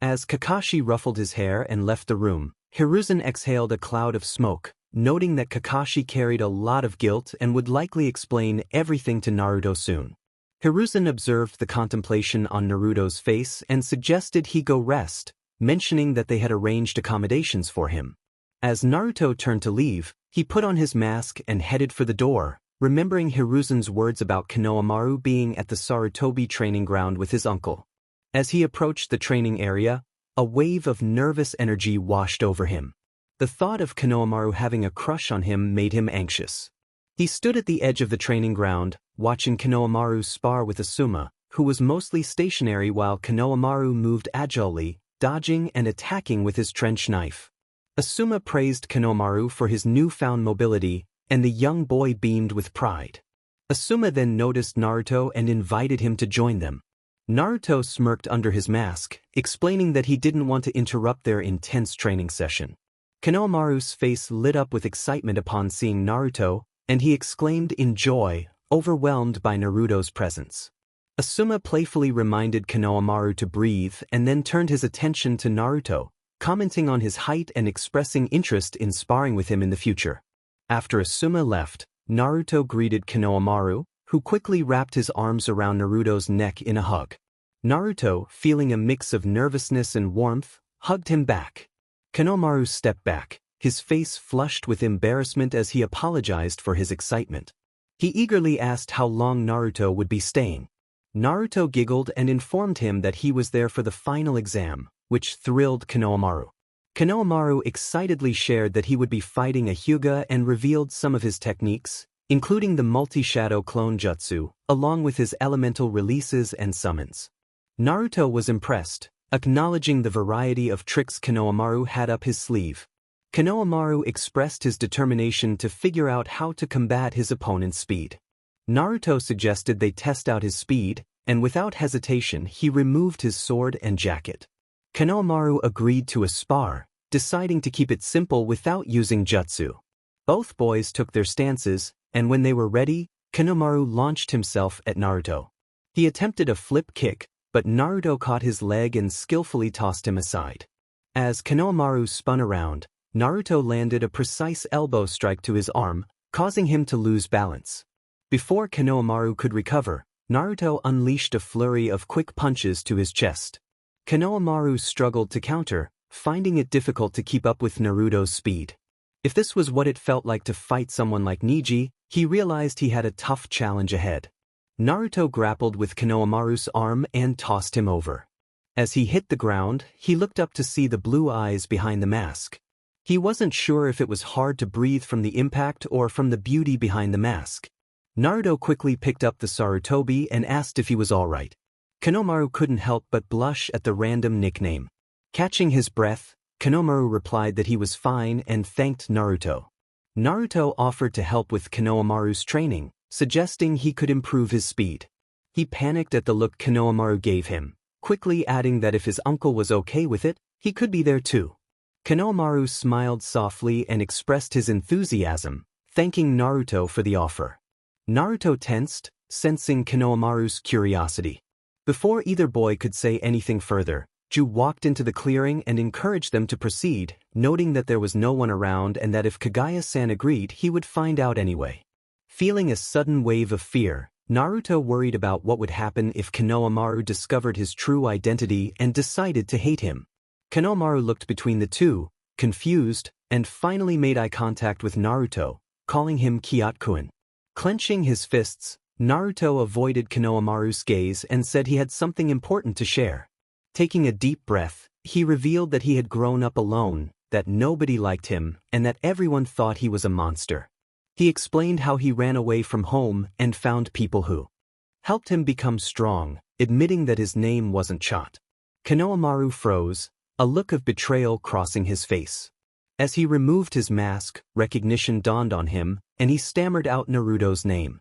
As Kakashi ruffled his hair and left the room, Hiruzen exhaled a cloud of smoke, noting that Kakashi carried a lot of guilt and would likely explain everything to Naruto soon. Hiruzen observed the contemplation on Naruto's face and suggested he go rest, mentioning that they had arranged accommodations for him. As Naruto turned to leave, he put on his mask and headed for the door, remembering Hiruzen's words about Konohamaru being at the Sarutobi training ground with his uncle. As he approached the training area, a wave of nervous energy washed over him. The thought of Konohamaru having a crush on him made him anxious. He stood at the edge of the training ground, watching Konohamaru spar with Asuma, who was mostly stationary while Konohamaru moved agilely, dodging and attacking with his trench knife. Asuma praised Konohamaru for his newfound mobility, and the young boy beamed with pride. Asuma then noticed Naruto and invited him to join them. Naruto smirked under his mask, explaining that he didn't want to interrupt their intense training session. Konohamaru's face lit up with excitement upon seeing Naruto, and he exclaimed in joy, overwhelmed by Naruto's presence. Asuma playfully reminded Konohamaru to breathe and then turned his attention to Naruto, commenting on his height and expressing interest in sparring with him in the future. After Asuma left, Naruto greeted Konohamaru, who quickly wrapped his arms around Naruto's neck in a hug. Naruto, feeling a mix of nervousness and warmth, hugged him back. Konohamaru stepped back, his face flushed with embarrassment as he apologized for his excitement. He eagerly asked how long Naruto would be staying. Naruto giggled and informed him that he was there for the final exam, which thrilled Konohamaru. Konohamaru excitedly shared that he would be fighting a Hyuga and revealed some of his techniques, including the multi-shadow clone jutsu, along with his elemental releases and summons. Naruto was impressed, acknowledging the variety of tricks Konohamaru had up his sleeve. Konohamaru expressed his determination to figure out how to combat his opponent's speed. Naruto suggested they test out his speed, and without hesitation he removed his sword and jacket. Konohamaru agreed to a spar, deciding to keep it simple without using jutsu. Both boys took their stances, and when they were ready, Konohamaru launched himself at Naruto. He attempted a flip kick, but Naruto caught his leg and skillfully tossed him aside. As Konohamaru spun around, Naruto landed a precise elbow strike to his arm, causing him to lose balance. Before Konohamaru could recover, Naruto unleashed a flurry of quick punches to his chest. Konohamaru struggled to counter, finding it difficult to keep up with Naruto's speed. If this was what it felt like to fight someone like Neji, he realized he had a tough challenge ahead. Naruto grappled with Konohamaru's arm and tossed him over. As he hit the ground, he looked up to see the blue eyes behind the mask. He wasn't sure if it was hard to breathe from the impact or from the beauty behind the mask. Naruto quickly picked up the Sarutobi and asked if he was alright. Konohamaru couldn't help but blush at the random nickname. Catching his breath, Konohamaru replied that he was fine and thanked Naruto. Naruto offered to help with Konohamaru's training, suggesting he could improve his speed. He panicked at the look Konohamaru gave him, quickly adding that if his uncle was okay with it, he could be there too. Konohamaru smiled softly and expressed his enthusiasm, thanking Naruto for the offer. Naruto tensed, sensing Konohamaru's curiosity. Before either boy could say anything further, Ju walked into the clearing and encouraged them to proceed, noting that there was no one around and that if Kagaya-san agreed he would find out anyway. Feeling a sudden wave of fear, Naruto worried about what would happen if Konohamaru discovered his true identity and decided to hate him. Konohamaru looked between the two, confused, and finally made eye contact with Naruto, calling him Kyotkun. Clenching his fists, Naruto avoided Konohamaru's gaze and said he had something important to share. Taking a deep breath, he revealed that he had grown up alone, that nobody liked him, and that everyone thought he was a monster. He explained how he ran away from home and found people who helped him become strong, admitting that his name wasn't Chot. Konohamaru froze, a look of betrayal crossing his face. As he removed his mask, recognition dawned on him, and he stammered out Naruto's name.